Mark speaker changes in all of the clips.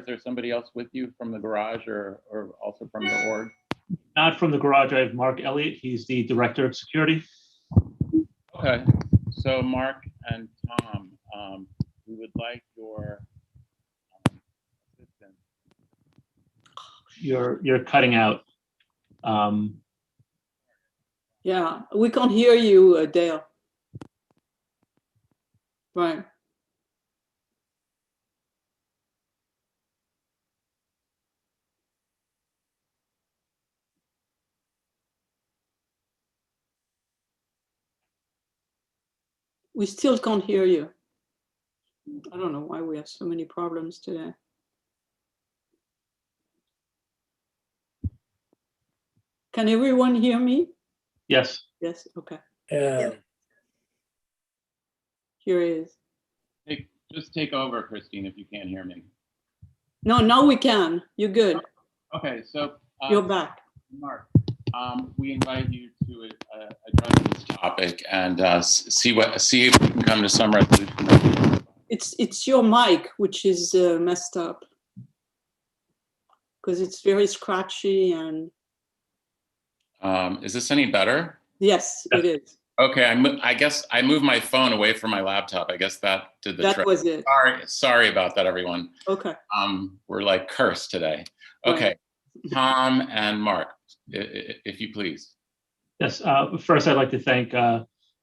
Speaker 1: is there somebody else with you from the garage or also from your org?
Speaker 2: Not from the garage. I have Mark Elliott. He's the director of security.
Speaker 1: Okay, so Mark and Tom, we would like your assistance.
Speaker 2: You're cutting out.
Speaker 3: Yeah, we can't hear you, Dale. Right. We still can't hear you. I don't know why we have so many problems today. Can everyone hear me?
Speaker 2: Yes.
Speaker 3: Yes, okay.
Speaker 4: Yeah.
Speaker 3: Here it is.
Speaker 1: Just take over, Christine, if you can't hear me.
Speaker 3: No, now we can. You're good.
Speaker 1: Okay, so
Speaker 3: You're back.
Speaker 1: Mark, we invite you to address this topic and see if we can come to some resolution.
Speaker 3: It's your mic which is messed up because it's very scratchy and.
Speaker 1: Is this any better?
Speaker 3: Yes, it is.
Speaker 1: Okay, I guess I moved my phone away from my laptop. I guess that did the trick.
Speaker 3: That was it.
Speaker 1: Sorry about that, everyone.
Speaker 3: Okay.
Speaker 1: We're like cursed today. Okay,
Speaker 3: Right.
Speaker 1: Tom and Mark, if you please.
Speaker 2: Yes. First, I'd like to thank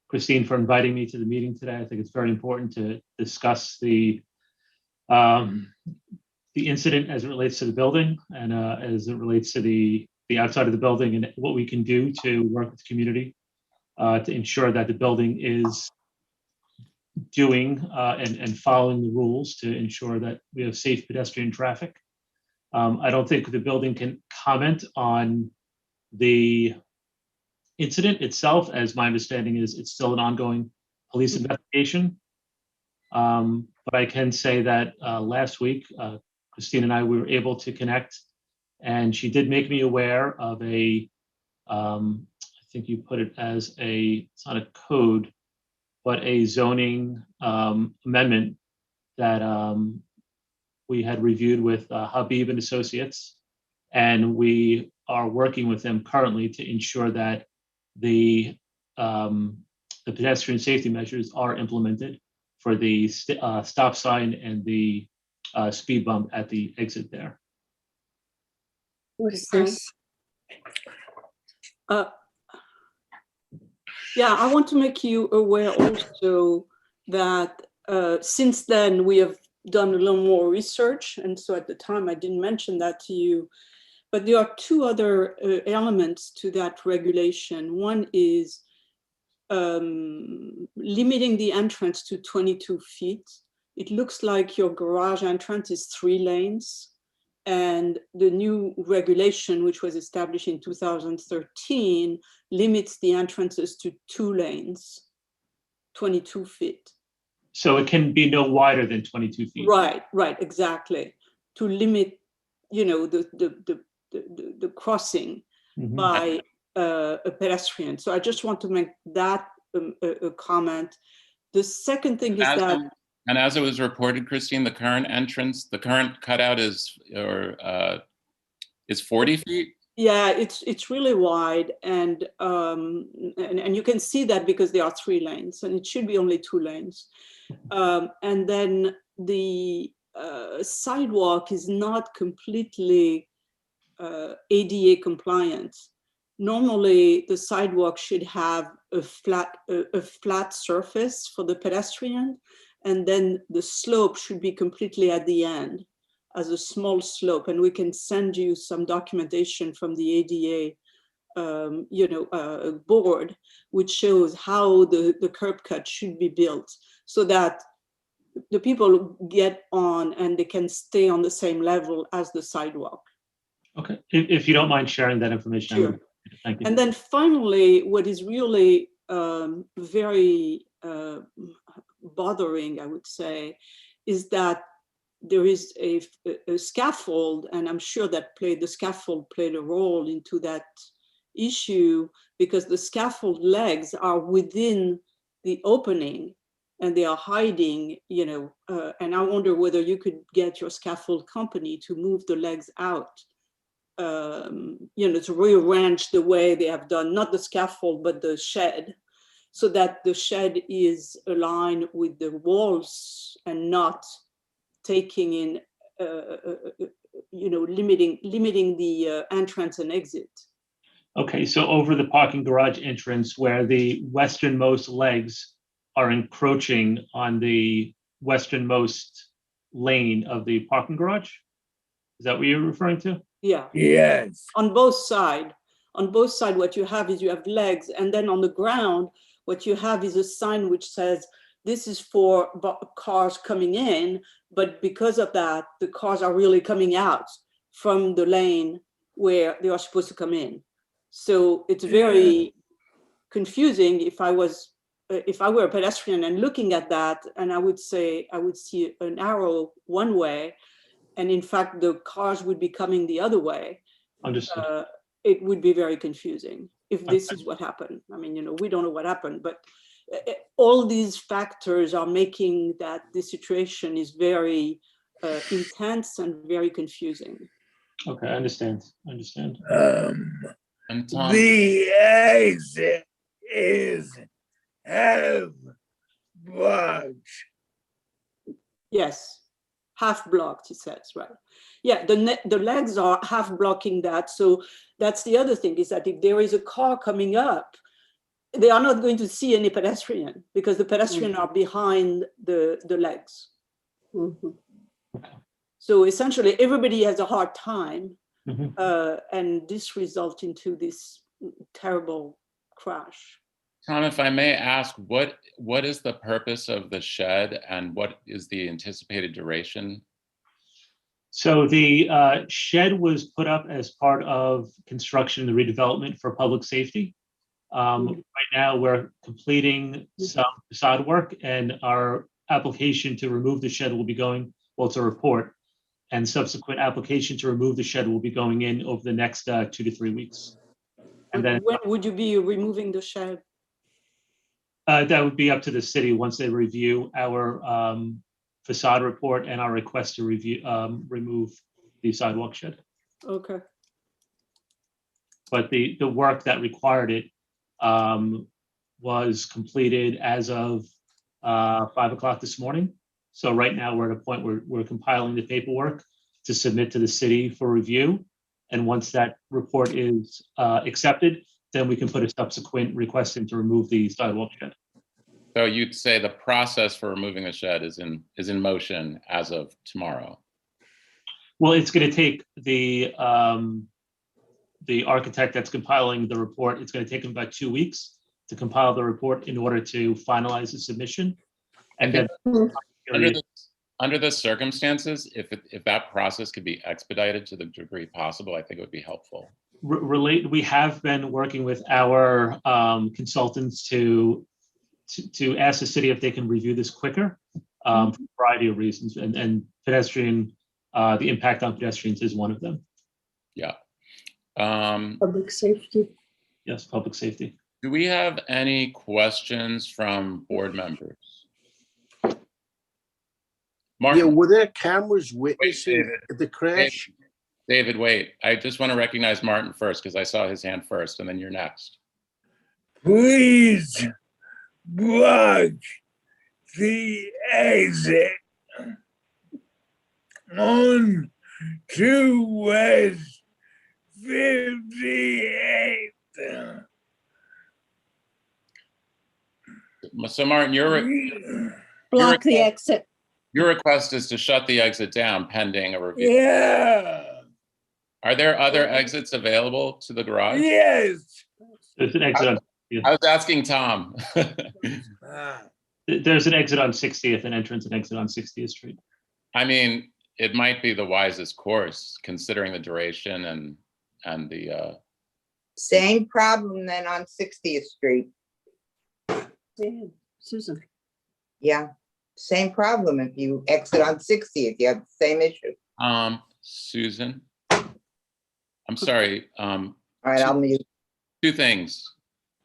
Speaker 2: Christine for inviting me to the meeting today. I think it's very important to discuss the incident as it relates to the building and as it relates to the outside of the building and what we can do to work with the community to ensure that the building is doing and following the rules to ensure that we have safe pedestrian traffic. I don't think the building can comment on the incident itself, as my understanding is it's still an ongoing police investigation. But I can say that last week, Christine and I were able to connect, and she did make me aware of a, I think you put it as it's not a code, but a zoning amendment that we had reviewed with Habib and Associates, and we are working with them currently to ensure that the pedestrian safety measures are implemented for the stop sign and the speed bump at the exit there.
Speaker 4: What is this?
Speaker 3: Yeah, I want to make you aware also that since then we have done a little more research, and so at the time I didn't mention that to you, but there are two other elements to that regulation. One is limiting the entrance to 22 feet. It looks like your garage entrance is 3 lanes, and the new regulation, which was established in 2013, limits the entrances to 2 lanes, 22 feet.
Speaker 2: So it can be no wider than 22 feet.
Speaker 3: Right, exactly. To limit, the crossing by a pedestrian. So I just want to make that a comment. The second thing is that.
Speaker 1: And as it was reported, Christine, the current entrance, the current cutout is 40 feet.
Speaker 3: Yeah, it's really wide, and you can see that because there are 3 lanes, and it should be only 2 lanes. And then the sidewalk is not completely ADA compliant. Normally, the sidewalk should have a flat surface for the pedestrian, and then the slope should be completely at the end as a small slope. And we can send you some documentation from the ADA board, which shows how the curb cut should be built so that the people get on and they can stay on the same level as the sidewalk.
Speaker 2: Okay, if you don't mind sharing that information.
Speaker 3: Sure.
Speaker 2: Thank you.
Speaker 3: And then finally, what is really very bothering, I would say, is that there is a scaffold, and I'm sure that the scaffold played a role into that issue, because the scaffold legs are within the opening, and they are hiding, and I wonder whether you could get your scaffold company to move the legs out, to rearrange the way they have done, not the scaffold, but the shed, so that the shed is aligned with the walls and not taking in, limiting the entrance and exit.
Speaker 2: Okay, so over the parking garage entrance where the westernmost legs are encroaching on the westernmost lane of the parking garage? Is that what you're referring to?
Speaker 3: Yeah.
Speaker 4: Yes.
Speaker 3: On both sides, what you have is you have legs, and then on the ground, what you have is a sign which says, this is for cars coming in, but because of that, the cars are really coming out from the lane where they are supposed to come in. So it's very confusing if I were a pedestrian and looking at that, and I would see an arrow one way, and in fact, the cars would be coming the other way.
Speaker 2: Understood.
Speaker 3: It would be very confusing if this is what happened. I mean, we don't know what happened, but all these factors are making that the situation is very intense and very confusing.
Speaker 2: Okay, I understand.
Speaker 1: And Tom,
Speaker 4: The exit is half blocked.
Speaker 3: Yes, half blocked, he says, right? Yeah, the legs are half blocking that. So that's the other thing, is that if there is a car coming up, they are not going to see any pedestrian because the pedestrian are behind the legs. So essentially, everybody has a hard time, and this results into this terrible crash.
Speaker 1: Tom, if I may ask, what is the purpose of the shed and what is the anticipated duration?
Speaker 2: So the shed was put up as part of construction and the redevelopment for public safety. Right now, we're completing some facade work, and our application to remove the shed will be going, well, it's a report, and subsequent application to remove the shed will be going in over the next 2 to 3 weeks. And then
Speaker 3: When would you be removing the shed?
Speaker 2: that would be up to the city once they review our facade report and our request to remove the sidewalk shed.
Speaker 3: Okay.
Speaker 2: But the work that required it was completed as of 5 o'clock this morning. So right now we're at a point where we're compiling the paperwork to submit to the city for review. And once that report is accepted, then we can put a subsequent request in to remove the sidewalk shed.
Speaker 1: So you'd say the process for removing the shed is in motion as of tomorrow?
Speaker 2: Well, it's going to take the architect that's compiling the report, it's going to take him about 2 weeks to compile the report in order to finalize the submission. And then
Speaker 1: under the circumstances, if that process could be expedited to the degree possible, I think it would be helpful.
Speaker 2: We have been working with our consultants to ask the city if they can review this quicker for a variety of reasons, and pedestrian, the impact on pedestrians is one of them.
Speaker 1: Yeah.
Speaker 4: Public safety.
Speaker 2: Yes, public safety.
Speaker 1: Do we have any questions from board members? Martin,
Speaker 5: Yeah, were there cameras witnessing
Speaker 1: David.
Speaker 5: the crash?
Speaker 1: David, wait. I just want to recognize Martin first because I saw his hand first, and then you're next.
Speaker 4: Please block the exit on to West 58th.
Speaker 1: So Martin,
Speaker 4: Block the exit.
Speaker 1: your request is to shut the exit down pending a review.
Speaker 4: Yeah.
Speaker 1: Are there other exits available to the garage?
Speaker 4: Yes.
Speaker 2: There's an exit on,
Speaker 1: I was asking Tom.
Speaker 2: there's an exit on 60th, an entrance and exit on 60th Street.
Speaker 1: I mean, it might be the wisest course considering the duration and the.
Speaker 6: Same problem then on 60th Street.
Speaker 4: Damn, Susan.
Speaker 6: Yeah, same problem. If you exit on 60th, you have the same issue.
Speaker 1: Susan, I'm sorry.
Speaker 6: All right, I'll mute.
Speaker 1: 2 things.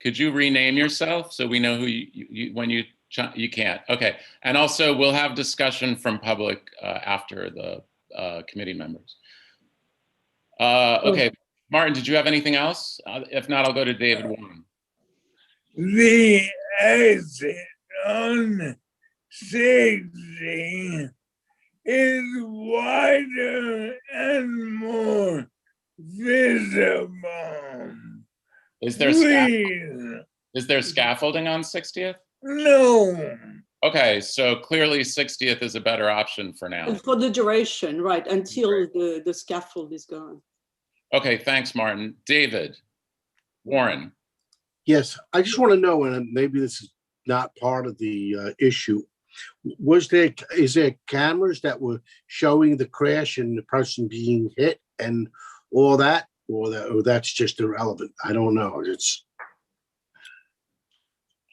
Speaker 1: Could you rename yourself so we know who you when you You can't. Okay. And also we'll have discussion from public after the committee members. Okay. Martin, did you have anything else? If not, I'll go to David Warren.
Speaker 7: The exit on 60 is wider and more visible.
Speaker 1: Is there scaffolding on 60th?
Speaker 7: No.
Speaker 1: Okay, so clearly 60th is a better option for now.
Speaker 3: And for the duration, right, until the scaffold is gone.
Speaker 1: Okay, thanks, Martin. David Warren.
Speaker 5: Yes, I just want to know, and maybe this is not part of the issue. Is there cameras that were showing the crash and the person being hit and all that, or that's just irrelevant? I don't know.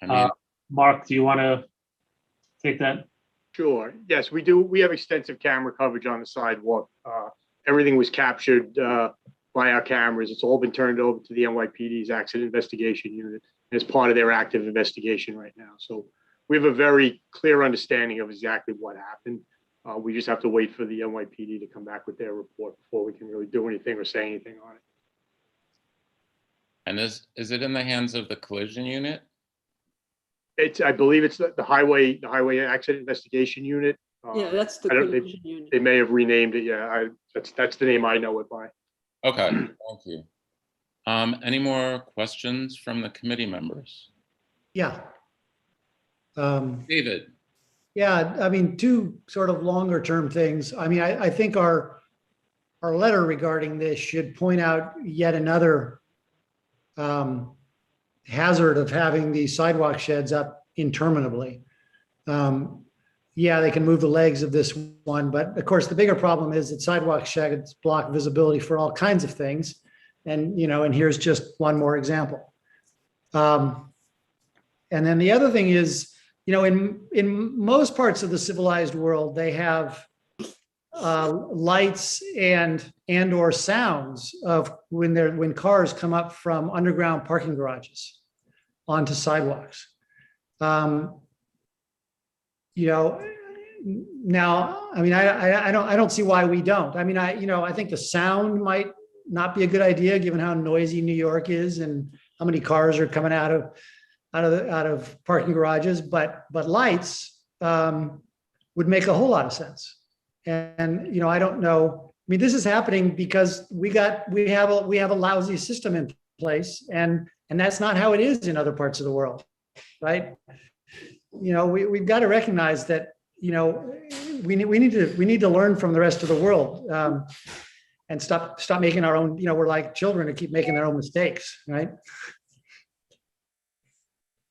Speaker 1: I mean,
Speaker 2: Mark, do you want to take that?
Speaker 8: Sure. Yes, we do. We have extensive camera coverage on the sidewalk. Everything was captured by our cameras. It's all been turned over to the NYPD's accident investigation unit as part of their active investigation right now. So we have a very clear understanding of exactly what happened. We just have to wait for the NYPD to come back with their report before we can really do anything or say anything on it.
Speaker 1: and is it in the hands of the collision unit?
Speaker 8: I believe it's the highway accident investigation unit.
Speaker 3: Yeah, that's the
Speaker 8: I don't-
Speaker 3: collision unit.
Speaker 8: They may have renamed it. Yeah, that's the name I know it by.
Speaker 1: Okay, thank you. Any more questions from the committee members?
Speaker 9: Yeah.
Speaker 1: David.
Speaker 9: Yeah, I mean, two sort of longer term things. I mean, I think our letter regarding this should point out yet another hazard of having these sidewalk sheds up interminably. Yeah, they can move the legs of this one, but of course the bigger problem is that sidewalk sheds block visibility for all kinds of things. And, and here's just one more example. And then the other thing is, in most parts of the civilized world, they have lights and or sounds of when cars come up from underground parking garages onto sidewalks. Now, I mean, I don't see why we don't. I mean, I think the sound might not be a good idea given how noisy New York is and how many cars are coming out of parking garages, but lights would make a whole lot of sense. And I don't know. I mean, this is happening because we have a lousy system in place, and that's not how it is in other parts of the world, right? We've got to recognize that we need to learn from the rest of the world, and stop making our own. We're like children who keep making their own mistakes, right?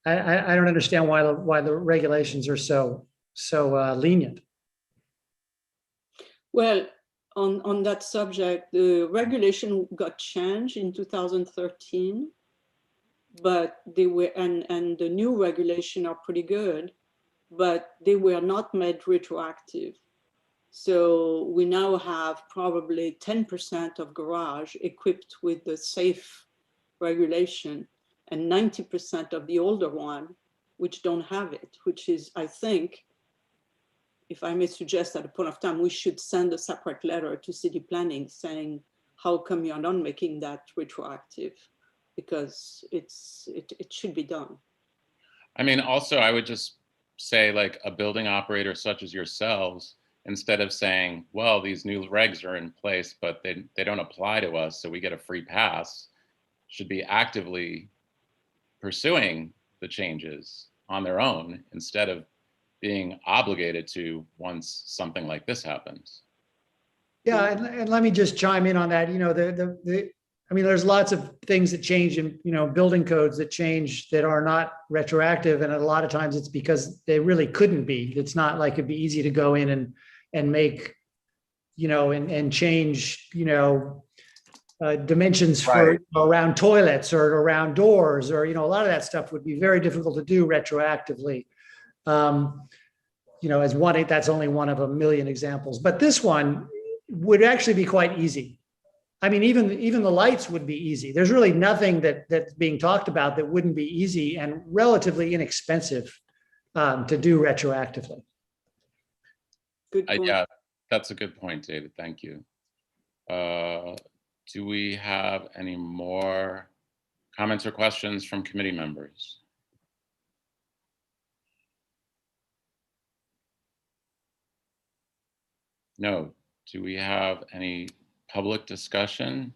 Speaker 9: I don't understand why the regulations are so lenient.
Speaker 3: Well, on that subject, the regulation got changed in 2013, but they were, and the new regulation are pretty good, but they were not made retroactive. So we now have probably 10% of garage equipped with the safe regulation, and 90% of the older one, which don't have it, which is, I think, if I may suggest at a point of time, we should send a separate letter to city planning saying, how come you're not making that retroactive? Because it should be done.
Speaker 1: I mean, also, I would just say, like, a building operator such as yourselves, instead of saying, well, these new regs are in place, but they don't apply to us, so we get a free pass, should be actively pursuing the changes on their own instead of being obligated to once something like this happens.
Speaker 9: Yeah, and let me just chime in on that. I mean, there's lots of things that change in, building codes that change that are not retroactive. And a lot of times it's because they really couldn't be. It's not like it'd be easy to go in and make, and change, dimensions for around toilets or around doors, or, a lot of that stuff would be very difficult to do retroactively. As one, that's only one of a million examples, but this one would actually be quite easy. I mean, even the lights would be easy. There's really nothing that's being talked about that wouldn't be easy and relatively inexpensive to do retroactively.
Speaker 3: Good point.
Speaker 1: Yeah, that's a good point, David. Thank you. Do we have any more comments or questions from committee members? No. Do we have any public discussion?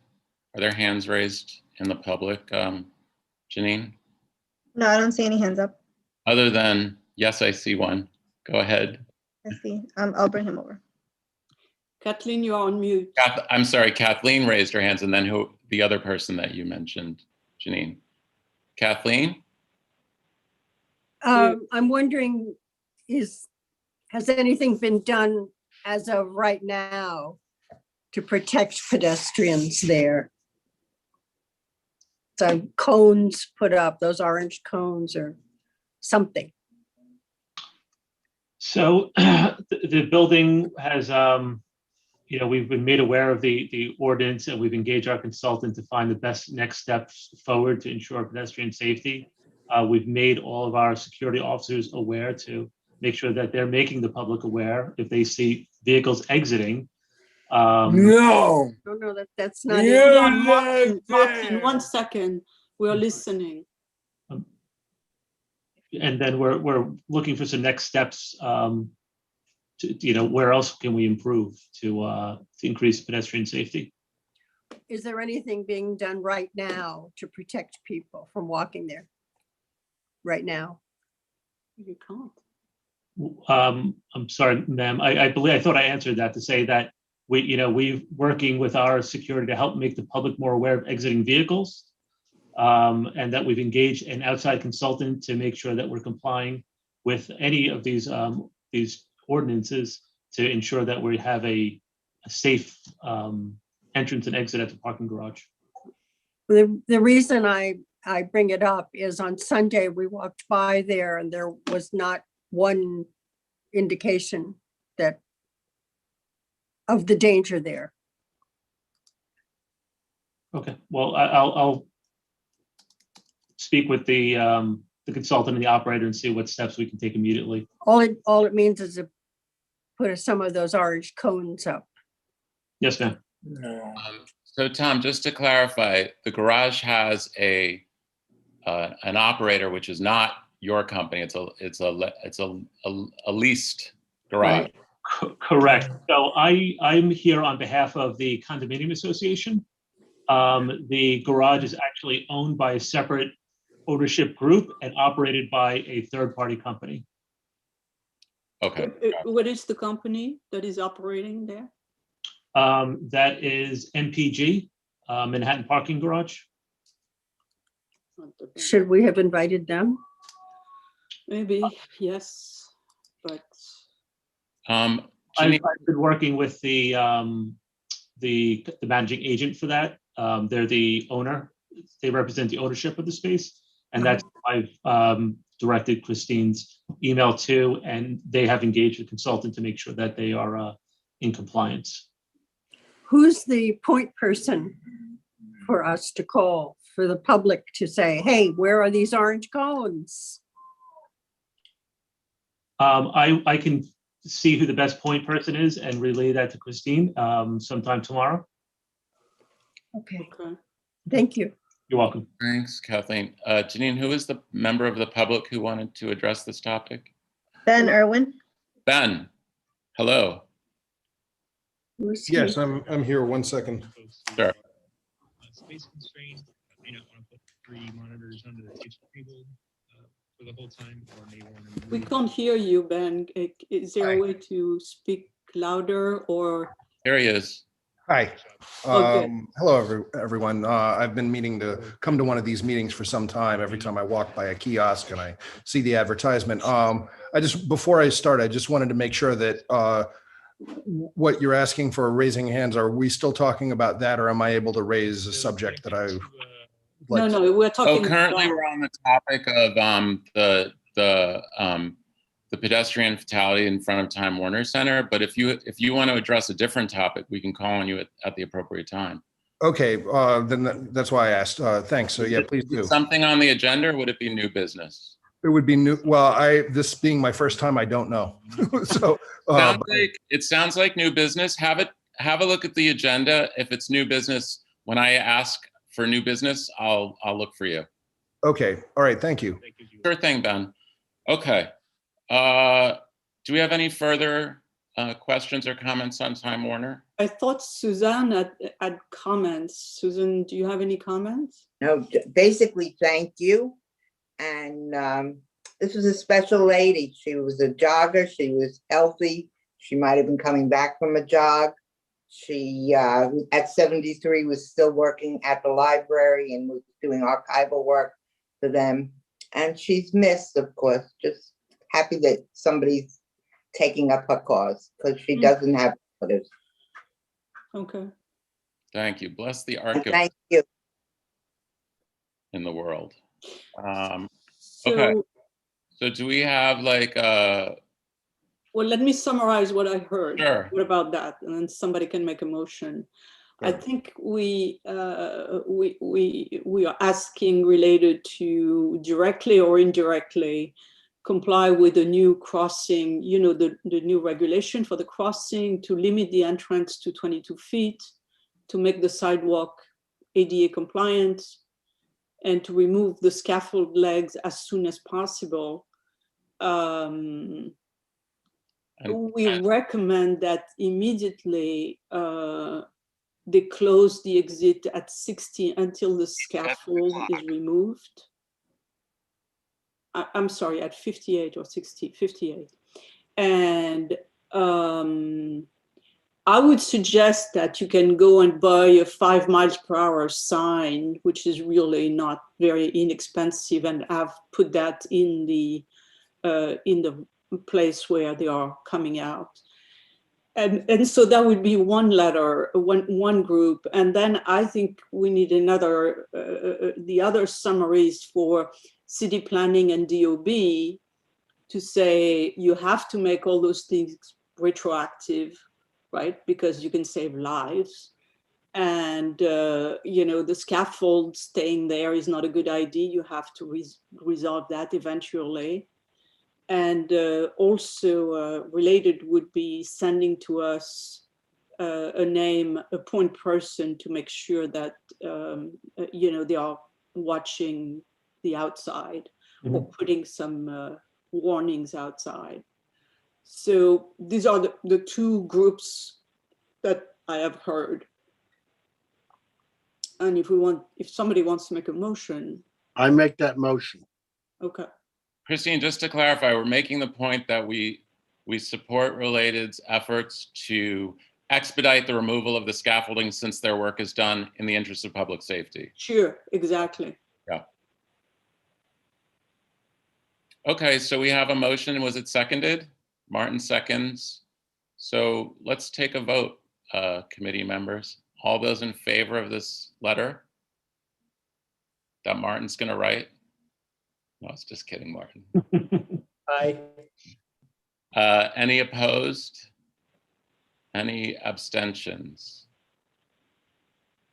Speaker 1: Are there hands raised in the public, Janine?
Speaker 10: No, I don't see any hands up.
Speaker 1: Other than, yes, I see one. Go ahead.
Speaker 10: I see. I'll bring him over.
Speaker 3: Kathleen, you're on mute.
Speaker 1: I'm sorry, Kathleen raised her hands, and then who? The other person that you mentioned, Janine. Kathleen?
Speaker 4: I'm wondering, has anything been done as of right now to protect pedestrians there? So cones put up, those orange cones or something.
Speaker 2: So the building has, we've been made aware of the ordinance, and we've engaged our consultant to find the best next steps forward to ensure pedestrian safety. We've made all of our security officers aware to make sure that they're making the public aware if they see vehicles exiting.
Speaker 7: No.
Speaker 4: No, that's not
Speaker 7: You
Speaker 4: it.
Speaker 3: Yeah, Martin,
Speaker 7: like that.
Speaker 3: 1 second. We're listening.
Speaker 2: And then we're looking for some next steps. Where else can we improve to increase pedestrian safety?
Speaker 4: Is there anything being done right now to protect people from walking there? Right now?
Speaker 3: You can't.
Speaker 2: I'm sorry, ma'am. I thought I answered that to say that we're working with our security to help make the public more aware of exiting vehicles. And that we've engaged an outside consultant to make sure that we're complying with any of these ordinances to ensure that we have a safe entrance and exit at the parking garage.
Speaker 4: The reason I bring it up is on Sunday, we walked by there and there was not one indication of the danger there.
Speaker 2: Okay, well, I'll speak with the consultant and the operator and see what steps we can take immediately.
Speaker 4: All it means is to put some of those orange cones up.
Speaker 2: Yes, ma'am.
Speaker 7: No.
Speaker 1: So Tom, just to clarify, the garage has an operator, which is not your company. It's a leased garage.
Speaker 4: Right.
Speaker 2: Correct. So I'm here on behalf of the condominium association. The garage is actually owned by a separate ownership group and operated by a third-party company.
Speaker 1: Okay.
Speaker 3: What is the company that is operating there?
Speaker 2: That is MPG, Manhattan Parking Garage.
Speaker 4: Should we have invited them?
Speaker 3: Maybe, yes, but.
Speaker 2: I've been working with the managing agent for that. They're the owner. They represent the ownership of the space. And that's who I've directed Christine's email to, and they have engaged a consultant to make sure that they are in compliance.
Speaker 4: Who's the point person for us to call, for the public to say, hey, where are these orange cones?
Speaker 2: I can see who the best point person is and relay that to Christine sometime tomorrow.
Speaker 4: Okay,
Speaker 3: Okay.
Speaker 4: thank you.
Speaker 2: You're welcome.
Speaker 1: Thanks, Kathleen. Janine, who is the member of the public who wanted to address this topic?
Speaker 10: Ben Irwin.
Speaker 1: Ben, hello.
Speaker 4: Who's he?
Speaker 11: Yes, I'm here. 1 second.
Speaker 1: Sure.
Speaker 12: Space constraint, may not want to put 3 monitors under the kitchen table for the whole time, or may want to.
Speaker 3: We can't hear you, Ben. Is there
Speaker 11: Hi.
Speaker 3: a way to speak louder or?
Speaker 1: Here he is.
Speaker 11: Hi.
Speaker 3: Okay.
Speaker 11: Hello, everyone. I've been meaning to come to one of these meetings for some time. Every time I walk by a kiosk and I see the advertisement. Before I start, I just wanted to make sure that what you're asking for raising hands, are we still talking about that, or am I able to raise a subject that I like?
Speaker 3: No, we're talking.
Speaker 1: Oh, currently
Speaker 3: about-
Speaker 1: we're on the topic of the pedestrian fatality in front of Time Warner Center. But if you want to address a different topic, we can call on you at the appropriate time.
Speaker 11: Okay, then that's why I asked. Thanks. So yeah, please do.
Speaker 1: Something on the agenda, or would it be new business?
Speaker 11: It would be new. Well, this being my first time, I don't know. So
Speaker 1: it sounds like new business. Have a look at the agenda. If it's new business, when I ask for new business, I'll look for you.
Speaker 11: okay. All right. Thank you.
Speaker 1: Sure thing, Ben. Okay. Do we have any further questions or comments on Time Warner?
Speaker 3: I thought Suzanne had comments. Susan, do you have any comments?
Speaker 6: No, basically, thank you. And this was a special lady. She was a jogger. She was healthy. She might have been coming back from a jog. She, at 73, was still working at the library and was doing archival work for them. And she's missed, of course. Just happy that somebody's taking up her cause because she doesn't have others.
Speaker 3: Okay.
Speaker 1: Thank you. Bless the
Speaker 6: And
Speaker 1: archive
Speaker 6: thank you.
Speaker 1: in the world. Okay.
Speaker 3: So,
Speaker 1: So do we have like
Speaker 3: well, let me summarize what I heard.
Speaker 1: Sure.
Speaker 3: What about that? And then somebody can make a motion. I
Speaker 1: Sure.
Speaker 3: think we are asking related to directly or indirectly comply with the new crossing, the new regulation for the crossing, to limit the entrance to 22 feet, to make the sidewalk ADA compliant, and to remove the scaffold legs as soon as possible. We recommend that immediately they close the exit at 60 until the scaffold is removed. I'm sorry, at 58 or 60, 58. And I would suggest that you can go and buy a 5 miles per hour sign, which is really not very inexpensive, and have put that in the place where they are coming out. And so that would be one letter, one group. And then I think we need another, the other summaries for city planning and DOB to say you have to make all those things retroactive, right? Because you can save lives. And, the scaffold staying there is not a good idea. You have to resolve that eventually. And also related would be sending to us a point person to make sure that, they are watching the outside or putting some warnings outside. So these are the two groups that I have heard. And if somebody wants to make a motion.
Speaker 5: I make that motion.
Speaker 3: Okay.
Speaker 1: Christine, just to clarify, we're making the point that we support Related's efforts to expedite the removal of the scaffolding since their work is done in the interest of public safety.
Speaker 3: Sure, exactly.
Speaker 1: Yeah. Okay, so we have a motion. Was it seconded? Martin seconds. So let's take a vote, committee members. All those in favor of this letter that Martin's going to write? No, it's just kidding, Martin.
Speaker 9: Aye.
Speaker 1: Any opposed? Any abstentions?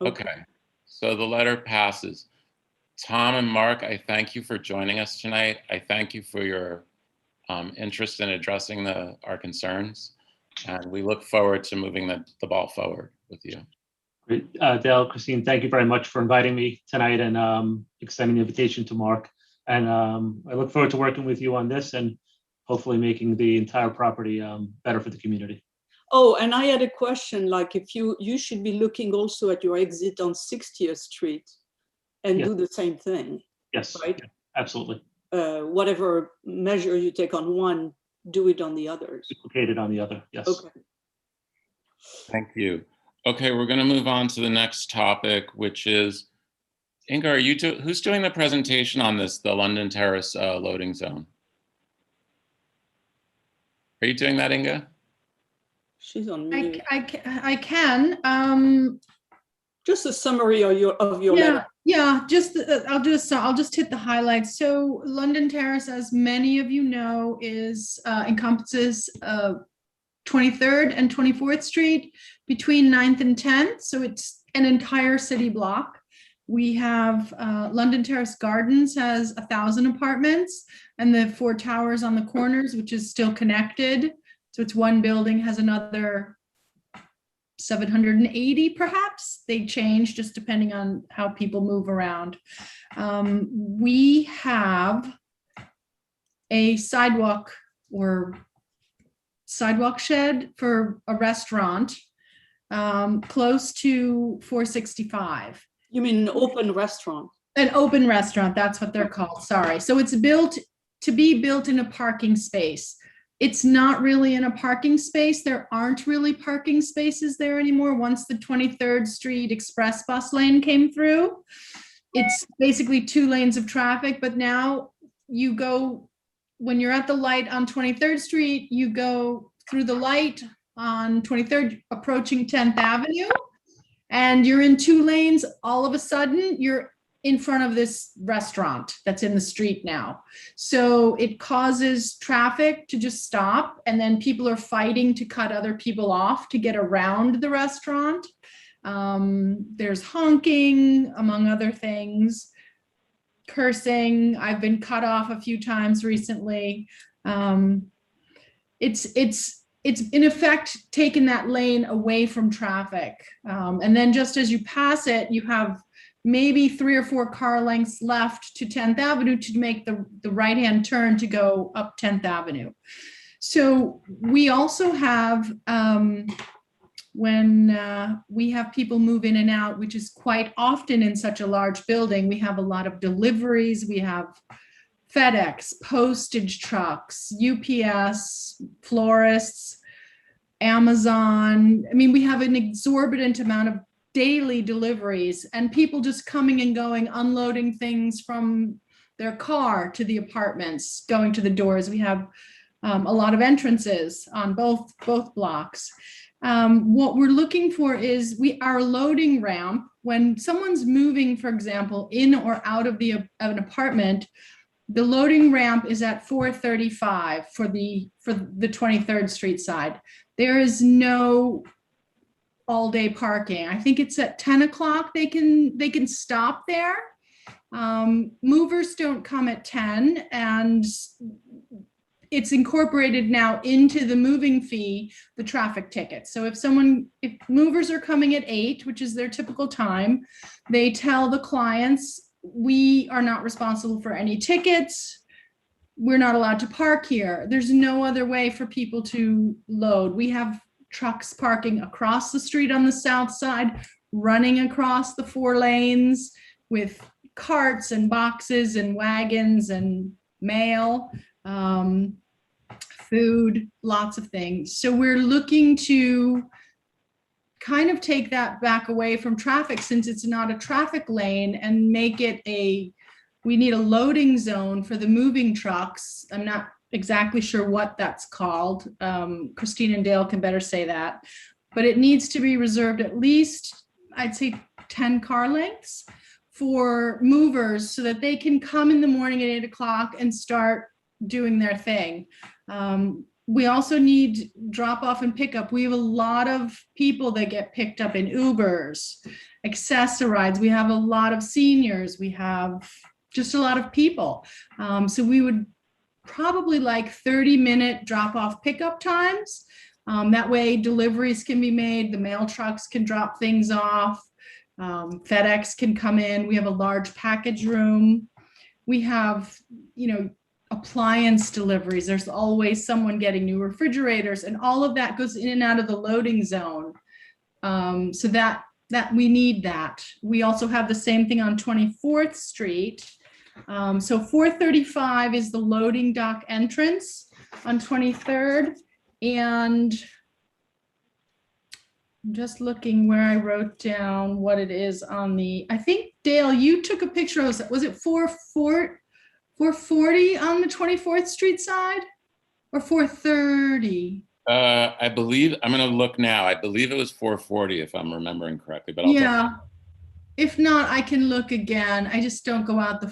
Speaker 1: Okay, so the letter passes. Tom and Mark, I thank you for joining us tonight. I thank you for your interest in addressing our concerns. And we look forward to moving the ball forward with you.
Speaker 2: Great. Dale, Christine, thank you very much for inviting me tonight and extending the invitation to Mark. And I look forward to working with you on this and hopefully making the entire property better for the community.
Speaker 3: Oh, and I had a question, like if you should be looking also at your exit on 60th Street and do the same thing.
Speaker 2: Yes,
Speaker 3: right?
Speaker 2: Yeah, absolutely.
Speaker 3: Whatever measure you take on one, do it on the others.
Speaker 2: Duplicated on the other, yes.
Speaker 3: Okay.
Speaker 1: Thank you. Okay, we're going to move on to the next topic, which is, Inga, who's doing the presentation on this, the London Terrace loading zone? Are you doing that, Inga?
Speaker 3: She's on mute.
Speaker 13: I can.
Speaker 3: Just a summary of your letter.
Speaker 13: Yeah. I'll just hit the highlights. So London Terrace, as many of you know, encompasses 23rd and 24th Street between 9th and 10th. So it's an entire city block. We have London Terrace Gardens has 1,000 apartments, and the 4 towers on the corners, which is still connected. So it's one building, has another 780 perhaps. They change just depending on how people move around. We have a sidewalk shed for a restaurant close to 465.
Speaker 3: You mean an open restaurant?
Speaker 13: An open restaurant, that's what they're called, sorry. So it's built to be built in a parking space. It's not really in a parking space. There aren't really parking spaces there anymore. Once the 23rd Street Express bus lane came through, it's basically 2 lanes of traffic, but now you go, when you're at the light on 23rd Street, you go through the light on 23rd, approaching 10th Avenue, and you're in 2 lanes. All of a sudden, you're in front of this restaurant that's in the street now. So it causes traffic to just stop, and then people are fighting to cut other people off to get around the restaurant. There's honking, among other things, cursing. I've been cut off a few times recently. It's in effect taken that lane away from traffic. And then just as you pass it, you have maybe 3 or 4 car lengths left to 10th Avenue to make the right-hand turn to go up 10th Avenue. So we also have, when we have people move in and out, which is quite often in such a large building, we have a lot of deliveries. We have FedEx, postage trucks, UPS, florists, Amazon. I mean, we have an exorbitant amount of daily deliveries and people just coming and going, unloading things from their car to the apartments, going to the doors. We have a lot of entrances on both blocks. What we're looking for is our loading ramp. When someone's moving, for example, in or out of an apartment, the loading ramp is at 435 for the 23rd Street side. There is no all-day parking. I think it's at 10 o'clock they can stop there. Movers don't come at 10, and it's incorporated now into the moving fee, the traffic ticket. So if movers are coming at 8, which is their typical time, they tell the clients, we are not responsible for any tickets. We're not allowed to park here. There's no other way for people to load. We have trucks parking across the street on the south side, running across the 4 lanes with carts and boxes and wagons and mail, food, lots of things. So we're looking to kind of take that back away from traffic, since it's not a traffic lane, and make it we need a loading zone for the moving trucks. I'm not exactly sure what that's called. Christine and Dale can better say that, but it needs to be reserved at least, I'd say 10 car lengths for movers so that they can come in the morning at 8 o'clock and start doing their thing. We also need drop off and pickup. We have a lot of people that get picked up in Ubers, Accessorides. We have a lot of seniors. We have just a lot of people. So we would probably like 30-minute drop off pickup times. That way deliveries can be made. The mail trucks can drop things off. FedEx can come in. We have a large package room. We have, appliance deliveries. There's always someone getting new refrigerators, and all of that goes in and out of the loading zone. So that we need that. We also have the same thing on 24th Street. So 435 is the loading dock entrance on 23rd. And I'm just looking where I wrote down what it is on I think, Dale, you took a picture of, was it 440 on the 24th Street side, or 430?
Speaker 1: I believe, I'm going to look now. I believe it was 440 if I'm remembering correctly, but
Speaker 13: yeah. If not, I can look again. I just don't go out the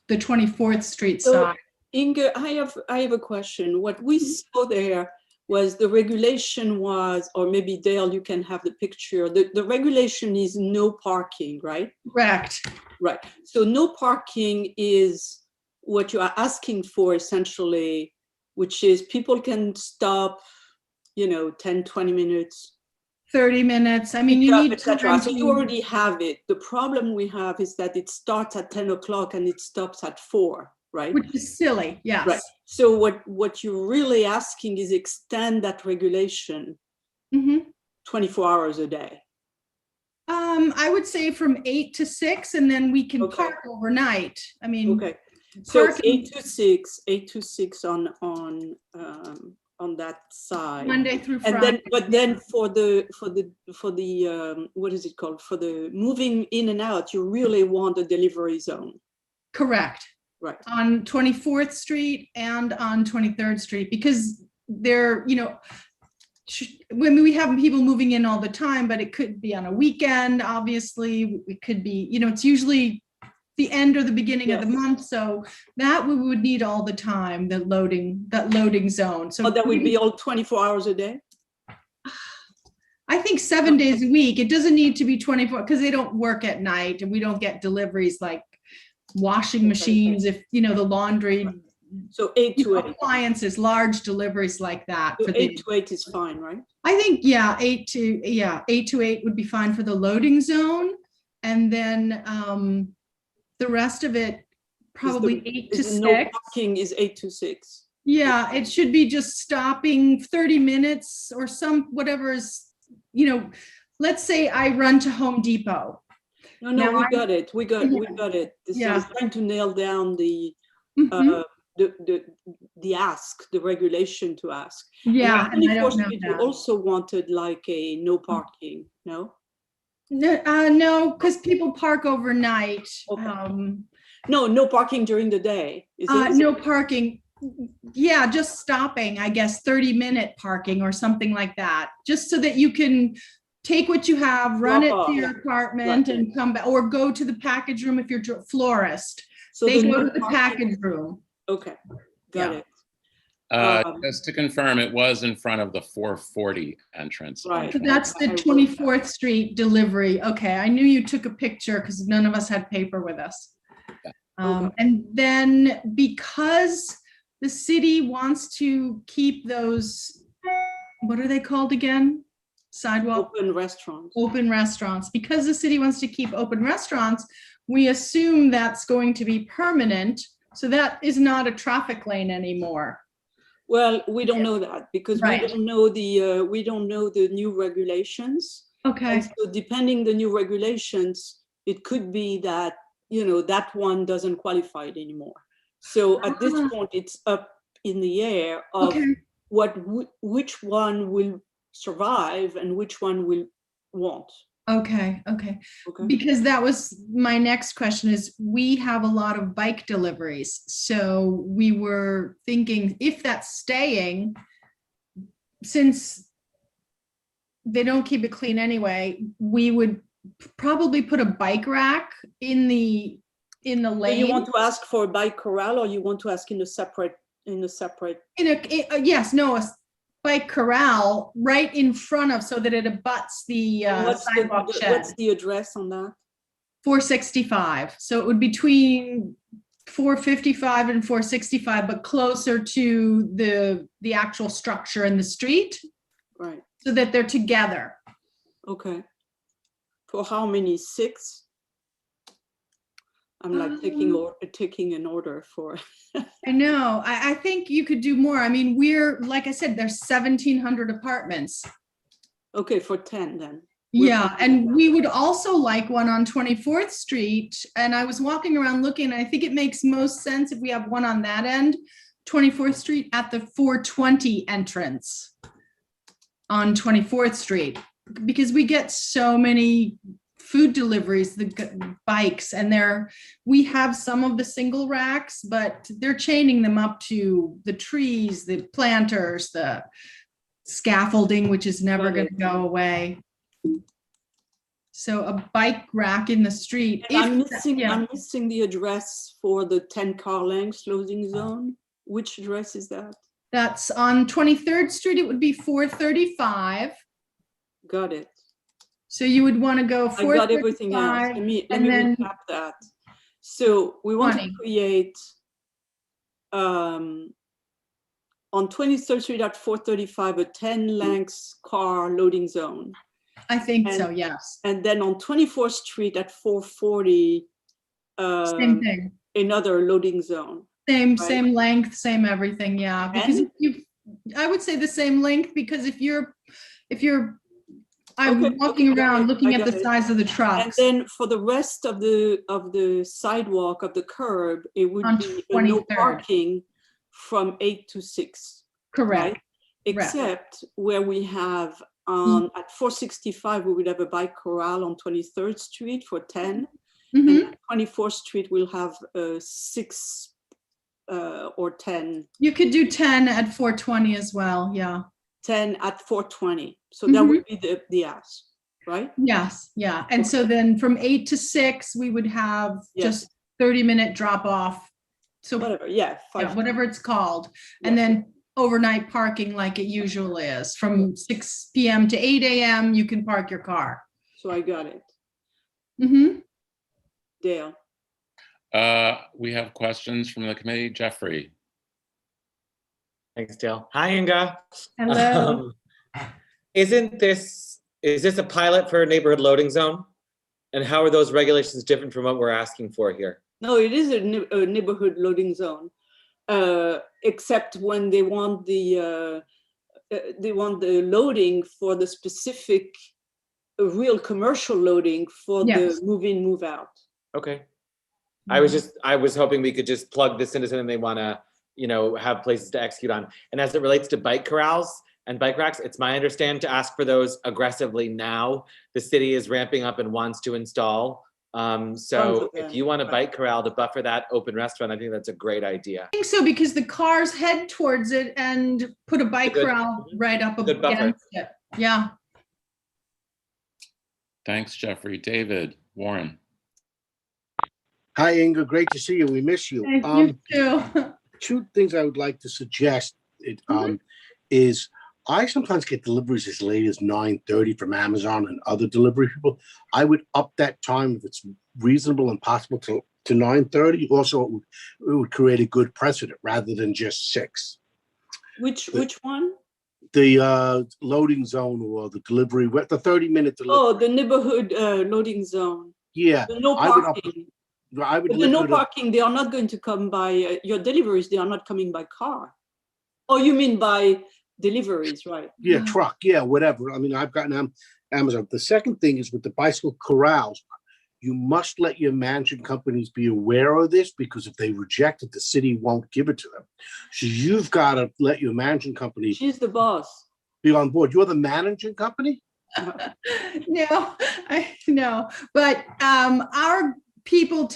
Speaker 13: 24th Street
Speaker 3: So,
Speaker 13: side.
Speaker 3: Inge, I have a question. What we saw there was the regulation was, or maybe Dale, you can have the picture. The regulation is no parking, right?
Speaker 13: Correct.
Speaker 3: Right. So no parking is what you are asking for essentially, which is people can stop, 10, 20 minutes.
Speaker 13: 30 minutes. I mean, you need
Speaker 3: etc.
Speaker 13: time
Speaker 3: So
Speaker 13: to-
Speaker 3: you already have it. The problem we have is that it starts at 10 o'clock and it stops at 4, right?
Speaker 13: Which is silly, yes.
Speaker 3: Right. So what you're really asking is extend that regulation 24 hours a day.
Speaker 13: I would say from 8 to 6, and then we can
Speaker 3: Okay.
Speaker 13: park overnight. I mean,
Speaker 3: Okay. So
Speaker 13: parking
Speaker 3: 8 to 6 on that side.
Speaker 13: Monday through
Speaker 3: And
Speaker 13: Friday.
Speaker 3: then, but then for the what is it called? For the moving in and out, you really want a delivery zone.
Speaker 13: Correct.
Speaker 3: Right.
Speaker 13: On 24th Street and on 23rd Street, because they're, when we have people moving in all the time, but it could be on a weekend, obviously, it could be, it's usually the end or the beginning of the month. So that we would need all the time, that loading zone. So
Speaker 3: that would be all 24 hours a day?
Speaker 13: I think 7 days a week. It doesn't need to be 24 because they don't work at night and we don't get deliveries like washing machines, if, the laundry.
Speaker 3: So 8 to 8.
Speaker 13: Appliances, large deliveries like that.
Speaker 3: So
Speaker 13: for
Speaker 3: 8 to 8 is fine, right?
Speaker 13: I think, 8 to 8 would be fine for the loading zone. And then the rest of it, probably 8 to 6.
Speaker 3: No parking is 8 to 6.
Speaker 13: Yeah, it should be just stopping 30 minutes or whatever is, let's say I run to Home Depot.
Speaker 3: No, we got it. We got it. So I was trying to nail down the ask, the regulation to ask.
Speaker 13: Yeah,
Speaker 3: and
Speaker 13: I don't know
Speaker 3: you
Speaker 13: that.
Speaker 3: also wanted like a no parking, no?
Speaker 13: No, because people park overnight.
Speaker 3: Okay. No parking during the day.
Speaker 13: No parking. Yeah, just stopping, I guess, 30-minute parking or something like that, just so that you can take what you have, run it to your apartment and come back, or go to the package room if you're a florist. So they go to the package room.
Speaker 3: Okay, got it.
Speaker 1: Just to confirm, it was in front of the 440 entrance.
Speaker 3: Right.
Speaker 13: So that's the 24th Street delivery. Okay, I knew you took a picture because none of us had paper with us. And then because the city wants to keep those, what are they called again? Sidewalk?
Speaker 3: Open restaurants.
Speaker 13: Open restaurants. Because the city wants to keep open restaurants, we assume that's going to be permanent. So that is not a traffic lane anymore.
Speaker 3: Well, we don't know that because we don't know the new regulations.
Speaker 13: Okay.
Speaker 3: And so depending the new regulations, it could be that, that one doesn't qualify it anymore. So at this point, it's up in the air of which one will survive and which one will won't.
Speaker 13: Okay. Because that was my next question is we have a lot of bike deliveries. So we were thinking if that's staying, since they don't keep it clean anyway, we would probably put a bike rack in the lane.
Speaker 3: So you want to ask for a bike corral or you want to ask in a separate?
Speaker 13: A bike corral right in front of, so that it abuts the sidewalk shed.
Speaker 3: What's the address on that?
Speaker 13: 465. So it would be between 455 and 465, but closer to the actual structure in the street.
Speaker 3: Right.
Speaker 13: So that they're together.
Speaker 3: Okay. For how many? 6? I'm like taking an order for.
Speaker 13: I know. I think you could do more. I mean, like I said, there's 1,700 apartments.
Speaker 3: Okay, for 10 then.
Speaker 13: Yeah, and we would also like one on 24th Street. And I was walking around looking, I think it makes most sense if we have one on that end, 24th Street at the 420 entrance on 24th Street, because we get so many food deliveries, the bikes, and we have some of the single racks, but they're chaining them up to the trees, the planters, the scaffolding, which is never going to go away. So a bike rack in the street.
Speaker 3: I'm missing the address for the 10 car length loading zone. Which address is that?
Speaker 13: That's on 23rd Street, it would be 435.
Speaker 3: Got it.
Speaker 13: So you would want to go
Speaker 3: I got everything else.
Speaker 13: 435
Speaker 3: Let me
Speaker 13: and then
Speaker 3: recap that. So we want
Speaker 13: 20.
Speaker 3: to create on 23rd Street at 435 a 10 lengths car loading zone.
Speaker 13: I think so, yes.
Speaker 3: And then on 24th Street at 440,
Speaker 13: Same thing.
Speaker 3: another loading zone.
Speaker 13: Same,
Speaker 3: right?
Speaker 13: same length, same everything, yeah. Because if you, I would say the same length, because if you're, I'm
Speaker 3: Okay,
Speaker 13: walking
Speaker 3: okay,
Speaker 13: around looking
Speaker 3: I
Speaker 13: at the
Speaker 3: got it.
Speaker 13: size of the
Speaker 3: And
Speaker 13: trucks.
Speaker 3: then for the rest of the sidewalk of the curb, it would
Speaker 13: On
Speaker 3: be a no
Speaker 13: 23rd.
Speaker 3: parking from 8 to 6.
Speaker 13: Correct.
Speaker 3: Right? Except where we have at 465, we would have a bike corral on 23rd Street for 10.
Speaker 13: Mhm.
Speaker 3: And at 24th Street, we'll have 6 or 10.
Speaker 13: You could do 10 at 420 as well, yeah.
Speaker 3: 10 at 420. So that would be the ask, right?
Speaker 13: Yes, yeah. And so then from 8 to 6, we would have
Speaker 3: Yes.
Speaker 13: just 30-minute drop off. So
Speaker 3: Whatever, yeah.
Speaker 13: yeah, whatever it's called. And then overnight parking like it usually is. From 6 p.m. to 8 a.m., you can park your car.
Speaker 3: So I got it.
Speaker 13: Mm-hmm.
Speaker 3: Dale.
Speaker 1: We have questions from the committee. Jeffrey.
Speaker 14: Thanks, Dale. Hi, Inga.
Speaker 13: Hello.
Speaker 14: Is this a pilot for a neighborhood loading zone? And how are those regulations different from what we're asking for here?
Speaker 3: No, it is a neighborhood loading zone, except when they want the loading for the specific real commercial loading for
Speaker 13: Yes.
Speaker 3: the move in, move out.
Speaker 14: Okay. I was hoping we could just plug this into something they want to, have places to execute on. And as it relates to bike corrals and bike racks, it's my understanding to ask for those aggressively now. The city is ramping up and wants to install. So if you want a bike corral to buffer that open restaurant, I think that's a great idea.
Speaker 13: I think so, because the cars head towards it and put a bike corral right up
Speaker 14: Good buffer.
Speaker 13: against it. Yeah.
Speaker 1: Thanks, Jeffrey. David, Warren.
Speaker 5: Hi, Inga. Great to see you. We miss you.
Speaker 13: Thank you too.
Speaker 5: 2 things I would like to suggest is I sometimes get deliveries as late as 9:30 from Amazon and other delivery people. I would up that time if it's reasonable and possible to 9:30. Also, it would create a good precedent rather than just 6.
Speaker 3: Which one?
Speaker 5: The loading zone or the delivery, the 30-minute delivery.
Speaker 3: Oh, the neighborhood loading zone.
Speaker 5: Yeah.
Speaker 3: The no
Speaker 5: I would
Speaker 3: parking.
Speaker 5: I would
Speaker 3: But the no
Speaker 5: limit it-
Speaker 3: parking, they are not going to come by your deliveries. They are not coming by car. Oh, you mean by deliveries, right?
Speaker 5: Yeah, truck, yeah, whatever. I mean, I've gotten Amazon. The second thing is with the bicycle corrals, you must let your management companies be aware of this, because if they reject it, the city won't give it to them. So you've got to let your management company
Speaker 3: She's the boss.
Speaker 5: be on board. You're the managing company?
Speaker 13: No, but our people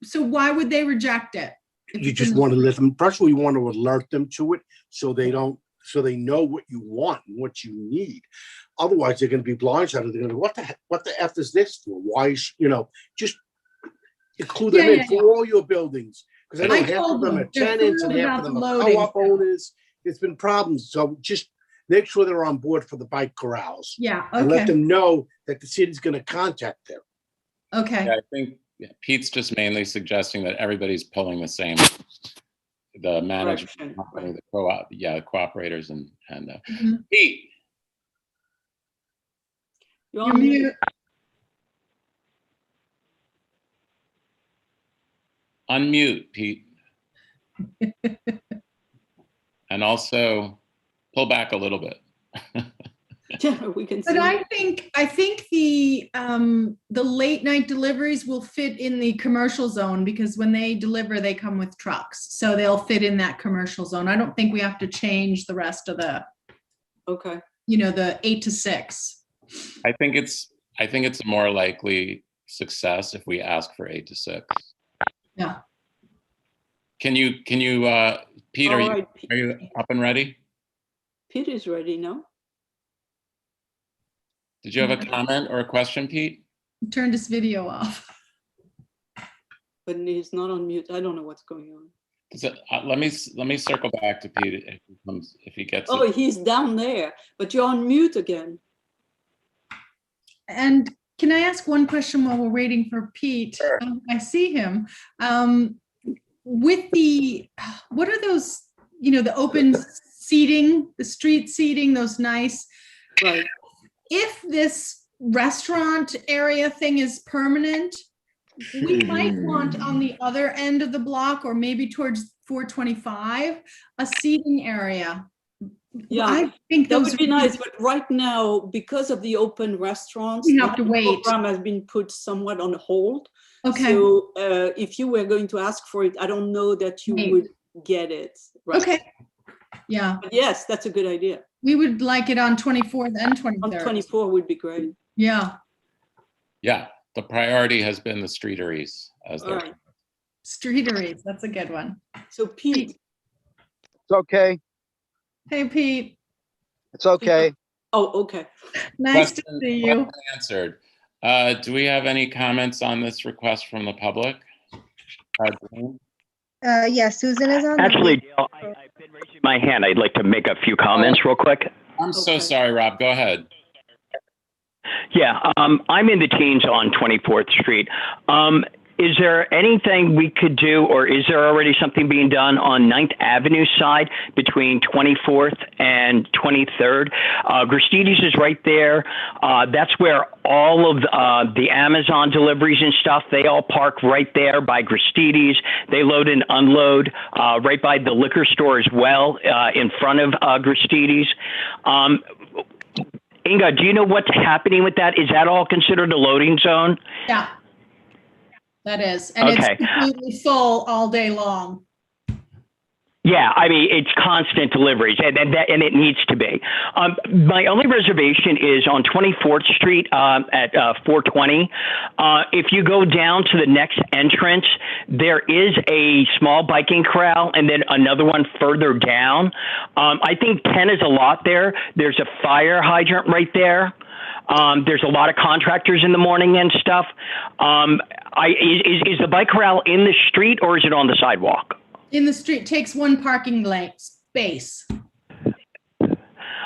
Speaker 13: so why would they reject it?
Speaker 5: You just want to let them, first of all, you want to alert them to it so they know what you want and what you need. Otherwise, they're going to be blindsided. They're going to go, what the F is this for? Why, just include them in for all your buildings. Because I know half of them are tenants and half of them are co-op owners. It's been problems. So just make sure they're on board for the bike corrals.
Speaker 13: Yeah,
Speaker 5: And let
Speaker 13: okay,
Speaker 5: them know that the city's going to contact them.
Speaker 13: okay.
Speaker 1: Yeah, I think Pete's just mainly suggesting that everybody's pulling the same, the management company, the co-op, cooperators and Pete.
Speaker 3: You're on mute.
Speaker 1: Unmute, Pete. And also pull back a little bit.
Speaker 3: Yeah, we can see.
Speaker 13: But I think the late night deliveries will fit in the commercial zone, because when they deliver, they come with trucks. So they'll fit in that commercial zone. I don't think we have to change the rest of the,
Speaker 3: Okay.
Speaker 13: the 8 to 6.
Speaker 1: I think it's a more likely success if we ask for 8 to 6.
Speaker 13: Yeah.
Speaker 1: Can you Pete,
Speaker 3: All
Speaker 1: are
Speaker 3: right,
Speaker 1: you up and ready?
Speaker 3: Pete is ready, no?
Speaker 1: Did you have a comment or a question, Pete?
Speaker 13: Turned his video off.
Speaker 3: But he's not on mute. I don't know what's going on.
Speaker 1: Let me circle back to Pete if he gets
Speaker 3: Oh,
Speaker 1: it.
Speaker 3: he's down there, but you're on mute again.
Speaker 13: And can I ask one question while we're waiting for Pete? I see him. With what are those, the open seating, the street seating, those nice,
Speaker 3: Right.
Speaker 13: If this restaurant area thing is permanent, we might want on the other end of the block or maybe towards 425, a seating area.
Speaker 3: Yeah,
Speaker 13: I think
Speaker 3: that
Speaker 13: those
Speaker 3: would be nice, but right now, because of the open restaurants,
Speaker 13: We have to
Speaker 3: the
Speaker 13: wait.
Speaker 3: program has been put somewhat on hold.
Speaker 13: Okay.
Speaker 3: So if you were going to ask for it, I don't know that you
Speaker 13: Right.
Speaker 3: would get it. Right.
Speaker 13: Okay. Yeah.
Speaker 3: But yes, that's a good idea.
Speaker 13: We would like it on 24th and
Speaker 3: On
Speaker 13: 23rd.
Speaker 3: 24 would be great.
Speaker 13: Yeah.
Speaker 1: Yeah, the priority has been the streeteries as
Speaker 3: All
Speaker 1: they're.
Speaker 3: right.
Speaker 13: Streeteries, that's a good one.
Speaker 3: So Pete,
Speaker 15: It's okay.
Speaker 13: Hey, Pete.
Speaker 15: It's okay.
Speaker 3: oh, okay.
Speaker 13: Nice to
Speaker 1: Question-
Speaker 13: see you.
Speaker 1: question Answered. Do we have any comments on this request from the public? Jane?
Speaker 10: Yeah, Susan is on.
Speaker 16: Actually, Dale, I've been raising my hand. I'd like to make a few comments real quick.
Speaker 1: I'm so
Speaker 3: Okay.
Speaker 1: sorry, Rob. Go ahead.
Speaker 16: Yeah, I'm in the teens on 24th Street. Is there anything we could do, or is there already something being done on Ninth Avenue side between 24th and 23rd? Gristedes is right there. That's where all of the Amazon deliveries and stuff, they all park right there by Gristedes. They load and unload right by the liquor store as well, in front of Gristedes. Inga, do you know what's happening with that? Is that all considered a loading zone?
Speaker 13: Yeah. That is, and
Speaker 16: Okay.
Speaker 13: it's completely full all day long.
Speaker 16: Yeah, I mean, it's constant deliveries, and it needs to be. My only reservation is on 24th Street at 420. If you go down to the next entrance, there is a small biking corral and then another one further down. I think 10 is a lot there. There's a fire hydrant right there. There's a lot of contractors in the morning and stuff. Is the bike corral in the street or is it on the sidewalk?
Speaker 13: In the street, takes one parking lane space.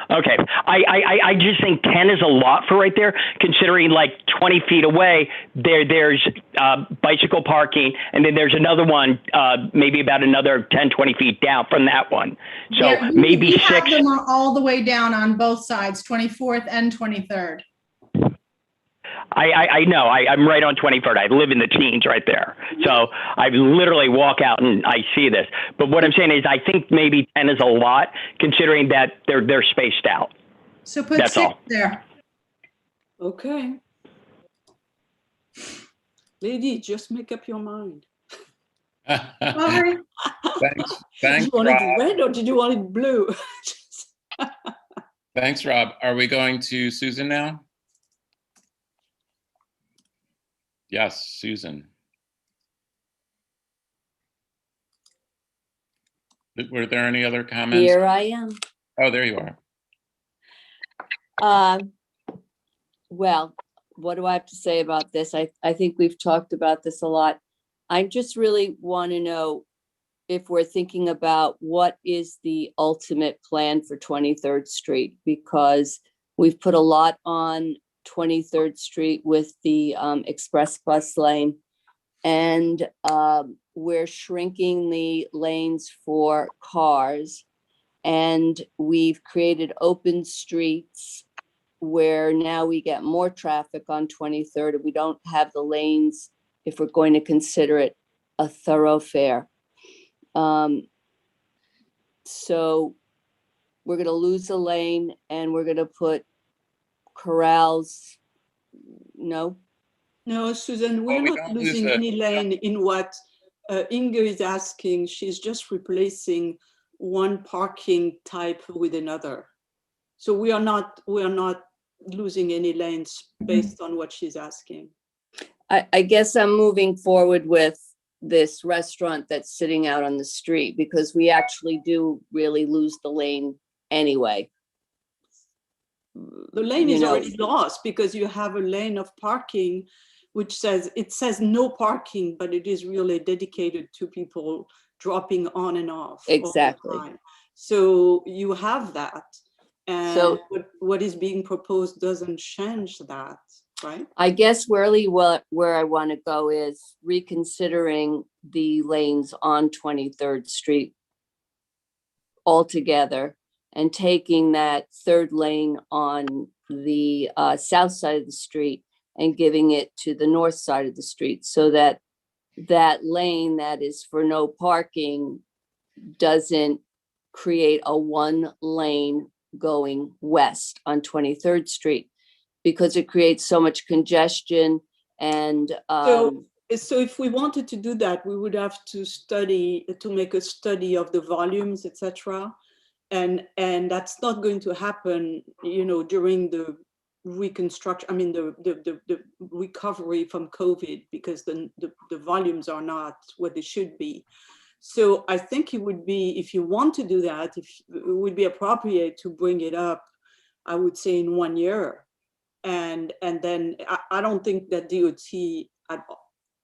Speaker 16: Okay, I just think 10 is a lot for right there, considering like 20 feet away, there's bicycle parking, and then there's another one, maybe about another 10, 20 feet down from that one. So
Speaker 13: Yeah,
Speaker 16: maybe
Speaker 13: we have
Speaker 16: 6.
Speaker 13: them all the way down on both sides, 24th and 23rd.
Speaker 16: I know, I'm right on 23rd. I live in the teens right there. So I literally walk out and I see this. But what I'm saying is I think maybe 10 is a lot, considering that they're spaced out.
Speaker 13: So put
Speaker 16: That's
Speaker 13: 6
Speaker 16: all.
Speaker 13: there.
Speaker 3: Okay. Lady, just make up your mind.
Speaker 13: Sorry.
Speaker 1: Thanks,
Speaker 3: Did you want
Speaker 1: Rob.
Speaker 3: it red or did you want it blue?
Speaker 1: Thanks, Rob. Are we going to Susan now? Yes, Susan. Were there any other comments?
Speaker 17: Here I am.
Speaker 1: Oh, there you are.
Speaker 17: Well, what do I have to say about this? I think we've talked about this a lot. I just really want to know if we're thinking about what is the ultimate plan for 23rd Street, because we've put a lot on 23rd Street with the express bus lane, and we're shrinking the lanes for cars, and we've created open streets where now we get more traffic on 23rd, and we don't have the lanes if we're going to consider it a thoroughfare. So we're going to lose a lane and we're going to put corrals. No?
Speaker 3: No, Susan, we're not losing any lane in what Inga is asking. She's just replacing one parking type with another. So we are not losing any lanes based on what she's asking.
Speaker 17: I guess I'm moving forward with this restaurant that's sitting out on the street, because we actually do really lose the lane anyway.
Speaker 3: The lane is already lost because you have a lane of parking which says no parking, but it is really dedicated to people dropping on and off. all the
Speaker 17: Exactly.
Speaker 3: time. So you have that. And
Speaker 17: So-
Speaker 3: what is being proposed doesn't change that, right?
Speaker 17: I guess really where I want to go is reconsidering the lanes on 23rd Street altogether and taking that third lane on the south side of the street and giving it to the north side of the street so that that lane that is for no parking doesn't create a one lane going west on 23rd Street because it creates so much congestion and
Speaker 3: So if we wanted to do that, we would have to make a study of the volumes, etc. And that's not going to happen, during the reconstruction, the recovery from COVID, because the volumes are not what they should be. So I think it would be, if you want to do that, it would be appropriate to bring it up, I would say, in 1 year. And then I don't think that DOT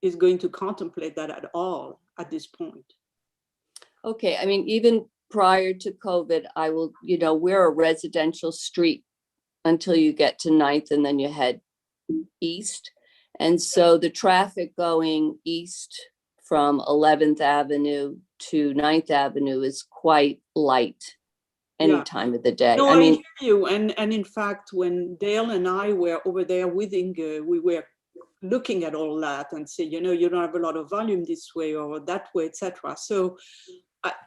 Speaker 3: is going to contemplate that at all at this point.
Speaker 17: okay, I mean, even prior to COVID, we're a residential street until you get to Ninth and then you head east. And so the traffic going east from 11th Avenue to 9th Avenue is quite light any
Speaker 3: Yeah.
Speaker 17: time of the day.
Speaker 3: No,
Speaker 17: I mean,
Speaker 3: hear you. And in fact, when Dale and I were over there with Inge, we were looking at all that and say, you don't have a lot of volume this way or that way, etc. So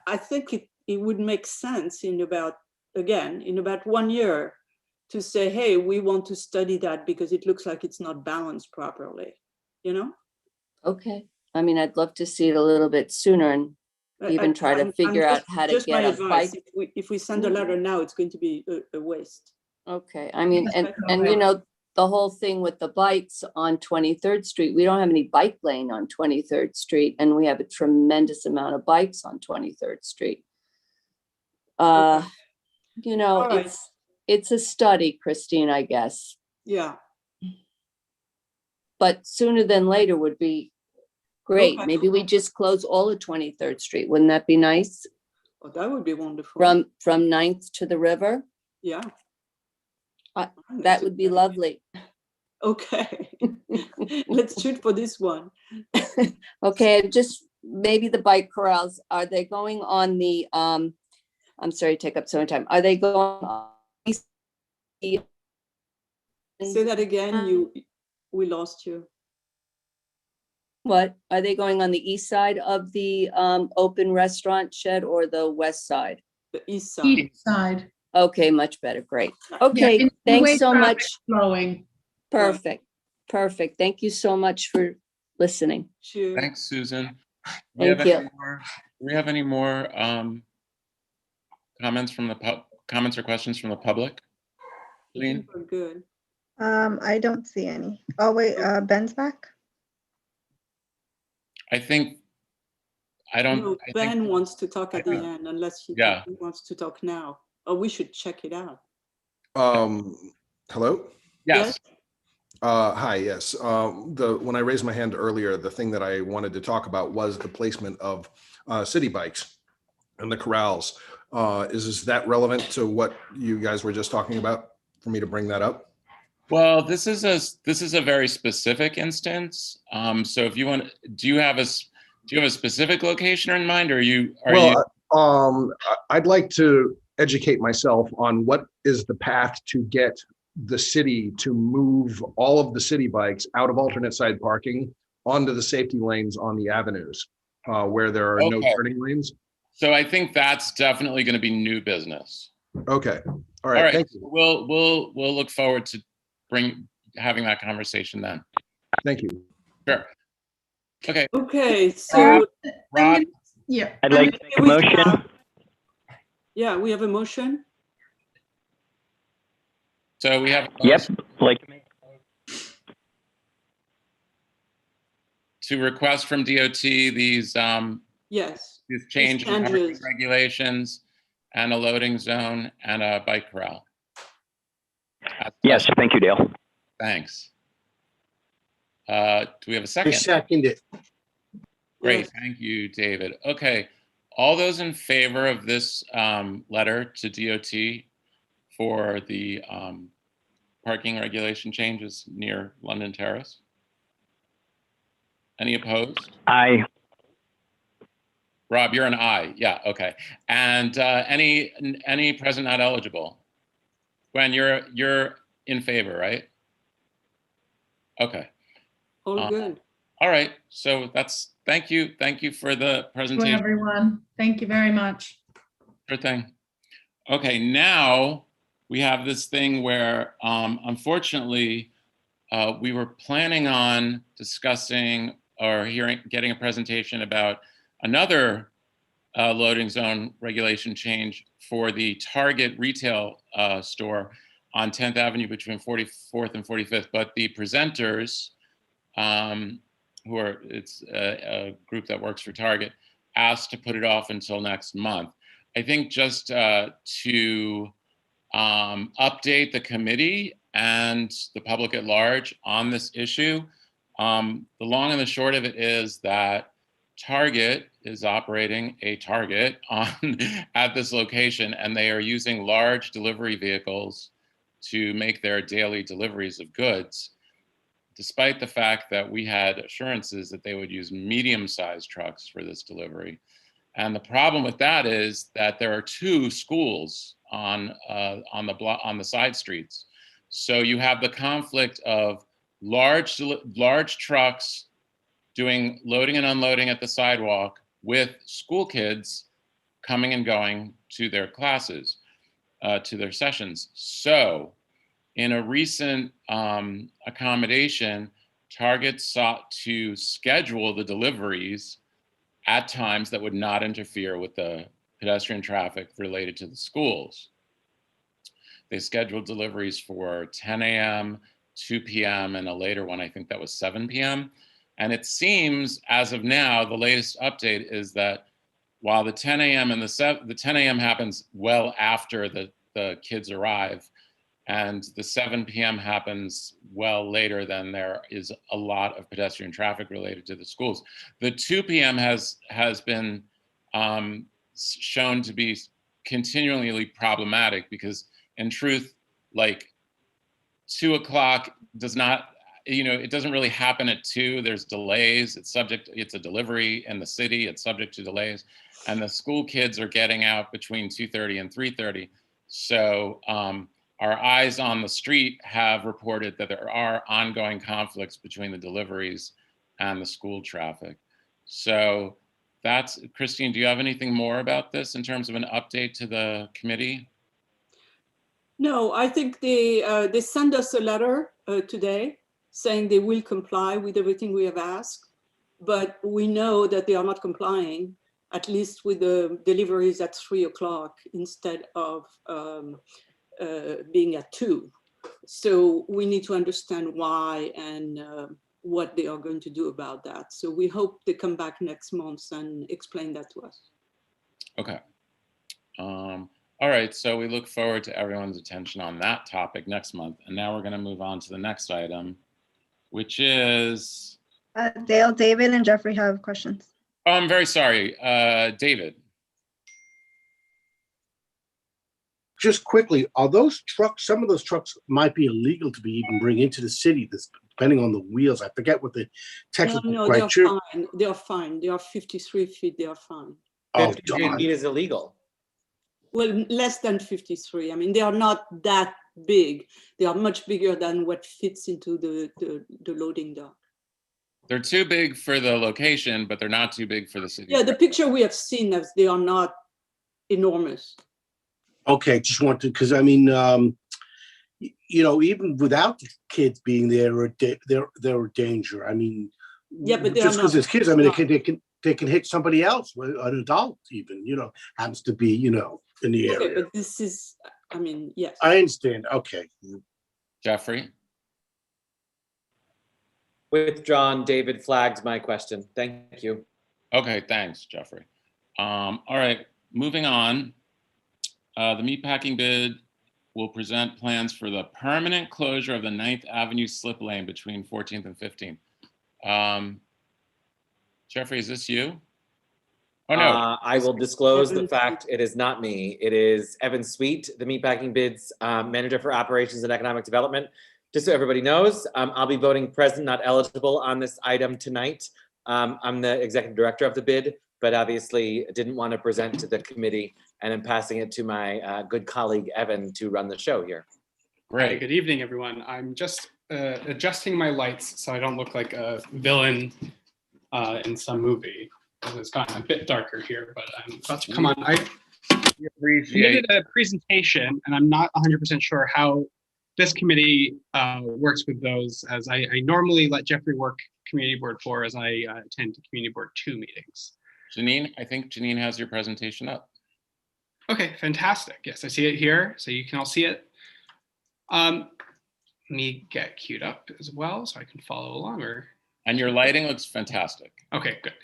Speaker 3: I think it would make sense in about 1 year to say, hey, we want to study that because it looks like it's not balanced properly,
Speaker 17: okay. I mean, I'd love to see it a little bit sooner and even try to figure out how to
Speaker 3: just my
Speaker 17: get a
Speaker 3: advice.
Speaker 17: bike.
Speaker 3: If we send a letter now, it's going to be a waste.
Speaker 17: Okay, I mean, and the whole thing with the bikes on 23rd Street, we don't have any bike lane on 23rd Street, and we have a tremendous amount of bikes on 23rd Street.
Speaker 3: All right.
Speaker 17: It's a study, Christine, I guess,
Speaker 3: Yeah.
Speaker 17: but sooner than later would be great.
Speaker 3: Okay.
Speaker 17: Maybe we just close all of 23rd Street. Wouldn't that be nice?
Speaker 3: Oh, that would be wonderful.
Speaker 17: From 9th to the river?
Speaker 3: Yeah.
Speaker 17: That would be lovely.
Speaker 3: Okay. Let's shoot for this one.
Speaker 17: Okay, just maybe the bike corrals, are they going on the, I'm sorry to take up so much time. Are they going on?
Speaker 3: Say that again, we lost you.
Speaker 17: What, are they going on the east side of the open restaurant shed or the west side?
Speaker 3: The east side.
Speaker 13: East side.
Speaker 17: Okay, much better, great. Okay,
Speaker 13: in
Speaker 17: thanks
Speaker 13: two-way
Speaker 17: so
Speaker 13: traffic
Speaker 17: much.
Speaker 13: Flowing.
Speaker 17: Perfect. Thank you so much for listening.
Speaker 3: Sure.
Speaker 1: Thanks, Susan.
Speaker 17: Thank you.
Speaker 1: Do we have any more comments or questions from the public? Lean?
Speaker 3: We're good.
Speaker 10: I don't see any. Oh, wait, Ben's back?
Speaker 1: I think,
Speaker 3: No, Ben wants to talk at the end unless he
Speaker 1: Yeah.
Speaker 3: wants to talk now. Oh, we should check it out.
Speaker 11: Hello?
Speaker 1: Yes.
Speaker 11: Hi, yes. When I raised my hand earlier, the thing that I wanted to talk about was the placement of city bikes and the corrals. Is that relevant to what you guys were just talking about for me to bring that up?
Speaker 1: Well, this is a very specific instance. So if you want, do you have a specific location in mind, or
Speaker 11: I'd like to educate myself on what is the path to get the city to move all of the city bikes out of alternate side parking onto the safety lanes on the avenues where there are no turning lanes.
Speaker 1: So I think that's definitely going to be new business.
Speaker 11: Okay. All right. Thank you.
Speaker 1: We'll look forward to having that conversation then.
Speaker 11: Thank you.
Speaker 1: Sure. Okay.
Speaker 3: Okay. So
Speaker 1: Rob,
Speaker 13: yeah,
Speaker 16: I'd like to make a motion.
Speaker 3: Yeah, we have a motion.
Speaker 1: So we have
Speaker 16: Like
Speaker 1: to request from DOT these
Speaker 3: Yes.
Speaker 1: these change in
Speaker 3: changes.
Speaker 1: parking regulations and a loading zone and a bike corral.
Speaker 16: Yes, thank you, Dale.
Speaker 1: Thanks. Do we have a second?
Speaker 5: I second it.
Speaker 1: Great,
Speaker 3: Yes.
Speaker 1: thank you, David. Okay, All those in favor of this letter to DOT for the parking regulation changes near London Terrace? Any opposed?
Speaker 16: Aye.
Speaker 1: Rob, you're an aye. Yeah, okay. And any present not eligible? Gwen, you're in favor, right? Okay.
Speaker 3: All good.
Speaker 1: All right. So thank you. Thank you for the
Speaker 13: To
Speaker 1: presentation.
Speaker 13: everyone. Thank you very much.
Speaker 1: Sure thing. Okay, now we have this thing where, unfortunately, we were planning on discussing or getting a presentation about another loading zone regulation change for the Target retail store on 10th Avenue between 44th and 45th. But the presenters, it's a group that works for Target, asked to put it off until next month. I think just to update the committee and the public at large on this issue, the long and the short of it is that Target is operating a Target at this location, and they are using large delivery vehicles to make their daily deliveries of goods, despite the fact that we had assurances that they would use medium-sized trucks for this delivery. And the problem with that is that there are two schools on the side streets. So you have the conflict of large trucks doing loading and unloading at the sidewalk with school kids coming and going to their classes, to their sessions. So in a recent accommodation, Target sought to schedule the deliveries at times that would not interfere with the pedestrian traffic related to the schools. They scheduled deliveries for 10 a.m., 2 p.m., and a later one, I think that was 7 p.m. And it seems, as of now, the latest update is that while the 10 a.m. and the 10 a.m. happens well after the kids arrive, and the 7 p.m. happens well later, than there is a lot of pedestrian traffic related to the schools. The 2 p.m. has been shown to be continually problematic because, in truth, like 2 o'clock does not, it doesn't really happen at 2. There's delays. It's a delivery in the city. It's subject to delays. And the school kids are getting out between 2:30 and 3:30. So our eyes on the street have reported that there are ongoing conflicts between the deliveries and the school traffic. So that's, Christine, do you have anything more about this in terms of an update to the committee?
Speaker 3: No, I think they sent us a letter today saying they will comply with everything we have asked, but we know that they are not complying, at least with the deliveries at 3 o'clock instead of being at 2. So we need to understand why and what they are going to do about that. So we hope they come back next month and explain that to us.
Speaker 1: Okay. All right, so we look forward to everyone's attention on that topic next month. And now we're going to move on to the next item, which is...
Speaker 10: Dale, David, and Jeffrey have questions.
Speaker 1: Oh, I'm very sorry. David.
Speaker 5: Just quickly, are those trucks, some of those trucks might be illegal to be even bring into the city, depending on the wheels. I forget what the technical criteria.
Speaker 3: They're fine. They are fine. They are 53 feet. They are fine.
Speaker 14: 53 feet is illegal.
Speaker 3: Well, less than 53. I mean, they are not that big. They are much bigger than what fits into the loading dock.
Speaker 1: They're too big for the location, but they're not too big for the city.
Speaker 3: Yeah, the picture we have seen, they are not enormous.
Speaker 5: Okay, just want to, because I mean, even without the kids being there, they're a danger. I mean,
Speaker 3: yeah, but
Speaker 5: just because it's kids, I mean, they can hit somebody else, an adult even, happens to be, in the area.
Speaker 3: Okay, but this is, I mean, yes.
Speaker 5: I understand. Okay.
Speaker 1: Jeffrey?
Speaker 14: Withdrawn. David flagged my question. Thank you.
Speaker 1: Okay, thanks, Jeffrey. All right, moving on. The Meatpacking BID will present plans for the permanent closure of the Ninth Avenue slip lane between 14th and 15th. Jeffrey, is this you? Oh, no.
Speaker 14: I will disclose the fact it is not me. It is Evan Sweet, the Meatpacking BID's Manager for Operations and Economic Development. Just so everybody knows, I'll be voting present, not eligible on this item tonight. I'm the Executive Director of the BID, but obviously didn't want to present to the committee, and I'm passing it to my good colleague, Evan, to run the show here.
Speaker 1: Great.
Speaker 18: Hi, good evening, everyone. I'm just adjusting my lights so I don't look like a villain in some movie. It's gotten a bit darker here, but I'm about to come on. I submitted a presentation, and I'm not 100% sure how this committee works with those, as I normally let Jeffrey work Community Board 4 as I attend Community Board 2 meetings.
Speaker 1: Janine, I think Janine has your presentation up.
Speaker 18: Okay, fantastic. Yes, I see it here, so you can all see it. Let me get queued up as well so I can follow along.
Speaker 1: And your lighting looks fantastic.
Speaker 18: Okay, good.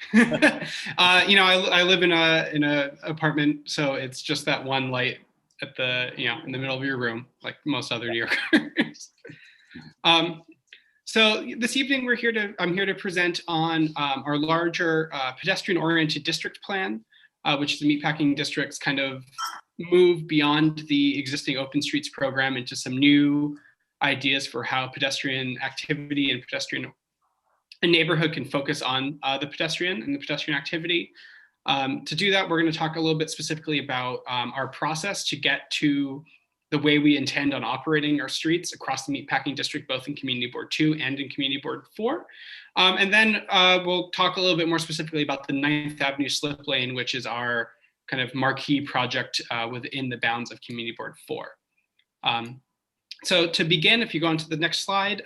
Speaker 18: You know, I live in a apartment, so it's just that one light at the, you know, in the middle of your room, like most other New Yorkers. So this evening I'm here to present on our larger pedestrian-oriented district plan, which is the Meatpacking District's kind of move beyond the existing open streets program into some new ideas for how pedestrian activity and a neighborhood can focus on the pedestrian and the pedestrian activity. To do that, we're going to talk a little bit specifically about our process to get to the way we intend on operating our streets across the Meatpacking District, both in Community Board 2 and in Community Board 4. And then we'll talk a little bit more specifically about the Ninth Avenue slip lane, which is our kind of marquee project within the bounds of Community Board 4. So to begin, if you go on to the next slide,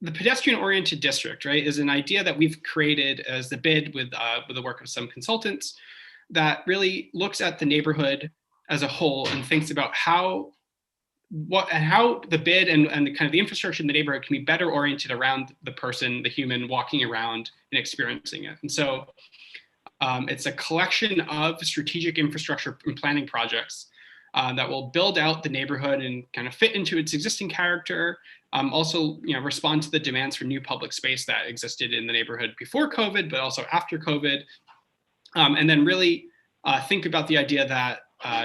Speaker 18: the pedestrian-oriented district, right, is an idea that we've created as the BID with the work of some consultants that really looks at the neighborhood as a whole and thinks about how the BID and the kind of the infrastructure in the neighborhood can be better oriented around the person, the human walking around and experiencing it. And so it's a collection of strategic infrastructure and planning projects that will build out the neighborhood and kind of fit into its existing character. Also, you know, respond to the demands for new public space that existed in the neighborhood before COVID, but also after COVID. And then really think about the idea that,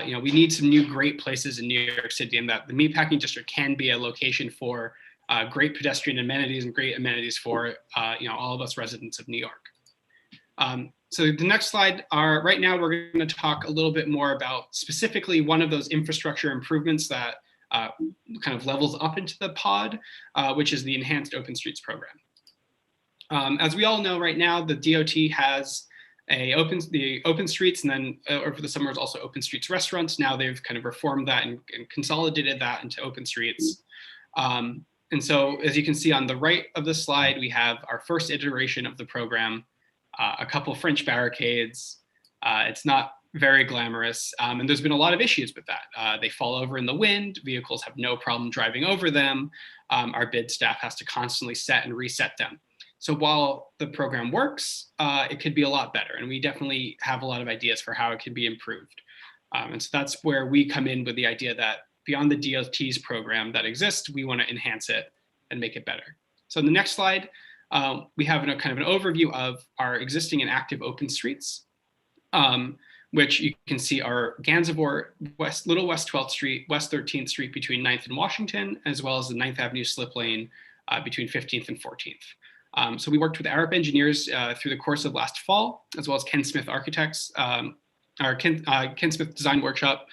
Speaker 18: you know, we need some new great places in New York City, and that the Meatpacking District can be a location for great pedestrian amenities and great amenities for, you know, all of us residents of New York. So the next slide right now we're going to talk a little bit more about specifically one of those infrastructure improvements that kind of levels up into the pod, which is the Enhanced Open Streets program. As we all know right now, the DOT has the open streets, and then over the summer is also open streets restaurants. Now they've kind of reformed that and consolidated that into open streets. And so as you can see on the right of the slide, we have our first iteration of the program, a couple French barricades. It's not very glamorous, and there's been a lot of issues with that. They fall over in the wind, vehicles have no problem driving over them. Our BID staff has to constantly set and reset them. So while the program works, it could be a lot better, and we definitely have a lot of ideas for how it can be improved. And so that's where we come in with the idea that beyond the DOT's program that exists, we want to enhance it and make it better. So in the next slide, we have kind of an overview of our existing and active open streets, which you can see are Gansevoort, Little West 12th Street, West 13th Street between 9th and Washington, as well as the 9th Avenue slip lane between 15th and 14th. So we worked with Arup engineers through the course of last fall, as well as Ken Smith architects, our Ken Smith design workshop,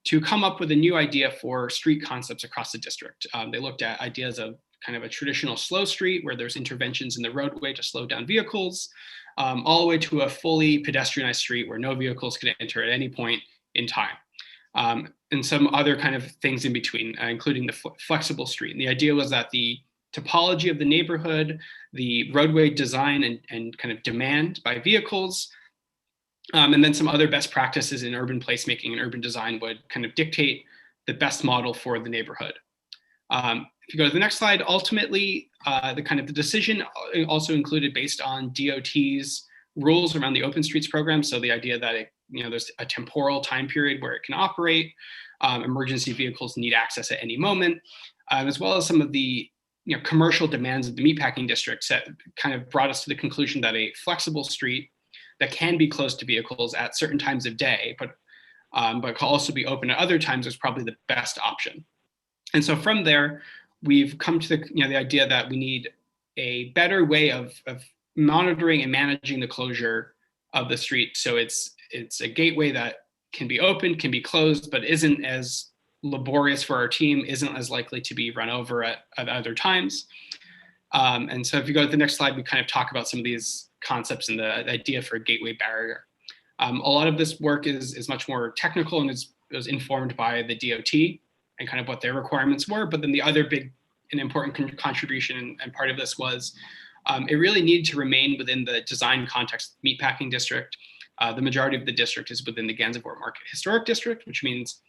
Speaker 18: to come up with a new idea for street concepts across the district. They looked at ideas of kind of a traditional slow street where there's interventions in the roadway to slow down vehicles, all the way to a fully pedestrianized street where no vehicles can enter at any point in time. And some other kind of things in between, including the flexible street. And the idea was that the topology of the neighborhood, the roadway design and kind of demand by vehicles, and then some other best practices in urban placemaking and urban design would kind of dictate the best model for the neighborhood. If you go to the next slide, ultimately, the decision also included based on DOT's rules around the open streets program. So the idea that there's a temporal time period where it can operate, emergency vehicles need access at any moment, as well as some of the commercial demands of the Meatpacking District that kind of brought us to the conclusion that a flexible street that can be closed to vehicles at certain times of day, but can also be open at other times is probably the best option. And so from there, we've come to the idea that we need a better way of monitoring and managing the closure of the street. So it's a gateway that can be open, can be closed, but isn't as laborious for our team, isn't as likely to be run over at other times. And so if you go to the next slide, we kind of talk about some of these concepts and the idea for a gateway barrier. A lot of this work is much more technical and was informed by the DOT and kind of what their requirements were. But then the other big and important contribution and part of this was it really needed to remain within the design context of the Meatpacking District. The majority of the district is within the Gansevoort Market Historic District, which means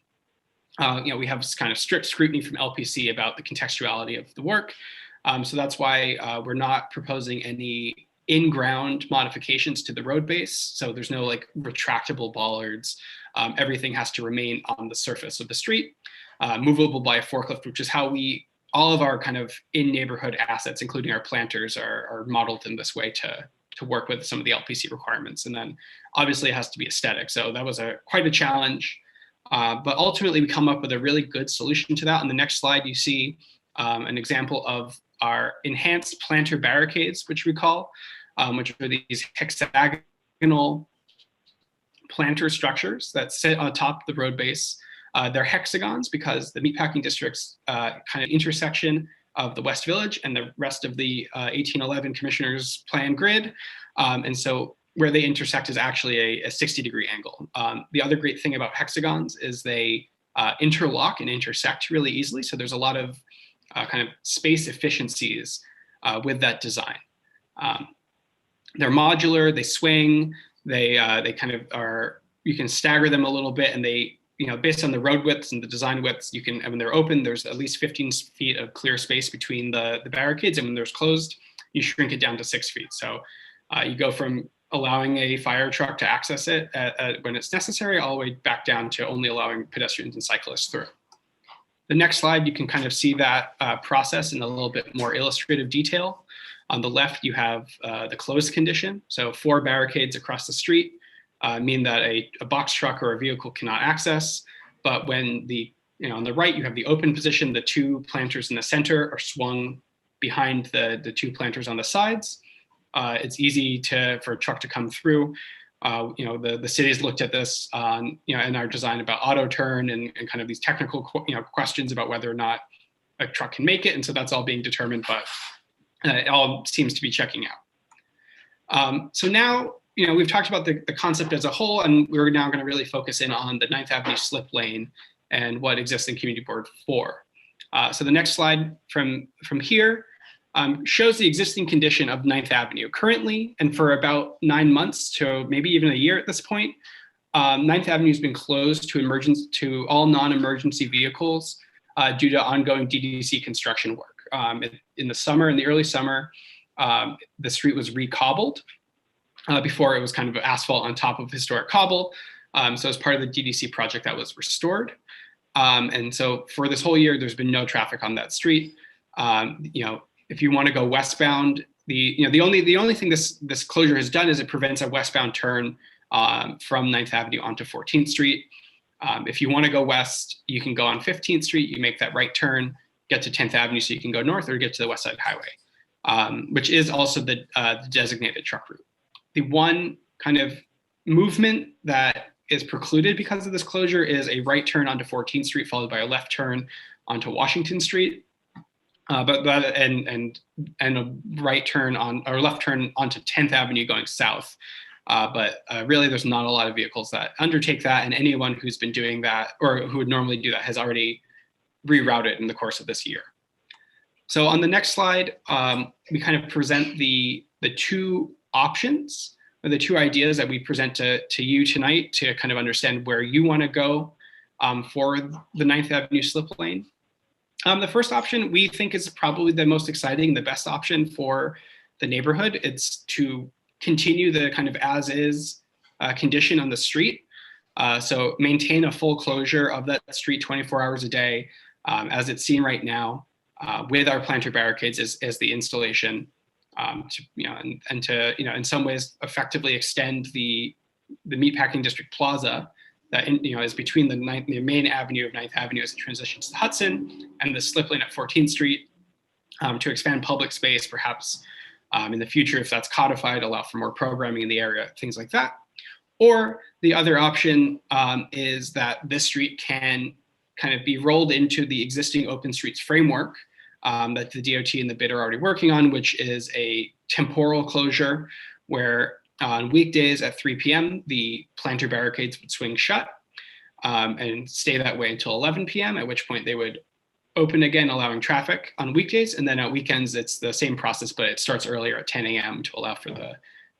Speaker 18: we have this kind of strict scrutiny from LPC about the contextuality of the work. So that's why we're not proposing any in-ground modifications to the road base. So there's no like retractable bollards. Everything has to remain on the surface of the street, movable by a forklift, which is how all of our kind of in-neighborhood assets, including our planters, are modeled in this way to work with some of the LPC requirements. And then obviously it has to be aesthetic. So that was quite a challenge. But ultimately we come up with a really good solution to that. On the next slide, you see an example of our enhanced planter barricades, which we call, which are these hexagonal planter structures that sit on top of the road base. They're hexagons because the Meatpacking District's kind of intersection of the West Village and the rest of the 1811 Commissioner's Plan grid. And so where they intersect is actually a 60-degree angle. The other great thing about hexagons is they interlock and intersect really easily. So there's a lot of kind of space efficiencies with that design. They're modular, they swing, they kind of are, you can stagger them a little bit, and they, based on the road widths and the design widths, you can, when they're open, there's at least 15 feet of clear space between the barricades, and when there's closed, you shrink it down to 6 feet. So you go from allowing a fire truck to access it when it's necessary, all the way back down to only allowing pedestrians and cyclists through. The next slide, you can kind of see that process in a little bit more illustrative detail. On the left, you have the closed condition. So 4 barricades across the street mean that a box truck or a vehicle cannot access. But when on the right, you have the open position, the 2 planters in the center are swung behind the 2 planters on the sides. It's easy for a truck to come through. The city's looked at this in our design about auto turn and kind of these technical questions about whether or not a truck can make it. And so that's all being determined, but it all seems to be checking out. So now, we've talked about the concept as a whole, and we're now going to really focus in on the Ninth Avenue slip lane and what exists in Community Board 4. So the next slide from here shows the existing condition of Ninth Avenue. Currently, and for about 9 months to maybe even a year at this point, Ninth Avenue has been closed to all non-emergency vehicles due to ongoing DDC construction work. In the early summer, the street was re-cobbled. Before it was kind of asphalt on top of historic cobble. So as part of the DDC project that was restored. And so for this whole year, there's been no traffic on that street. If you want to go westbound, the only thing this closure has done is it prevents a westbound turn from 9th Avenue onto 14th Street. If you want to go west, you can go on 15th Street, you make that right turn, get to 10th Avenue so you can go north, or get to the West Side Highway, which is also the designated truck route. The one kind of movement that is precluded because of this closure is a right turn onto 14th Street, followed by a left turn onto Washington Street, and a right turn or left turn onto 10th Avenue going south. But really, there's not a lot of vehicles that undertake that, and anyone who's been doing that or who would normally do that has already rerouted in the course of this year. So on the next slide, we kind of present the 2 options, or the 2 ideas that we present to you tonight to kind of understand where you want to go for the 9th Avenue slip lane. The first option we think is probably the most exciting, the best option for the neighborhood. It's to continue the kind of as-is condition on the street. So maintain a full closure of that street 24 hours a day as it's seen right now with our planter barricades as the installation. to, and to, in some ways effectively extend the Meatpacking District Plaza that is between the main avenue of Ninth Avenue as it transitions to Hudson and the slip lane at 14th Street, to expand public space, perhaps in the future, if that's codified, allow for more programming in the area, things like that. Or the other option is that this street can kind of be rolled into the existing open streets framework that the DOT and the BID are already working on, which is a temporal closure where on weekdays at 3 p.m., the planter barricades would swing shut and stay that way until 11 p.m., at which point they would open again, allowing traffic on weekdays. And then at weekends, it's the same process, but it starts earlier at 10 a.m. to allow for the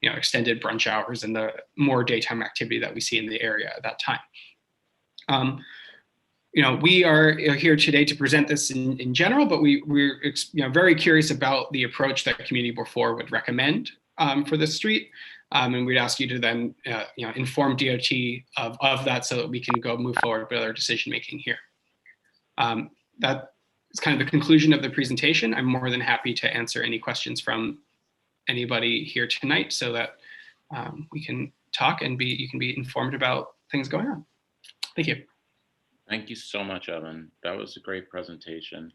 Speaker 18: extended brunch hours and the more daytime activity that we see in the area at that time. We are here today to present this in general, but we're very curious about the approach that Community Board 4 would recommend for this street. And we'd ask you to then inform DOT of that so that we can move forward with our decision making here. That is kind of the conclusion of the presentation. I'm more than happy to answer any questions from anybody here tonight so that we can talk and you can be informed about things going on. Thank you.
Speaker 1: Thank you so much, Evan. That was a great presentation.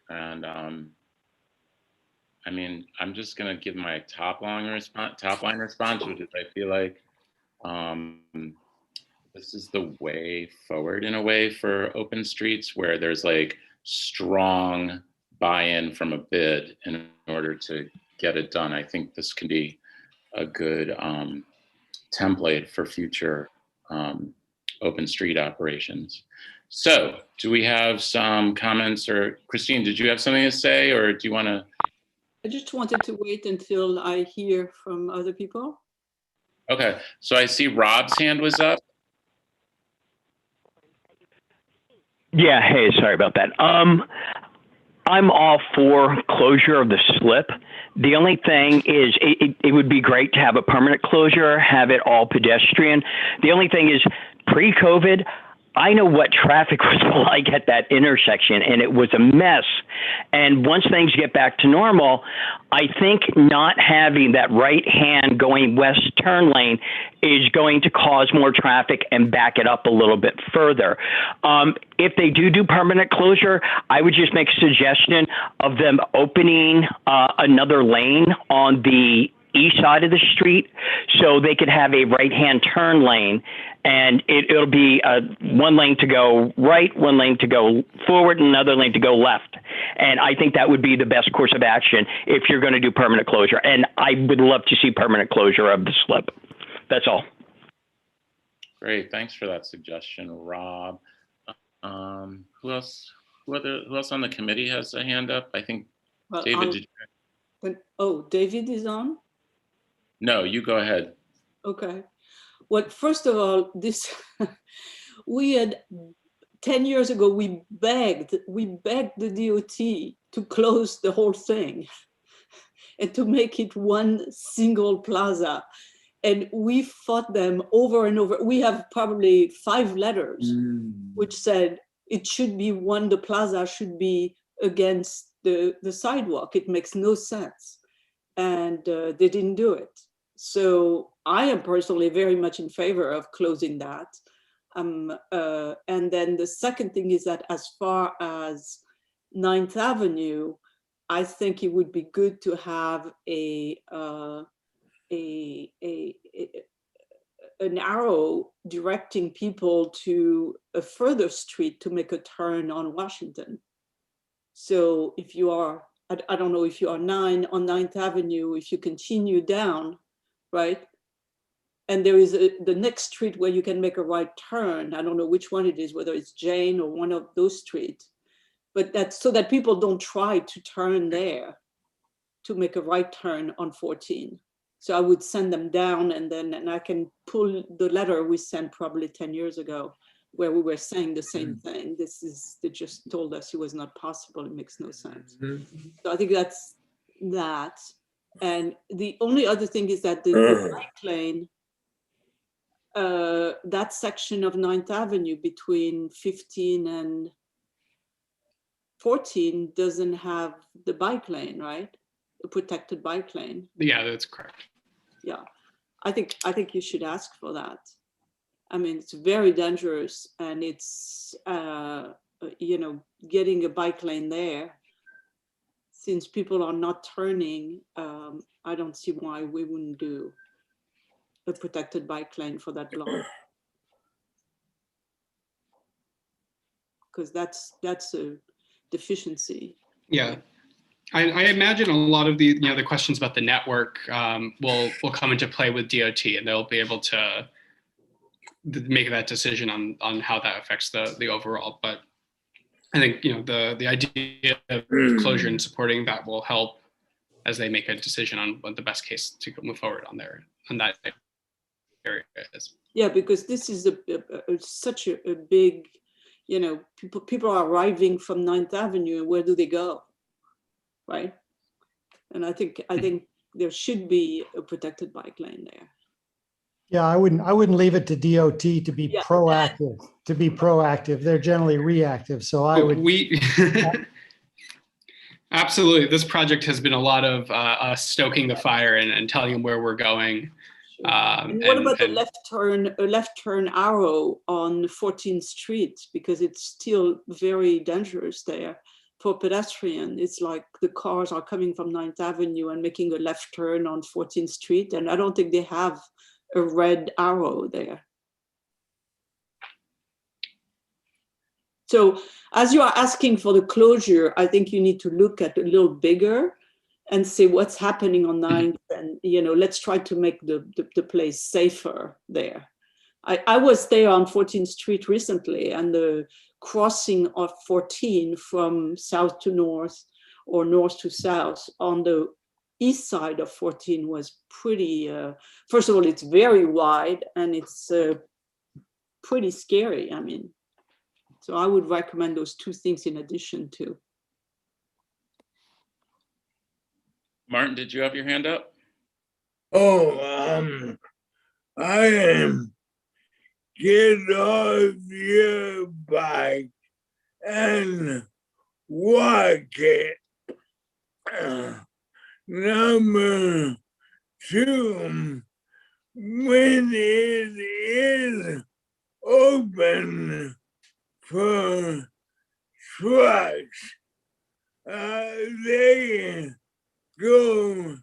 Speaker 1: And I mean, I'm just gonna give my top line response, which is I feel like this is the way forward in a way for open streets, where there's like strong buy-in from a BID in order to get it done. I think this can be a good template for future open street operations. So do we have some comments, or Christine, did you have something to say, or do you want to?
Speaker 3: I just wanted to wait until I hear from other people.
Speaker 1: Okay, so I see Rob's hand was up.
Speaker 16: Yeah, hey, sorry about that. I'm all for closure of the slip. The only thing is it would be great to have a permanent closure, have it all pedestrian. The only thing is pre-COVID, I know what traffic was like at that intersection, and it was a mess. And once things get back to normal, I think not having that right hand going west turn lane is going to cause more traffic and back it up a little bit further. If they do permanent closure, I would just make a suggestion of them opening another lane on the east side of the street so they could have a right-hand turn lane, and it'll be one lane to go right, one lane to go forward, and another lane to go left. And I think that would be the best course of action if you're going to do permanent closure. And I would love to see permanent closure of the slip. That's all.
Speaker 1: Great, thanks for that suggestion, Rob. Who else on the committee has a hand up? I think David.
Speaker 3: David is on?
Speaker 1: No, you go ahead.
Speaker 3: Okay. Well, first of all, we had 10 years ago, we begged the DOT to close the whole thing and to make it one single plaza. And we fought them over and over. We have probably 5 letters which said it should be the plaza should be against the sidewalk. It makes no sense. And they didn't do it. So I am personally very much in favor of closing that. And then the second thing is that as far as Ninth Avenue, I think it would be good to have an arrow directing people to a further street to make a turn on Washington. So if you are, I don't know if you are on Ninth Avenue, if you continue down, right? And there is the next street where you can make a right turn. I don't know which one it is, whether it's Jane or one of those streets, but that's so that people don't try to turn there to make a right turn on 14. So I would send them down, and I can pull the letter we sent probably 10 years ago where we were saying the same thing. They just told us it was not possible. It makes no sense. So I think that's that. And the only other thing is that the bike lane, that section of Ninth Avenue between 15 and 14 doesn't have the bike lane, right? a protected bike lane.
Speaker 18: Yeah, that's correct.
Speaker 3: Yeah, I think you should ask for that. I mean, it's very dangerous, and it's getting a bike lane there. Since people are not turning, I don't see why we wouldn't do a protected bike lane for that block. Because that's a deficiency.
Speaker 18: Yeah. I imagine a lot of the the questions about the network will come into play with DOT, and they'll be able to make that decision on how that affects the overall. But I think the idea of closure and supporting that will help as they make a decision on what the best case to move forward on that area is.
Speaker 3: Yeah, because this is such a big, people are arriving from Ninth Avenue. Where do they go? Right. And I think there should be a protected bike lane there.
Speaker 9: Yeah, I wouldn't leave it to DOT to be proactive. They're generally reactive. So I would.
Speaker 18: Absolutely. This project has been a lot of us stoking the fire and telling them where we're going.
Speaker 3: And what about the left turn arrow on 14th Street? Because it's still very dangerous there for pedestrian. It's like the cars are coming from Ninth Avenue and making a left turn on 14th Street. And I don't think they have a red arrow there. So as you are asking for the closure, I think you need to look at a little bigger and say what's happening on 9th, and let's try to make the place safer there. I was there on 14th Street recently, and the crossing of 14 from south to north or north to south on the east side of 14 was pretty, first of all, it's very wide, and it's pretty scary. I mean, so I would recommend those two things in addition to.
Speaker 1: Martin, did you have your hand up?
Speaker 7: Oh, I am. Get off your bike and walk it. Number two, when it is open for trucks, they go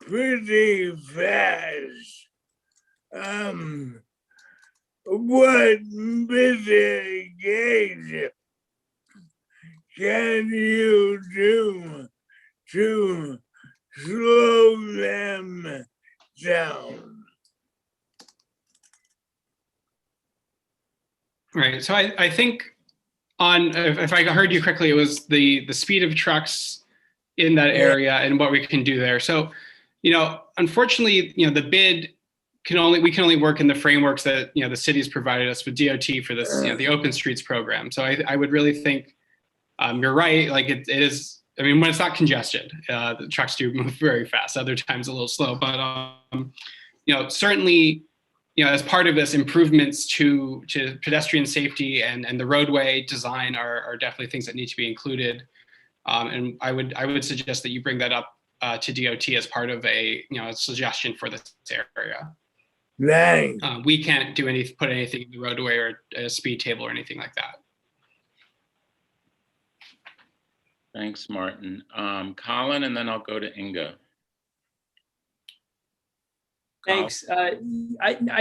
Speaker 7: pretty fast. What mitigation can you do to slow them down?
Speaker 18: Right. So I think if I heard you correctly, it was the speed of trucks in that area and what we can do there. So, unfortunately, the bid we can only work in the frameworks that the city's provided us with DOT for this, the Open Streets program. So I would really think you're right. Like it is. I mean, when it's not congested, the trucks do move very fast. Other times a little slow, but certainly. As part of this, improvements to pedestrian safety and the roadway design are definitely things that need to be included. And I would suggest that you bring that up to DOT as part of a suggestion for this area.
Speaker 7: Right.
Speaker 18: We can't put anything in the roadway or a speed table or anything like that.
Speaker 1: Thanks, Martin. Colin, and then I'll go to Inga.
Speaker 19: Thanks. I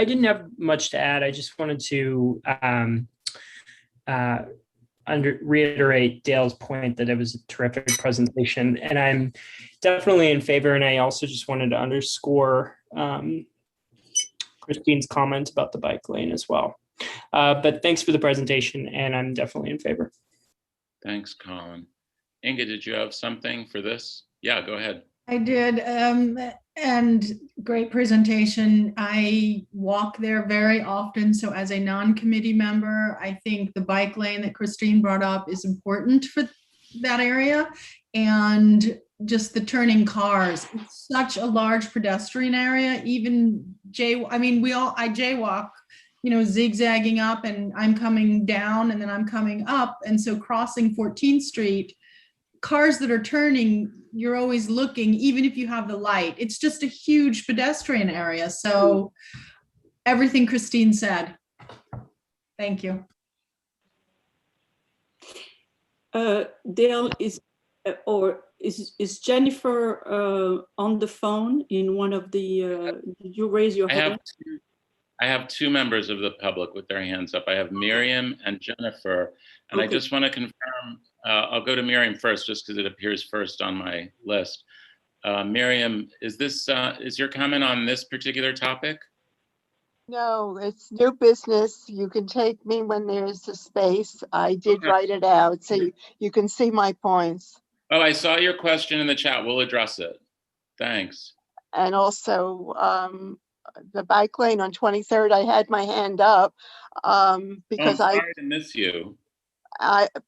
Speaker 19: didn't have much to add. I just wanted to reiterate Dale's point that it was a terrific presentation, and I'm definitely in favor. And I also just wanted to underscore Christine's comments about the bike lane as well. But thanks for the presentation, and I'm definitely in favor.
Speaker 1: Thanks, Colin. Inga, did you have something for this? Yeah, go ahead.
Speaker 13: I did, and great presentation. I walk there very often, so as a non-committee member, I think the bike lane that Christine brought up is important for that area, and just the turning cars. It's such a large pedestrian area. Even I jaywalk, zigzagging up, and I'm coming down, and then I'm coming up, and so crossing 14th Street cars that are turning, you're always looking, even if you have the light. It's just a huge pedestrian area. So everything Christine said. Thank you.
Speaker 3: Dale, is Jennifer on the phone in one of the, did you raise your hand?
Speaker 1: I have two members of the public with their hands up. I have Miriam and Jennifer, and I just want to confirm, I'll go to Miriam first just because it appears first on my list. Miriam, is your comment on this particular topic?
Speaker 20: No, it's new business. You can take me when there's a space. I did write it out, so you can see my points.
Speaker 1: Oh, I saw your question in the chat. We'll address it. Thanks.
Speaker 20: And also the bike lane on 23rd, I had my hand up because
Speaker 1: I'm sorry to miss you.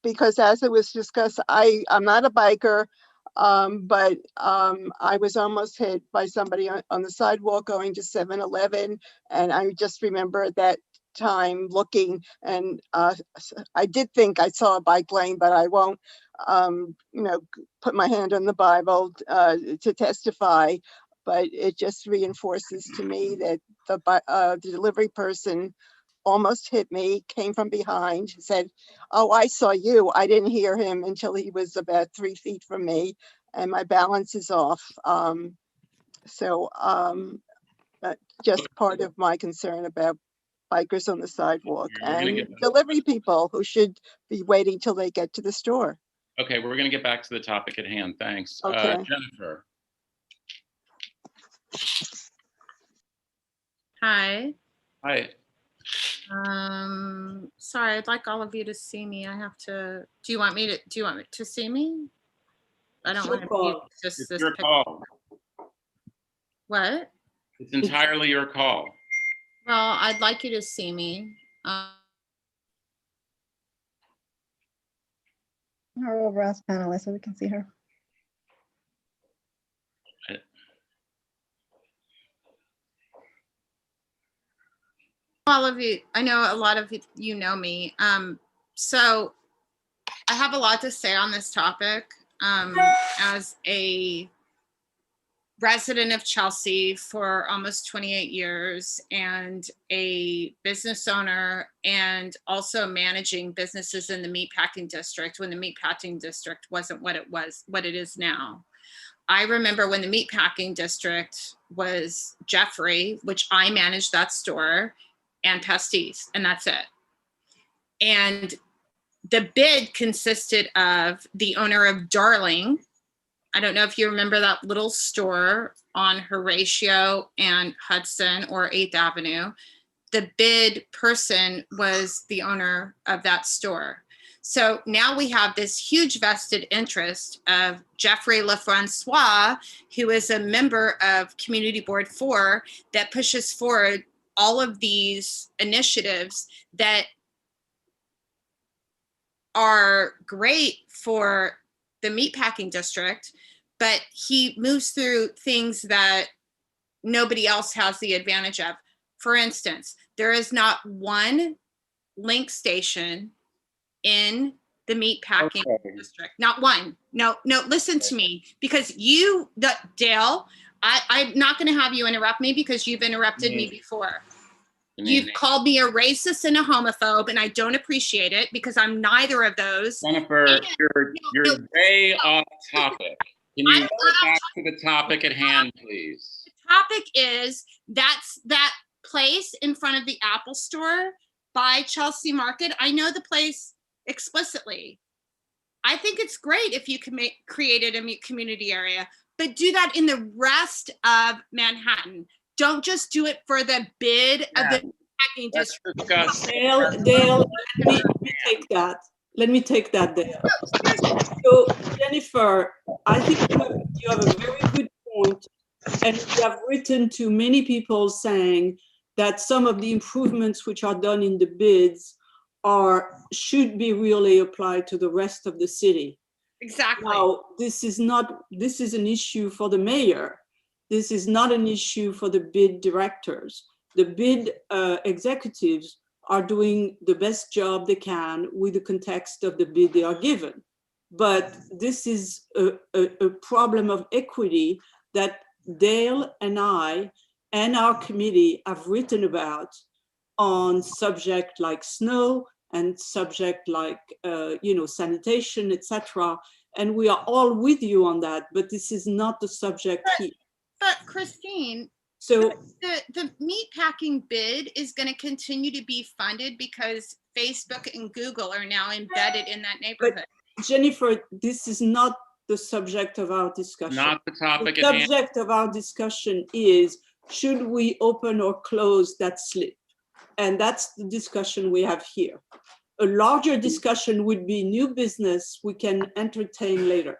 Speaker 20: Because as it was discussed, I'm not a biker, but I was almost hit by somebody on the sidewalk going to 7-Eleven, and I just remember at that time looking, and I did think I saw a bike lane, but I won't, put my hand on the Bible to testify. But it just reinforces to me that the delivery person almost hit me, came from behind, said, "Oh, I saw you." I didn't hear him until he was about 3 feet from me, and my balance is off. Just part of my concern about bikers on the sidewalk and delivery people who should be waiting till they get to the store.
Speaker 1: Okay, we're going to get back to the topic at hand. Thanks.
Speaker 20: Okay.
Speaker 1: Jennifer.
Speaker 21: Hi.
Speaker 1: Hi.
Speaker 21: Sorry, I'd like all of you to see me. do you want me to see me? I don't want to be just
Speaker 1: It's
Speaker 21: this
Speaker 1: your
Speaker 21: picture.
Speaker 1: call.
Speaker 21: What?
Speaker 1: It's entirely your call.
Speaker 21: Well, I'd like you to see me.
Speaker 10: Her over as panelist so we can see her.
Speaker 21: All of you, I know a lot of you know me. So I have a lot to say on this topic. As a resident of Chelsea for almost 28 years and a business owner, and also managing businesses in the Meatpacking District when the Meatpacking District wasn't what it is now. I remember when the Meatpacking District was Jeffrey, which I managed that store, and Pastis, and that's it. And the bid consisted of the owner of Darling. I don't know if you remember that little store on Horatio and Hudson or 8th Avenue. The bid person was the owner of that store. So now we have this huge vested interest of Jeffrey LaFrancois, who is a member of Community Board 4 that pushes forward all of these initiatives that are great for the Meatpacking District, but he moves through things that nobody else has the advantage of. For instance, there is not one link station in the Meatpacking District. Not one. No, listen to me, because Dale, I'm not going to have you interrupt me because you've interrupted me before. You've called me a racist and a homophobe, and I don't appreciate it because I'm neither of those.
Speaker 1: Jennifer, you're way off topic. Can you go back to the topic at hand, please?
Speaker 21: The topic is that place in front of the Apple Store by Chelsea Market. I know the place explicitly. I think it's great if you can create it a community area, but do that in the rest of Manhattan. Don't just do it for the bid of the Meatpacking District.
Speaker 3: Dale, let me take that. Let me take that, Dale. So, Jennifer, I think you have a very good point, and you have written to many people saying that some of the improvements which are done in the bids should be really applied to the rest of the city.
Speaker 21: Exactly.
Speaker 3: Now, this is an issue for the mayor. This is not an issue for the bid directors. The bid executives are doing the best job they can with the context of the bid they are given. but this is a problem of equity that Dale and I and our committee have written about on subject like snow and subject like, sanitation, etc. And we are all with you on that, but this is not the subject here.
Speaker 21: But Christine,
Speaker 3: so
Speaker 21: the meatpacking bid is going to continue to be funded because Facebook and Google are now embedded in that neighborhood.
Speaker 3: But Jennifer, this is not the subject of our discussion.
Speaker 1: Not the topic
Speaker 3: The
Speaker 1: at hand.
Speaker 3: subject of our discussion is, should we open or close that slip? And that's the discussion we have here. A larger discussion would be new business we can entertain later.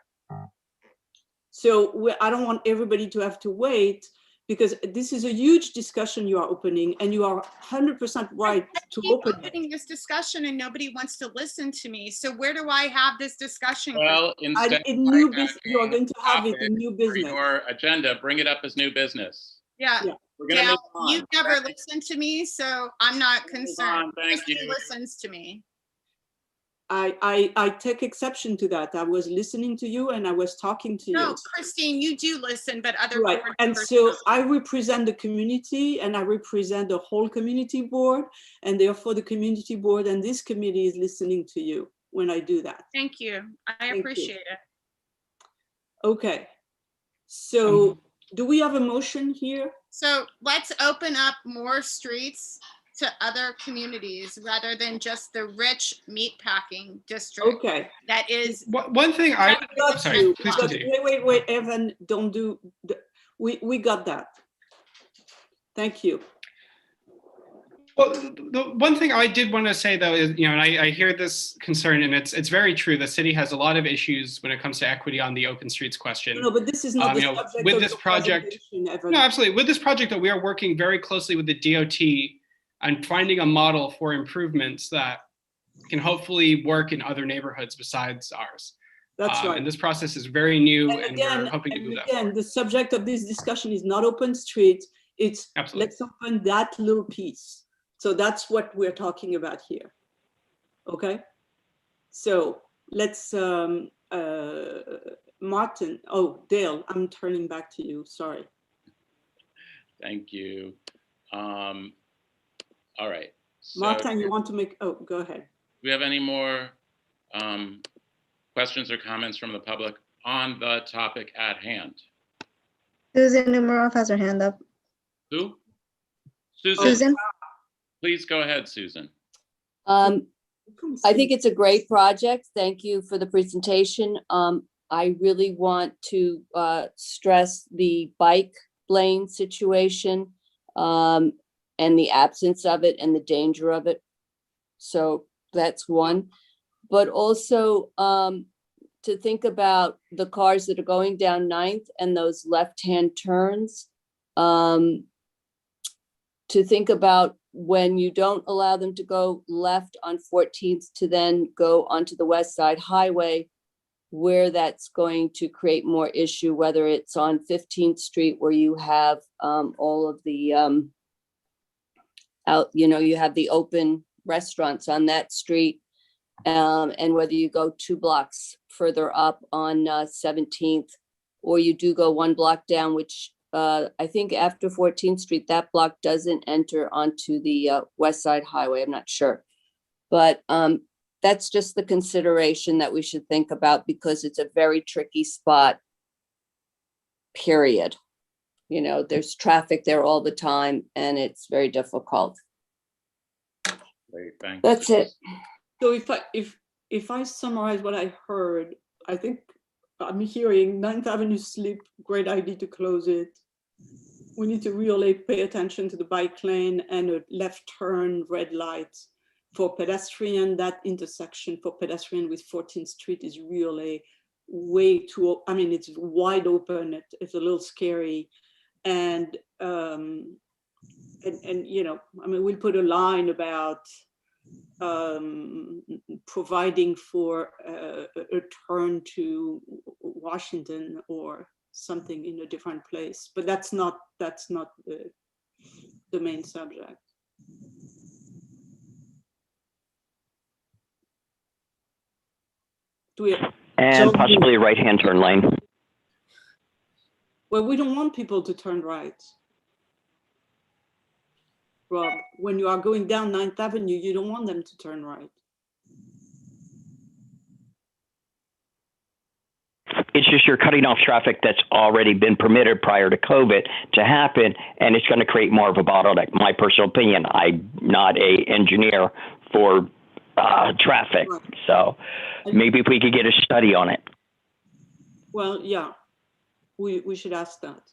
Speaker 3: So I don't want everybody to have to wait, because this is a huge discussion you are opening, and you are 100% right to open it.
Speaker 21: Opening this discussion and nobody wants to listen to me. So where do I have this discussion?
Speaker 1: Well, instead
Speaker 3: In new business, you are going to have it in new business.
Speaker 1: Your agenda, bring it up as new business.
Speaker 21: Yeah.
Speaker 1: We're gonna
Speaker 21: Dale,
Speaker 1: move on.
Speaker 21: you've never listened to me, so I'm not concerned.
Speaker 1: Thank
Speaker 21: Christy
Speaker 1: you.
Speaker 21: listens to me.
Speaker 3: I take exception to that. I was listening to you and I was talking to you.
Speaker 21: No, Christine, you do listen, but other
Speaker 3: Right,
Speaker 21: board
Speaker 3: and
Speaker 21: members
Speaker 3: so
Speaker 21: don't.
Speaker 3: I represent the community and I represent the whole community board, and therefore the community board and this committee is listening to you when I do that.
Speaker 21: Thank you. I
Speaker 3: you.
Speaker 21: appreciate it.
Speaker 3: Okay, so do we have a motion here?
Speaker 21: So let's open up more streets to other communities rather than just the rich meatpacking district.
Speaker 3: Okay.
Speaker 21: That is.
Speaker 18: One thing I'm sorry,
Speaker 3: You,
Speaker 18: please
Speaker 3: but
Speaker 18: continue.
Speaker 3: wait, Evan, don't do, we got that. Thank you.
Speaker 18: Well, the one thing I did want to say though is, and I hear this concern, and it's very true. The city has a lot of issues when it comes to equity on the open streets question.
Speaker 3: No, but this is not the subject
Speaker 18: with
Speaker 3: of
Speaker 18: this
Speaker 3: the
Speaker 18: project.
Speaker 3: presentation, Evan.
Speaker 18: No, absolutely. With this project, that we are working very closely with the DOT and finding a model for improvements that can hopefully work in other neighborhoods besides ours.
Speaker 3: That's right.
Speaker 18: And this process is very new,
Speaker 3: And
Speaker 18: and
Speaker 3: again,
Speaker 18: we're hoping to move that forward.
Speaker 3: the subject of this discussion is not open streets. It's let's open that little piece. So that's what we're talking about here. Okay. So let's, Martin, Dale, I'm turning back to you. Sorry.
Speaker 1: Thank you. All right. So,
Speaker 3: Martin, you want to make, go ahead.
Speaker 1: do we have any more questions or comments from the public on the topic at hand?
Speaker 10: Susan Numeroff has her hand up.
Speaker 1: Who? Susan.
Speaker 10: Susan?
Speaker 1: Please go ahead, Susan.
Speaker 17: I think it's a great project. Thank you for the presentation. I really want to stress the bike lane situation and the absence of it and the danger of it. So that's one. But also to think about the cars that are going down Ninth and those left-hand turns. To think about when you don't allow them to go left on 14th to then go onto the West Side Highway, where that's going to create more issue, whether it's on 15th Street where you have all of the, you have the open restaurants on that street, and whether you go 2 blocks further up on 17th, or you do go 1 block down, which I think after 14th Street, that block doesn't enter onto the West Side Highway. I'm not sure. But that's just the consideration that we should think about, because it's a very tricky spot, period. There's traffic there all the time and it's very difficult.
Speaker 1: Great, thanks.
Speaker 17: That's it.
Speaker 3: So if I summarize what I heard, I think I'm hearing Ninth Avenue slip, great idea to close it. We need to really pay attention to the bike lane and a left turn red light for pedestrian. That intersection for pedestrian with 14th Street is really way too, it's wide open. It's a little scary. And we'll put a line about providing for a turn to Washington or something in a different place, but that's not the main subject.
Speaker 16: and possibly a right-hand turn lane.
Speaker 3: Well, we don't want people to turn right. Rob, when you are going down Ninth Avenue, you don't want them to turn right.
Speaker 16: It's just you're cutting off traffic that's already been permitted prior to COVID to happen, and it's going to create more of a bottleneck. My personal opinion. I'm not a engineer for traffic, so maybe if we could get a study on it.
Speaker 3: Well, yeah, we should ask that.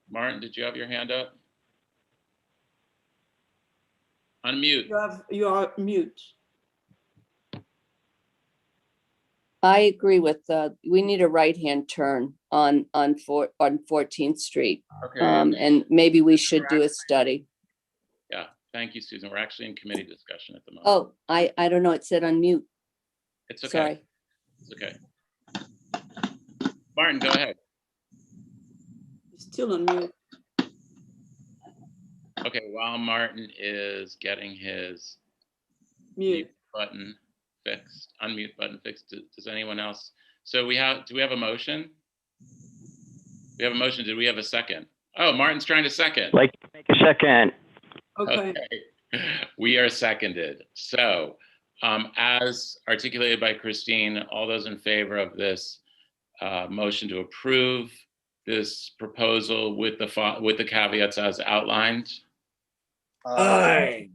Speaker 1: Martin, did you have your hand up? Unmute.
Speaker 3: You are mute.
Speaker 17: I agree with we need a right-hand turn on 14th Street.
Speaker 1: Okay.
Speaker 17: And maybe we should do a study.
Speaker 1: Yeah, thank you, Susan. We're actually in committee discussion at the moment.
Speaker 17: Oh, I don't know. It said unmute.
Speaker 1: It's okay.
Speaker 17: Sorry.
Speaker 1: It's okay. Martin, go ahead.
Speaker 3: Still on mute.
Speaker 1: Okay, while Martin is getting his
Speaker 3: mute
Speaker 1: button fixed, unmute button fixed, does anyone else? So do we have a motion? We have a motion. Did we have a second? Oh, Martin's trying to second.
Speaker 16: Like, make a second.
Speaker 3: Okay.
Speaker 1: We are seconded. So as articulated by Christine, all those in favor of this motion to approve this proposal with the caveats as outlined?
Speaker 7: Aye.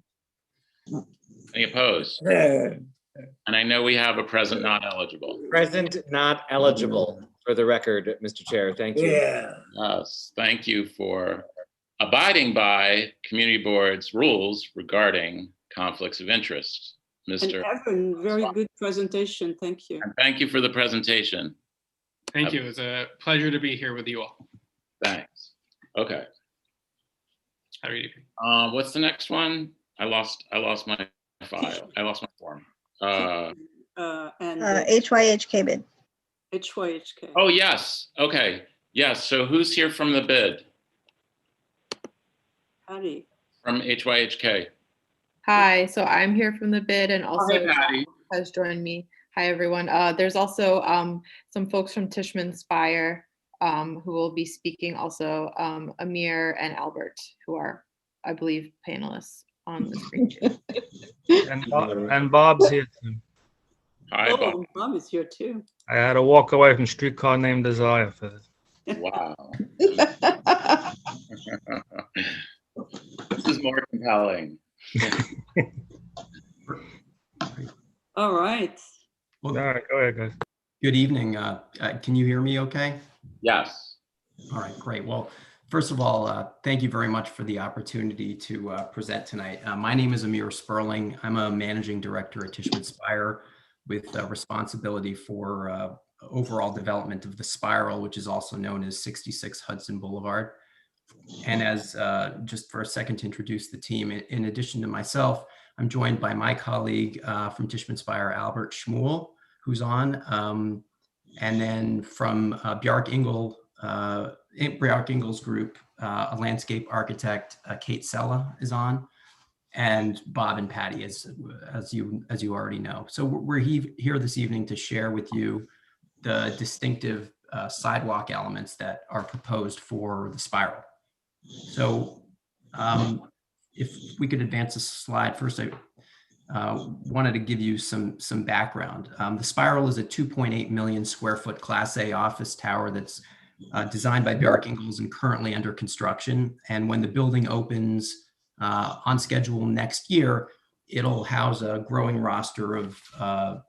Speaker 1: Any opposed? And I know we have a present not eligible.
Speaker 14: Present not eligible, for the record, Mr. Chair. Thank you.
Speaker 7: Yeah.
Speaker 1: Yes, thank you for abiding by community board's rules regarding conflicts of interest, Mr.
Speaker 3: And Evan, very good presentation. Thank you.
Speaker 1: And thank you for the presentation.
Speaker 18: Thank you. It was a pleasure to be here with you all.
Speaker 1: Thanks. Okay.
Speaker 18: How are you?
Speaker 1: What's the next one? I lost my file. I lost my form.
Speaker 10: HYHK bid.
Speaker 3: HYHK.
Speaker 1: Oh, yes. Okay. Yes. So who's here from the bid?
Speaker 3: Patty.
Speaker 1: From HYHK.
Speaker 8: Hi, so I'm here from the bid and also
Speaker 1: Hi, Patty.
Speaker 8: has joined me. Hi, everyone. There's also some folks from Tishman Speyer who will be speaking, also Amir and Albert, who are, I believe, panelists on the screen.
Speaker 22: And Bob's here too.
Speaker 1: Hi, Bob.
Speaker 3: Oh, Bob is here too.
Speaker 22: I had to walk away from Streetcar Named Desire for this.
Speaker 1: Wow. This is more compelling.
Speaker 3: All right.
Speaker 22: All right, go ahead, guys.
Speaker 23: Good evening. Can you hear me okay?
Speaker 1: Yes.
Speaker 23: All right, great. Well, first of all, thank you very much for the opportunity to present tonight. My name is Amir Sperling. I'm a managing director at Tishman Speyer with responsibility for overall development of the spiral, which is also known as 66 Hudson Boulevard. And as just for a second to introduce the team, in addition to myself, I'm joined by my colleague from Tishman Speyer, Albert Schmuel, who's on. And then from Bjarke Ingels Group, a landscape architect, Kate Sella is on, and Bob and Patty, as you already know. So we're here this evening to share with you the distinctive sidewalk elements that are proposed for the spiral. So if we could advance the slide first, I wanted to give you some background. The spiral is a 2.8 million square foot Class A office tower that's designed by Bjarke Ingels and currently under construction. And when the building opens on schedule next year, it'll house a growing roster of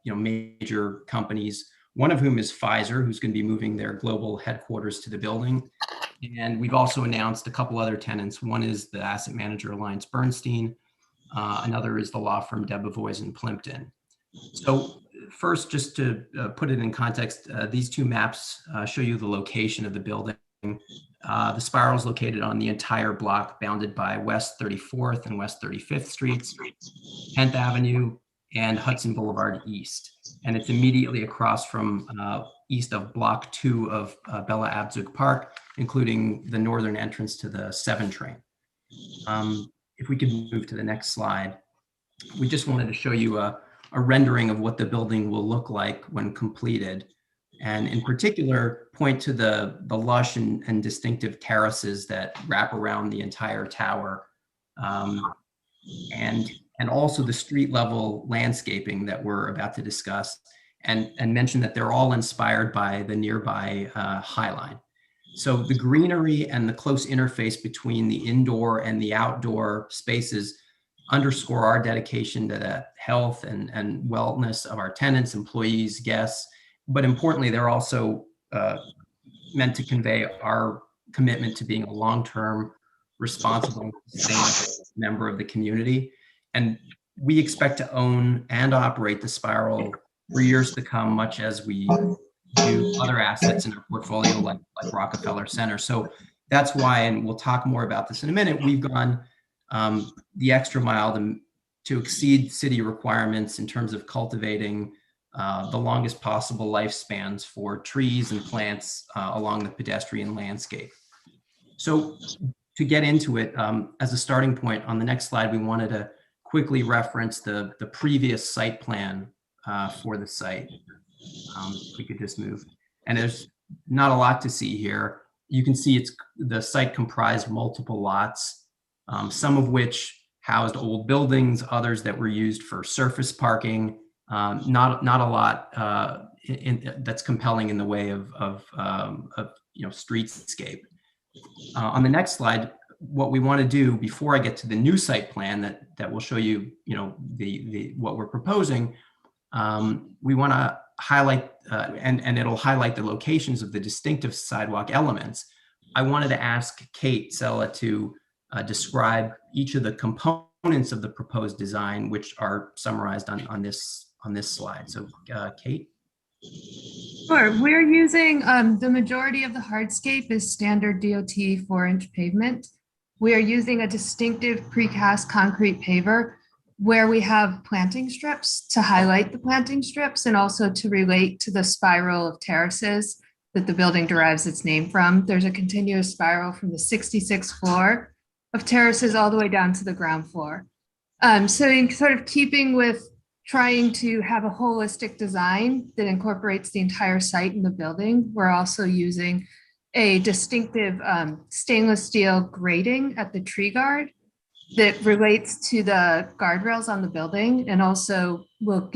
Speaker 23: major companies, one of whom is Pfizer, who's going to be moving their global headquarters to the building. And we've also announced a couple other tenants. One is the asset manager Alliance Bernstein. Another is the law firm Debevoise and Plimpton. So first, just to put it in context, these two maps show you the location of the building. The spiral is located on the entire block bounded by West 34th and West 35th Streets, 10th Avenue, and Hudson Boulevard East. And it's immediately across from east of Block 2 of Bella Abzug Park, including the northern entrance to the 7 train. If we could move to the next slide, we just wanted to show you a rendering of what the building will look like when completed. and in particular point to the lush and distinctive terraces that wrap around the entire tower, and also the street level landscaping that we're about to discuss, and mention that they're all inspired by the nearby High Line. So the greenery and the close interface between the indoor and the outdoor spaces underscore our dedication to the health and wellness of our tenants, employees, guests. But importantly, they're also meant to convey our commitment to being a long-term, responsible, sustainable member of the community. And we expect to own and operate the Spiral for years to come, much as we do other assets in our portfolio, like Rockefeller Center. So that's why, and we'll talk more about this in a minute, we've gone the extra mile to exceed city requirements in terms of cultivating the longest possible lifespans for trees and plants along the pedestrian landscape. So to get into it, as a starting point, on the next slide, we wanted to quickly reference the previous site plan for the site. If we could just move. And there's not a lot to see here. You can see the site comprised multiple lots, some of which housed old buildings, others that were used for surface parking. Not a lot that's compelling in the way of streetscape. On the next slide, what we want to do before I get to the new site plan that will show you, what we're proposing, we want to highlight and it'll highlight the locations of the distinctive sidewalk elements. I wanted to ask Kate Sella to describe each of the components of the proposed design, which are summarized on this slide. So Kate?
Speaker 8: Sure. We're using the majority of the hardscape is standard DOT 4-inch pavement. We are using a distinctive precast concrete paver where we have planting strips to highlight the planting strips and also to relate to the spiral of terraces that the building derives its name from. There's a continuous spiral from the 66th floor of terraces all the way down to the ground floor. So in sort of keeping with trying to have a holistic design that incorporates the entire site in the building, we're also using a distinctive stainless steel grating at the tree guard that relates to the guardrails on the building and also will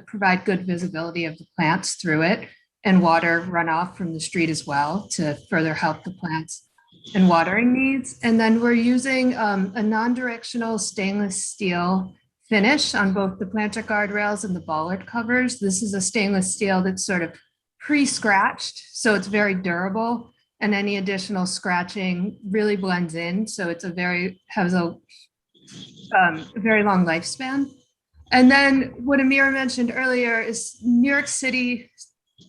Speaker 8: provide good visibility of the plants through it and water runoff from the street as well to further help the plants and watering needs. And then we're using a non-directional stainless steel finish on both the planter guardrails and the bollard covers. This is a stainless steel that's sort of pre-scratched, so it's very durable, and any additional scratching really blends in. So it's has a very long lifespan. And then what Amir mentioned earlier is New York City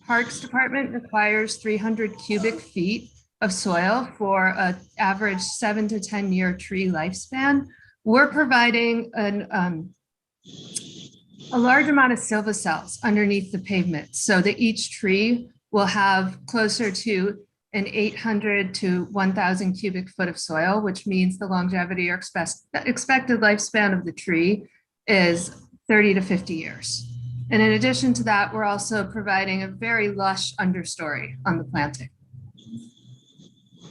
Speaker 8: Parks Department requires 300 cubic feet of soil for an average 7 to 10 year tree lifespan. We're providing a large amount of silva cells underneath the pavement so that each tree will have closer to an 800 to 1,000 cubic foot of soil, which means the longevity or expected lifespan of the tree is 30 to 50 years. And in addition to that, we're also providing a very lush understory on the planting.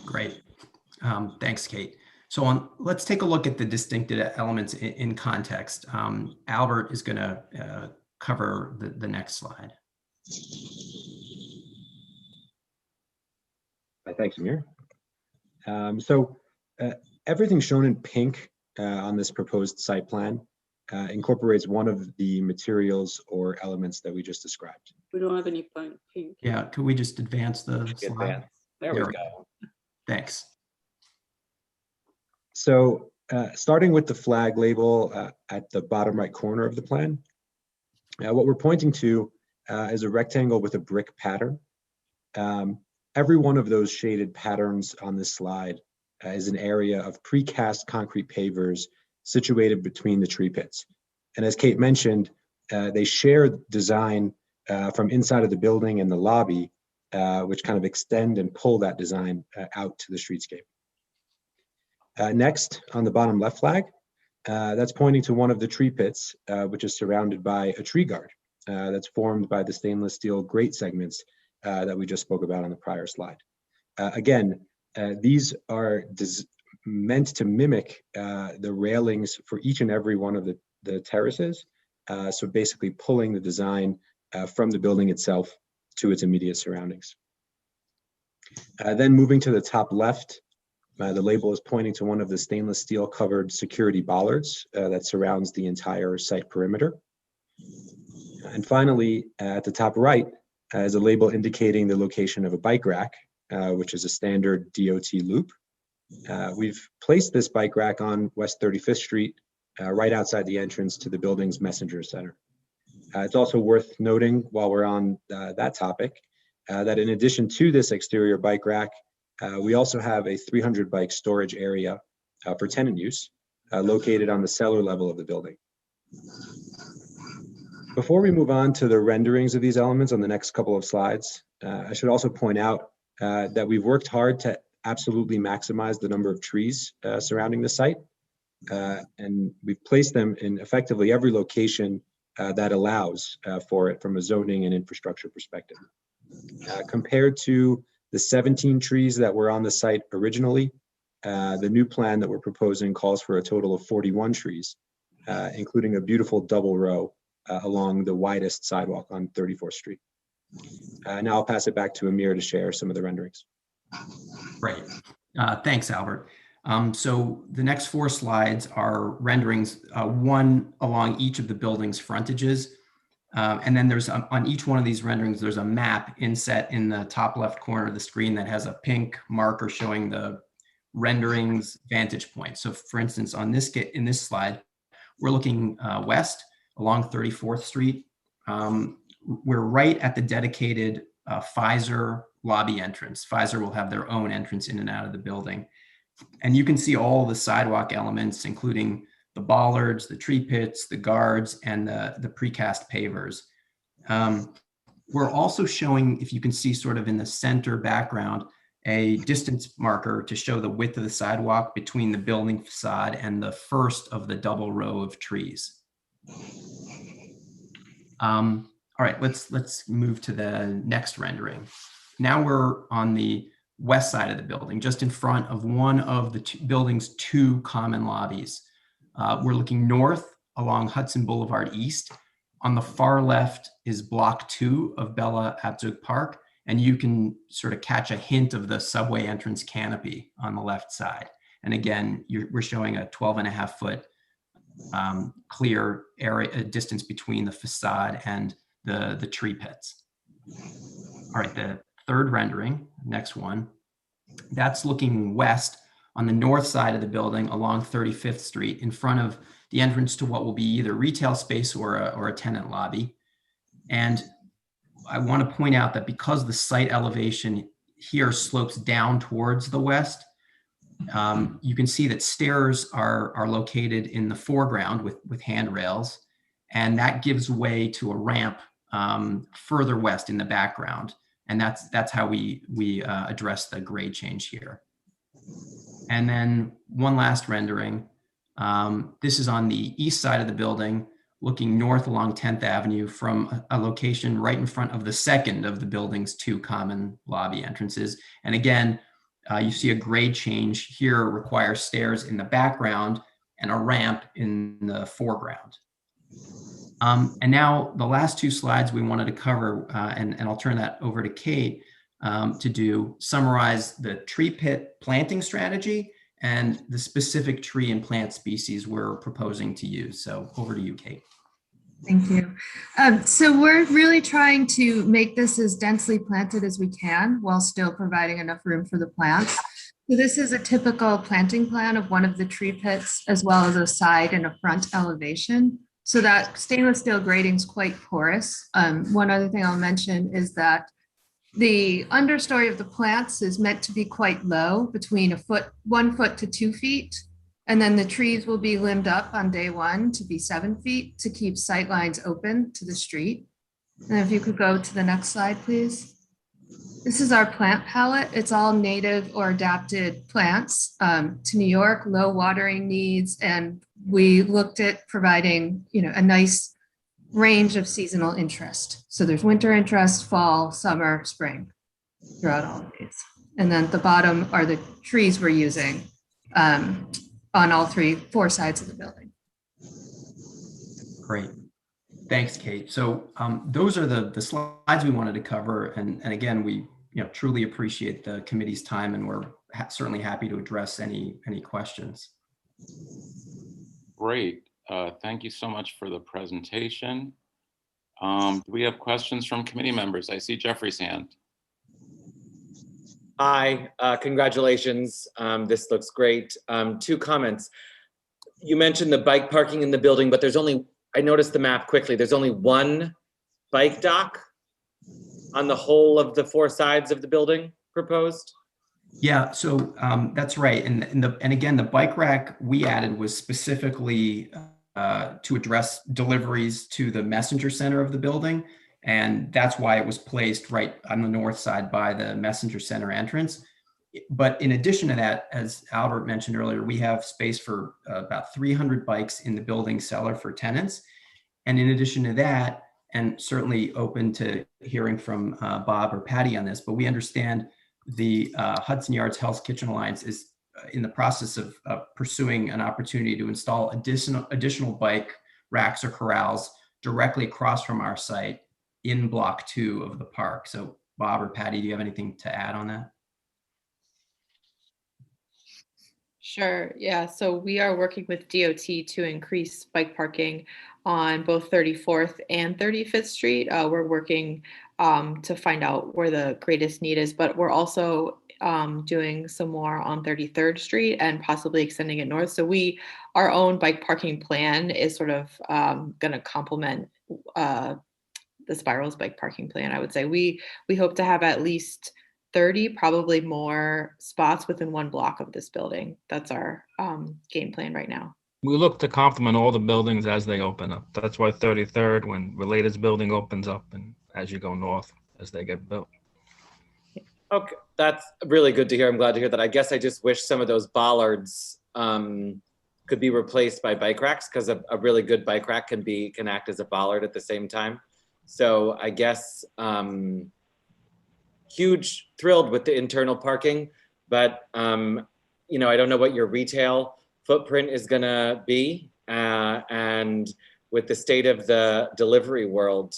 Speaker 23: Great. Thanks, Kate. So let's take a look at the distinctive elements in context. Albert is going to cover the next slide.
Speaker 4: Thanks, Amir. Everything shown in pink on this proposed site plan incorporates one of the materials or elements that we just described.
Speaker 3: We don't have any pink.
Speaker 23: Yeah, could we just advance the slide?
Speaker 14: There we go.
Speaker 23: Thanks.
Speaker 4: So starting with the flag label at the bottom right corner of the plan, what we're pointing to is a rectangle with a brick pattern. Every one of those shaded patterns on this slide is an area of precast concrete pavers situated between the tree pits. And as Kate mentioned, they share design from inside of the building and the lobby, which kind of extend and pull that design out to the streetscape. Next, on the bottom left flag, that's pointing to one of the tree pits, which is surrounded by a tree guard that's formed by the stainless steel grate segments that we just spoke about on the prior slide. Again, these are meant to mimic the railings for each and every one of the terraces. So basically pulling the design from the building itself to its immediate surroundings. Then moving to the top left, the label is pointing to one of the stainless steel covered security bollards that surrounds the entire site perimeter. And finally, at the top right is a label indicating the location of a bike rack, which is a standard DOT loop. We've placed this bike rack on West 35th Street, right outside the entrance to the building's messenger center. It's also worth noting, while we're on that topic, that in addition to this exterior bike rack, we also have a 300 bike storage area for tenant use located on the cellar level of the building. Before we move on to the renderings of these elements on the next couple of slides, I should also point out that we've worked hard to absolutely maximize the number of trees surrounding the site. And we've placed them in effectively every location that allows for it from a zoning and infrastructure perspective. Compared to the 17 trees that were on the site originally, the new plan that we're proposing calls for a total of 41 trees, including a beautiful double row along the widest sidewalk on 34th Street. Now I'll pass it back to Amir to share some of the renderings.
Speaker 23: Great. Thanks, Albert. So the next 4 slides are renderings, one along each of the building's frontages. And then there's on each one of these renderings, there's a map inset in the top left corner of the screen that has a pink marker showing the renderings vantage point. So for instance, in this slide, we're looking west along 34th Street. We're right at the dedicated Pfizer lobby entrance. Pfizer will have their own entrance in and out of the building. And you can see all the sidewalk elements, including the bollards, the tree pits, the guards, and the precast pavers. We're also showing, if you can see sort of in the center background, a distance marker to show the width of the sidewalk between the building facade and the first of the double row of trees. All right, let's move to the next rendering. Now we're on the west side of the building, just in front of one of the building's 2 common lobbies. We're looking north along Hudson Boulevard East. On the far left is block 2 of Bella Abzug Park, and you can sort of catch a hint of the subway entrance canopy on the left side. And again, we're showing a 12.5-foot clear area distance between the facade and the tree pits. All right, the third rendering, next one, that's looking west on the north side of the building along 35th Street in front of the entrance to what will be either retail space or a tenant lobby. And I want to point out that because the site elevation here slopes down towards the west, you can see that stairs are located in the foreground with handrails, and that gives way to a ramp further west in the background. And that's how we address the grade change here. And then one last rendering. This is on the east side of the building, looking north along 10th Avenue from a location right in front of the second of the building's 2 common lobby entrances. And again, you see a grade change here requires stairs in the background and a ramp in the foreground. And now the last 2 slides we wanted to cover, and I'll turn that over to Kate to summarize the tree pit planting strategy and the specific tree and plant species we're proposing to use. So over to you, Kate.
Speaker 2: Thank you. So we're really trying to make this as densely planted as we can while still providing enough room for the plants. So this is a typical planting plan of one of the tree pits, as well as a side and a front elevation. So that stainless steel grading is quite porous. One other thing I'll mention is that the understory of the plants is meant to be quite low, between 1 foot to 2 feet. And then the trees will be limbed up on day 1 to be 7 feet to keep sight lines open to the street. And if you could go to the next slide, please. This is our plant palette. It's all native or adapted plants to New York, low watering needs. And we looked at providing, a nice range of seasonal interest. So there's winter interest, fall, summer, spring, throughout all of these. And then at the bottom are the trees we're using on all four sides of the building.
Speaker 23: Great. Thanks, Kate. So those are the slides we wanted to cover. And again, we truly appreciate the committee's time, and we're certainly happy to address any questions.
Speaker 1: Great. Thank you so much for the presentation. Do we have questions from committee members? I see Jeffrey's hand.
Speaker 14: Hi, congratulations. This looks great. 2 comments. You mentioned the bike parking in the building, but I noticed the map quickly. There's only 1 bike dock on the whole of the 4 sides of the building proposed?
Speaker 23: Yeah, so that's right. And again, the bike rack we added was specifically to address deliveries to the messenger center of the building. And that's why it was placed right on the north side by the messenger center entrance. But in addition to that, as Albert mentioned earlier, we have space for about 300 bikes in the building cellar for tenants. And in addition to that, and certainly open to hearing from Bob or Patty on this, but we understand the Hudson Yards Health Kitchen Alliance is in the process of pursuing an opportunity to install additional bike racks or corrals directly across from our site in block 2 of the park. So Bob or Patty, do you have anything to add on that?
Speaker 8: Sure. Yeah. So we are working with DOT to increase bike parking on both 34th and 35th Street. We're working to find out where the greatest need is, but we're also doing some more on 33rd Street and possibly extending it north. So our own bike parking plan is sort of going to complement the Spiral's bike parking plan. I would say we hope to have at least 30, probably more spots within 1 block of this building. That's our game plan right now.
Speaker 22: We look to complement all the buildings as they open up. That's why 33rd, when Related's building opens up, and as you go north, as they get built.
Speaker 14: Okay, that's really good to hear. I'm glad to hear that. I guess I just wish some of those bollards could be replaced by bike racks, because a really good bike rack can act as a bollard at the same time. So I guess huge thrilled with the internal parking, but I don't know what your retail footprint is gonna be, and with the state of the delivery world,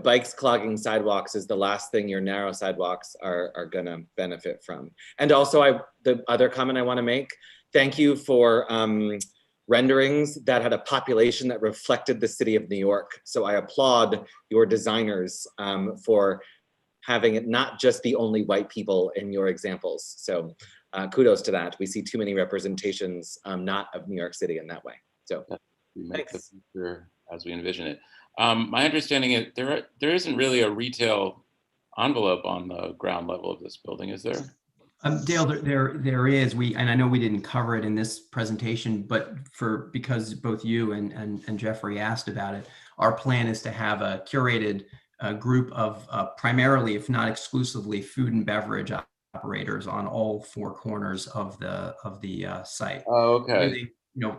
Speaker 14: bikes clogging sidewalks is the last thing your narrow sidewalks are gonna benefit from. And also, the other comment I want to make: thank you for renderings that had a population that reflected the city of New York. So I applaud your designers for having it not just the only white people in your examples. So kudos to that. We see too many representations not of New York City in that way. So
Speaker 1: we make the future as we envision it. My understanding is there isn't really a retail envelope on the ground level of this building, is there?
Speaker 23: Dale, there is. And I know we didn't cover it in this presentation, but because both you and Jeffrey asked about it, our plan is to have a curated group of primarily, if not exclusively, food and beverage operators on all 4 corners of the site.
Speaker 1: Oh, okay.
Speaker 23: Really,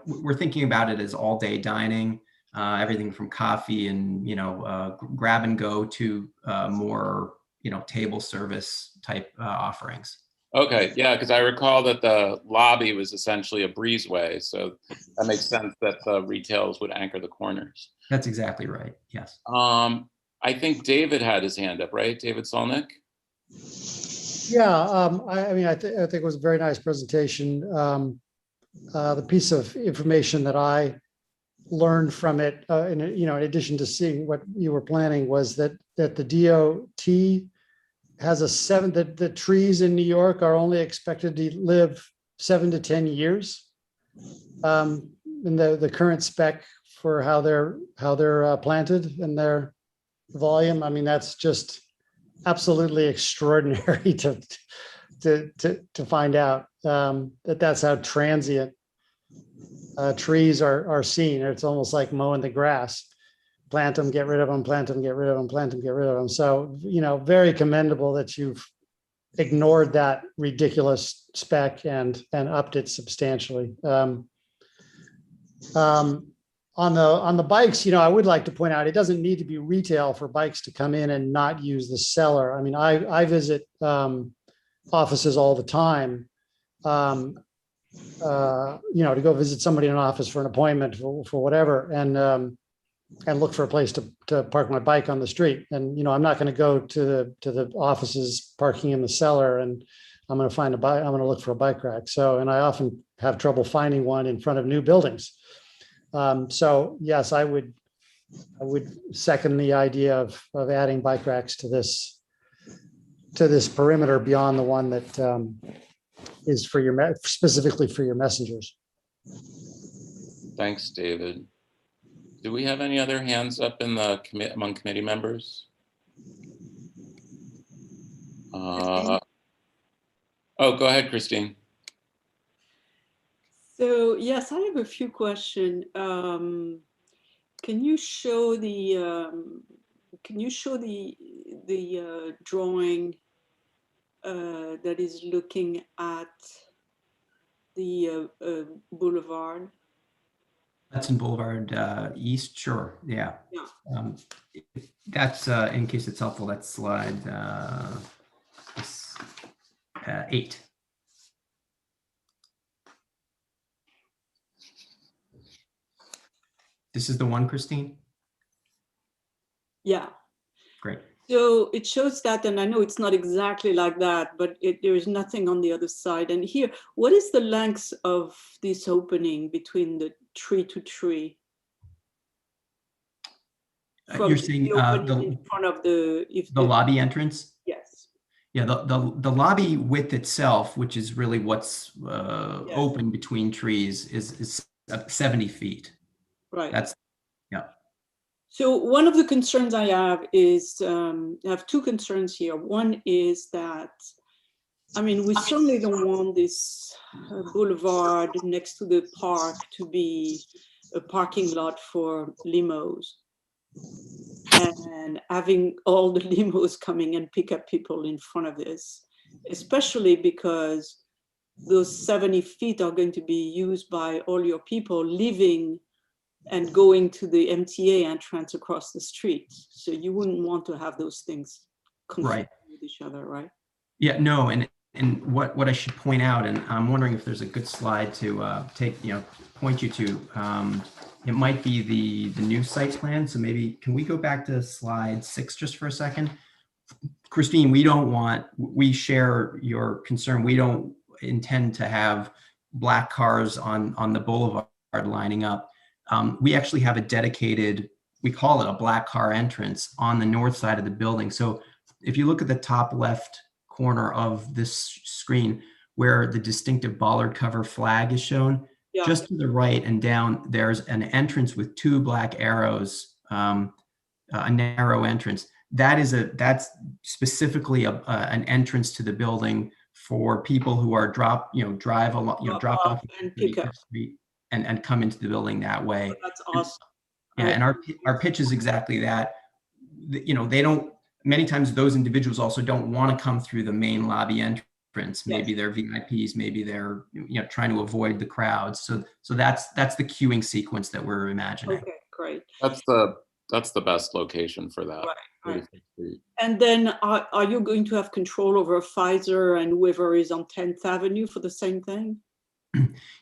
Speaker 23: we're thinking about it as all-day dining, everything from coffee and grab and go to more table service type offerings.
Speaker 1: Okay, yeah, because I recall that the lobby was essentially a breezeway, so that makes sense that the retails would anchor the corners.
Speaker 23: That's exactly right. Yes.
Speaker 1: I think David had his hand up, right? David Solnick?
Speaker 9: Yeah, I think it was a very nice presentation. The piece of information that I learned from it, in addition to seeing what you were planning, was that the DOT has the trees in New York are only expected to live 7 to 10 years. In the current spec for how they're planted and their volume. I mean, that's just absolutely extraordinary to find out that's how transient trees are seen. It's almost like mowing the grass. Plant them, get rid of them, plant them, get rid of them, plant them, get rid of them. So, very commendable that you've ignored that ridiculous spec and upped it substantially. on the bikes, I would like to point out, it doesn't need to be retail for bikes to come in and not use the cellar. I mean, I visit offices all the time, to go visit somebody in an office for an appointment for whatever, and look for a place to park my bike on the street. And, I'm not going to go to the offices parking in the cellar, and I'm going to find a bike. I'm going to look for a bike rack. And I often have trouble finding one in front of new buildings. So yes, I would second the idea of adding bike racks to this perimeter beyond the one that is for specifically for your messengers.
Speaker 1: Thanks, David. Do we have any other hands up in the among committee members? Oh, go ahead, Christine.
Speaker 3: So yes, I have a few questions. Can you show the drawing that is looking at the boulevard?
Speaker 23: Hudson Boulevard East, sure, yeah. That's, in case it's helpful, that's slide 8. This is the one, Christine?
Speaker 3: Yeah.
Speaker 23: Great.
Speaker 3: So it shows that, and I know it's not exactly like that, but there is nothing on the other side. And here, what is the length of this opening between the tree to tree?
Speaker 23: You're saying
Speaker 3: in front of the
Speaker 23: lobby entrance?
Speaker 3: Yes.
Speaker 23: Yeah, the lobby width itself, which is really what's open between trees, is 70 feet.
Speaker 3: Right.
Speaker 23: That's, yeah.
Speaker 3: So one of the concerns I have is, I have two concerns here. One is that, I mean, we certainly don't want this boulevard next to the park to be a parking lot for limos. And having all the limos coming and pick up people in front of this, especially because those 70 feet are going to be used by all your people living and going to the MTA entrance across the street. So you wouldn't want to have those things conflict with each other, right?
Speaker 23: Yeah, no, and what I should point out, and I'm wondering if there's a good slide to point you to. It might be the new site plan. So maybe, can we go back to slide 6 just for a second? Christine, we share your concern. We don't intend to have black cars on the boulevard lining up. We actually have a dedicated, we call it a black car entrance on the north side of the building. So if you look at the top left corner of this screen where the distinctive bollard cover flag is shown, just to the right and down, there's an entrance with 2 black arrows, a narrow entrance. That's specifically an entrance to the building for people who are drop off
Speaker 3: and pick up
Speaker 23: and come into the building that way.
Speaker 3: Oh, that's awesome.
Speaker 23: And our pitch is exactly that. They don't, many times those individuals also don't want to come through the main lobby entrance. Maybe they're VIPs, maybe they're trying to avoid the crowds. So that's the queuing sequence that we're imagining.
Speaker 3: Okay, great.
Speaker 1: That's the best location for that.
Speaker 3: Right. And then are you going to have control over Pfizer and whoever is on 10th Avenue for the same thing?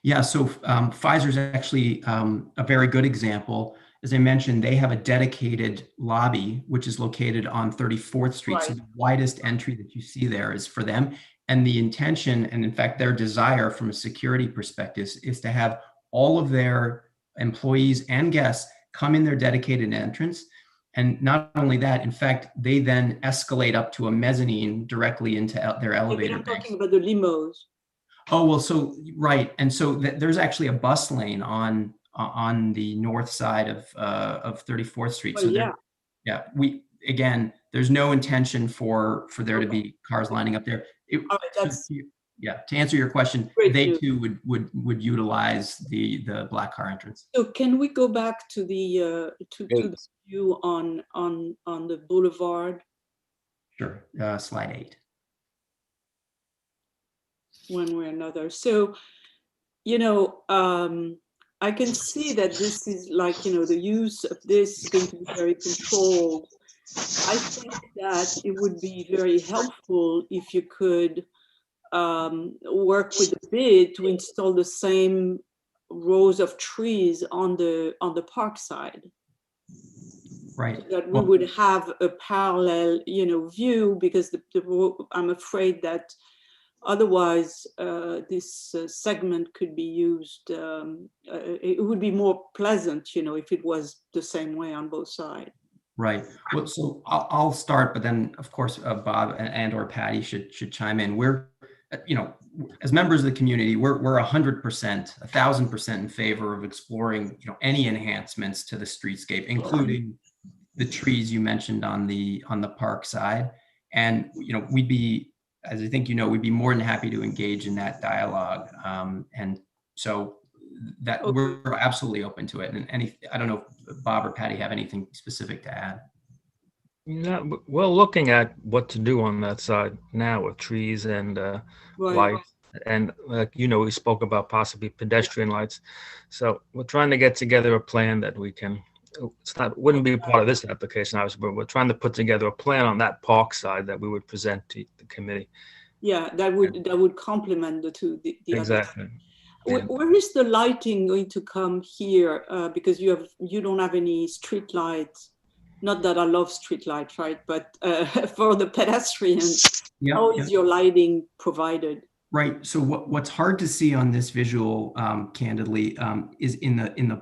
Speaker 23: Yeah, so Pfizer's actually a very good example. As I mentioned, they have a dedicated lobby, which is located on 34th Street.
Speaker 3: Right.
Speaker 23: So the widest entry that you see there is for them. And the intention, and in fact, their desire from a security perspective is to have all of their employees and guests come in their dedicated entrance. And not only that, in fact, they then escalate up to a mezzanine directly into their elevator.
Speaker 3: I'm talking about the limos.
Speaker 23: Oh, well, so, right. And so there's actually a bus lane on the north side of 34th Street.
Speaker 3: Well,
Speaker 23: So again, there's no intention for there to be cars lining up there. To answer your question, they too would utilize the black car entrance.
Speaker 3: So can we go back to the view on the boulevard?
Speaker 23: Sure. Slide 8.
Speaker 3: One way or another. So, I can see that this is like, the use of this is going to be very controlled. I think that it would be very helpful if you could work with the bid to install the same rows of trees on the park side.
Speaker 23: Right.
Speaker 3: That we would have a parallel, view, because I'm afraid that otherwise this segment could be used. It would be more pleasant, if it was the same way on both sides.
Speaker 23: Right. Well, so I'll start, but then of course Bob and or Patty should chime in. We're, as members of the community, we're 100%, 1,000% in favor of exploring, any enhancements to the streetscape, including the trees you mentioned on the park side. And we'd be, as I think we'd be more than happy to engage in that dialogue. And so that we're absolutely open to it. And I don't know if Bob or Patty have anything specific to add.
Speaker 22: Yeah, we're looking at what to do on that side now with trees and lights. And we spoke about possibly pedestrian lights. So we're trying to get together a plan that we can, wouldn't be part of this application, obviously, but we're trying to put together a plan on that park side that we would present to the committee.
Speaker 3: Yeah, that would complement the two. The
Speaker 22: exactly.
Speaker 3: Other. Where is the lighting going to come here? Because you don't have any street lights. Not that I love street lights, right? But for the pedestrians, how is your lighting provided?
Speaker 23: Right. So what's hard to see on this visual, candidly, is in the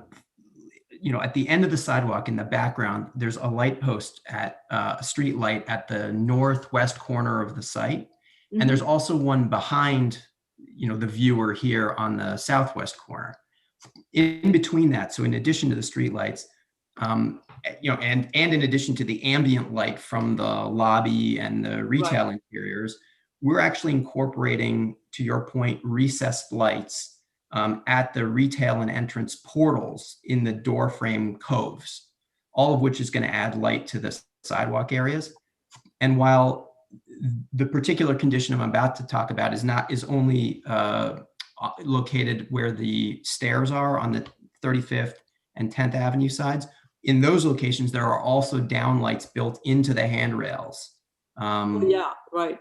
Speaker 23: at the end of the sidewalk in the background, there's a light post at a street light at the northwest corner of the site, and there's also one behind the viewer here on the southwest corner. In between that, so in addition to the street lights, and in addition to the ambient light from the lobby and the retail interiors, we're actually incorporating, to your point, recessed lights at the retail and entrance portals in the door frame coves, all of which is going to add light to the sidewalk areas. And while the particular condition I'm about to talk about is only located where the stairs are on the 35th and 10th Avenue sides, in those locations, there are also downlights built into the handrails. Right.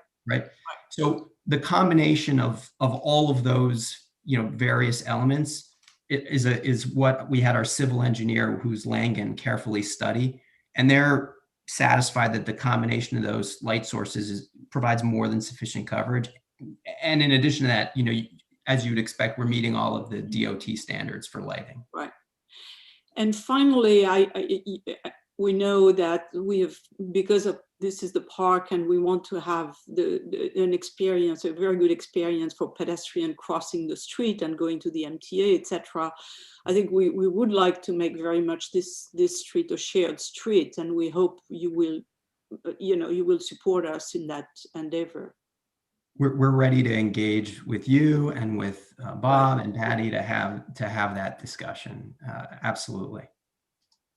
Speaker 23: So the combination of all of those, various elements is what we had our civil engineer, who's Langen, carefully study, and they're satisfied that the combination of those light sources provides more than sufficient coverage. And in addition to that, as you'd expect, we're meeting all of the DOT standards for lighting.
Speaker 3: Right. And finally, we know that we have, because of this is the park, and we want to have an experience, a very good experience for pedestrian crossing the street and going to the MTA, etc. I think we would like to make very much this street a shared street, and we hope you will support us in that endeavor.
Speaker 23: We're ready to engage with you and with Bob and Patty to have that discussion. Absolutely.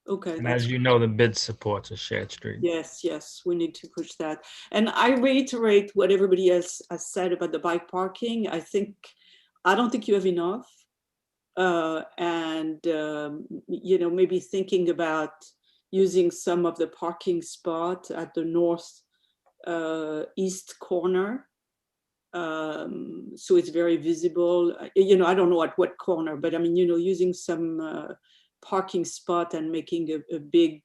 Speaker 3: Okay.
Speaker 22: And as you know, the bid supports a shared street.
Speaker 3: Yes, we need to push that. And I reiterate what everybody else has said about the bike parking. I don't think you have enough. Maybe thinking about using some of the parking spot at the north east corner. So it's very visible. I don't know at what corner, but I mean, using some parking spot and making a big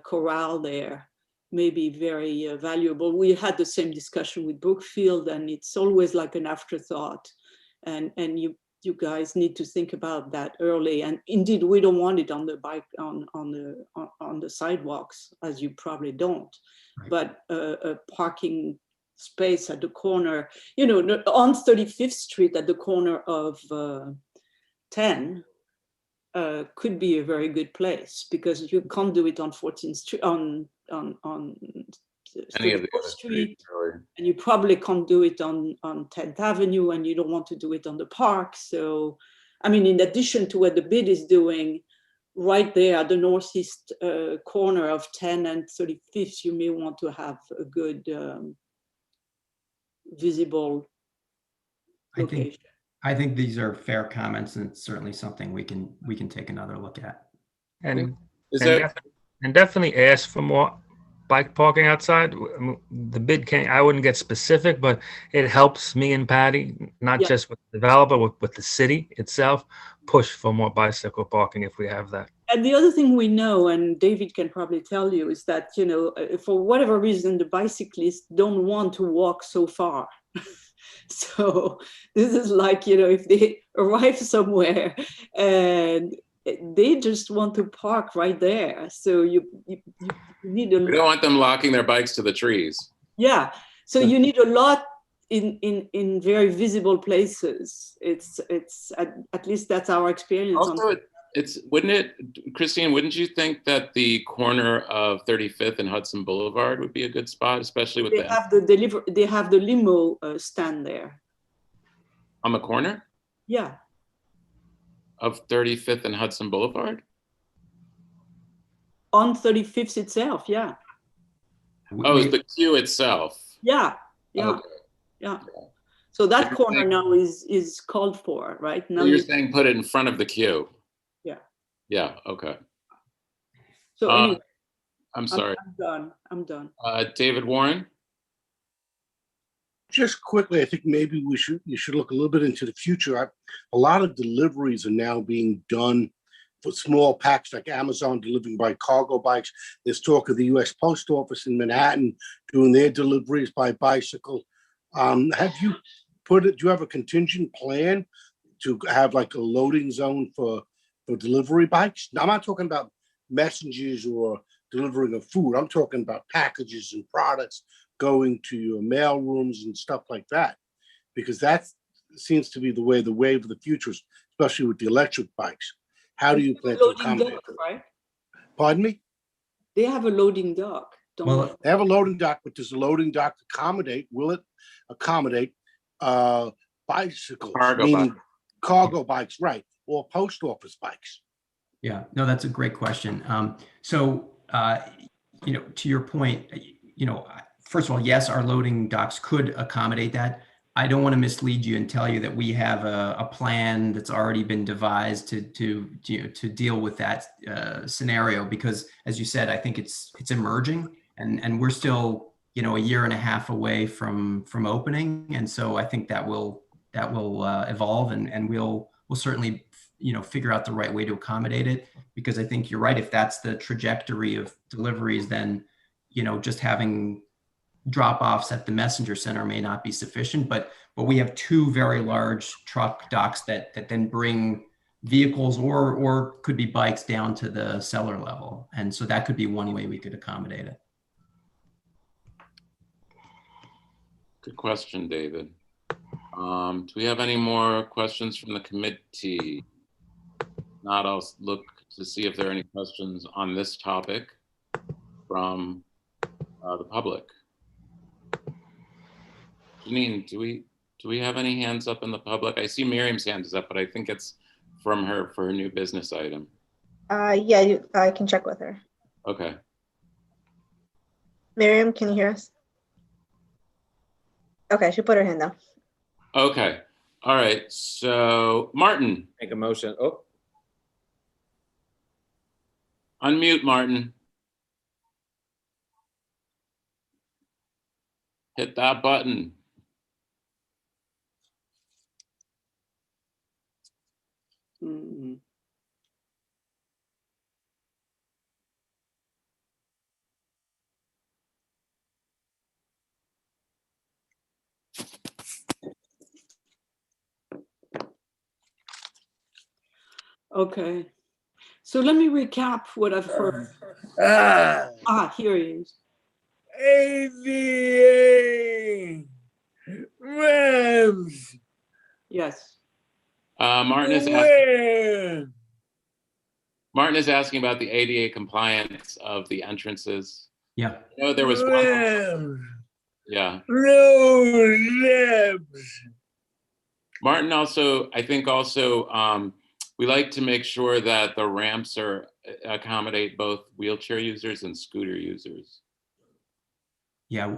Speaker 3: corral there may be very valuable. We had the same discussion with Brookfield, and it's always like an afterthought. And you guys need to think about that early. And indeed, we don't want it on the bike on the sidewalks, as you probably don't. Right. But a parking space at the corner, on 35th Street at the corner of 10. Could be a very good place, because you can't do it on 14th Street, on
Speaker 1: any of the other
Speaker 3: street, and you probably can't do it on 10th Avenue, and you don't want to do it on the park. So, I mean, in addition to what the bid is doing, right there at the northeast corner of 10 and 35th, you may want to have a good visible location.
Speaker 23: I think these are fair comments, and it's certainly something we can take another look at.
Speaker 22: And,
Speaker 1: Is
Speaker 22: and,
Speaker 1: that-
Speaker 22: def- and definitely ask for more bike parking outside. The bid can't, I wouldn't get specific, but it helps me and Patty, not
Speaker 3: Yeah.
Speaker 22: just with the developer, with the city itself, push for more bicycle parking if we have that.
Speaker 3: And the other thing we know, and David can probably tell you, is that, you know, for whatever reason, the bicyclists don't want to walk so far. So this is like, you know, if they arrive somewhere and they just want to park right there. So you need a
Speaker 1: We don't want them locking their bikes to the trees.
Speaker 3: Yeah. So you need a lot in very visible places. It's at least that's our experience.
Speaker 1: Also, wouldn't it, Christine, wouldn't you think that the corner of 35th and Hudson Boulevard would be a good spot, especially with
Speaker 3: they have the limo stand there.
Speaker 1: On the corner
Speaker 3: Yeah.
Speaker 1: of 35th and Hudson Boulevard?
Speaker 3: On 35th itself, yeah.
Speaker 1: Oh, it's the queue itself.
Speaker 3: Yeah, yeah,
Speaker 1: Okay.
Speaker 3: yeah. So that corner now is called for, right? Now
Speaker 1: So you're saying put it in front of the queue?
Speaker 3: Yeah.
Speaker 1: Yeah, okay.
Speaker 3: So anyway,
Speaker 1: I'm sorry.
Speaker 3: I'm done.
Speaker 1: David Warren?
Speaker 5: Just quickly, I think maybe you should look a little bit into the future. A lot of deliveries are now being done for small packs, like Amazon delivering by cargo bikes. There's talk of the U.S. Post Office in Manhattan doing their deliveries by bicycle. Do you have a contingent plan to have like a loading zone for delivery bikes? Now, I'm not talking about messengers or delivering of food. I'm talking about packages and products going to your mail rooms and stuff like that, because that seems to be the wave of the future, especially with the electric bikes. How do you plan to accommodate
Speaker 3: dock,
Speaker 5: that?
Speaker 3: right?
Speaker 5: Pardon me?
Speaker 3: They have a loading dock.
Speaker 5: They have a loading dock, but does the loading dock will it accommodate bicycles, cargo bikes, right, or post office bikes?
Speaker 23: Yeah, no, that's a great question. You know, to your point, you know, first of all, yes, our loading docks could accommodate that. I don't want to mislead you and tell you that we have a plan that's already been devised to deal with that scenario, because, as you said, I think it's emerging, and we're still, you know, a year and a half away from opening, and so I think that will evolve, and we'll certainly, you know, figure out the right way to accommodate it, because I think you're right. If that's the trajectory of deliveries, then, you know, just having drop-offs at the messenger center may not be sufficient, but we have two very large truck docks that then bring vehicles or could be bikes down to the cellar level, and so that could be one way we could accommodate it.
Speaker 1: Good question, David. Do we have any more questions from the committee? Not, I'll look to see if there are any questions on this topic from the public. Janine, do we have any hands up in the public? I see Miriam's hand is up, but I think it's from her for her new business item.
Speaker 10: Yeah, I can check with her.
Speaker 1: Okay.
Speaker 10: Miriam, can you hear us? Okay, she put her hand down.
Speaker 1: Okay. All right. So Martin.
Speaker 14: Make a motion. Oh.
Speaker 1: Unmute, Martin. Hit that button.
Speaker 3: Mm-hmm. Okay, so let me recap what I've heard. Here he is.
Speaker 7: ADA ramps.
Speaker 3: Yes.
Speaker 1: Martin is asking about the ADA compliance of the entrances.
Speaker 23: Yeah.
Speaker 1: I know there was one. Yeah.
Speaker 7: No ramps.
Speaker 1: Martin also, I think also, we like to make sure that the ramps accommodate both wheelchair users and scooter users.
Speaker 23: Yeah,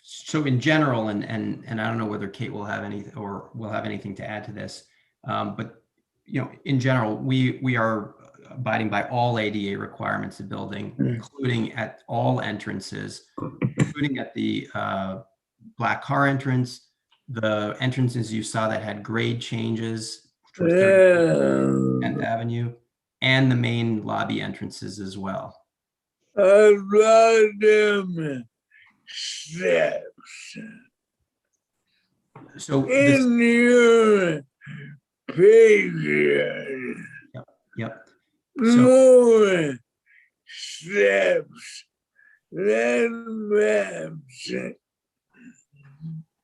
Speaker 23: so in general, and I don't know whether Kate will have any or will have anything to add to this, but in general, we are abiding by all ADA requirements of building, including at all entrances, including at the black car entrance, the entrances you saw that had grade changes, which were 10th Avenue, and the main lobby entrances as well.
Speaker 7: Steps.
Speaker 23: So
Speaker 7: in your picture.
Speaker 23: Yep.
Speaker 7: More steps than maps.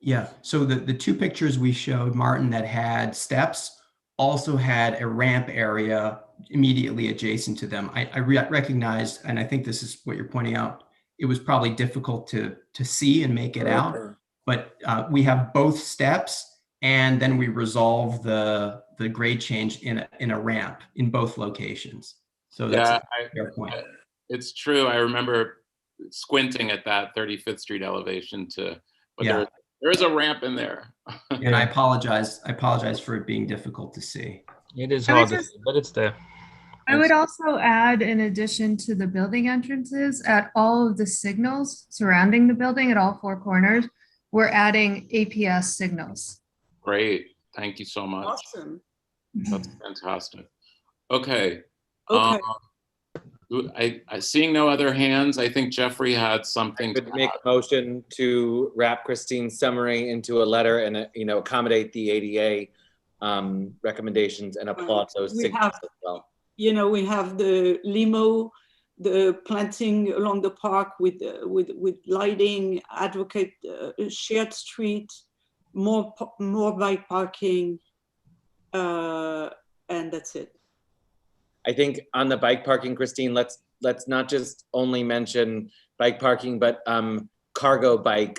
Speaker 23: Yeah, so the two pictures we showed, Martin, that had steps also had a ramp area immediately adjacent to them. I recognized, and I think this is what you're pointing out, it was probably difficult to see and make it out, but we have both steps, and then we resolve the grade change in a ramp in both locations. So that's a fair point.
Speaker 1: It's true. I remember squinting at that 35th Street elevation but there is a ramp in there.
Speaker 23: And I apologize for it being difficult to see.
Speaker 22: It is hard to see, but it's there.
Speaker 2: I would also add, in addition to the building entrances, at all of the signals surrounding the building at all four corners, we're adding APS signals.
Speaker 1: Great. Thank you so much.
Speaker 3: Awesome.
Speaker 1: That's fantastic. Okay.
Speaker 3: Okay.
Speaker 1: I seeing no other hands. I think Jeffrey had something.
Speaker 14: I could make a motion to wrap Christine's summary into a letter and accommodate the ADA recommendations and applaud those signals as well.
Speaker 3: We have the limo, the planting along the park with lighting, advocate shared street, more bike parking, and that's it.
Speaker 14: I think on the bike parking, Christine, let's not just only mention bike parking, but cargo bike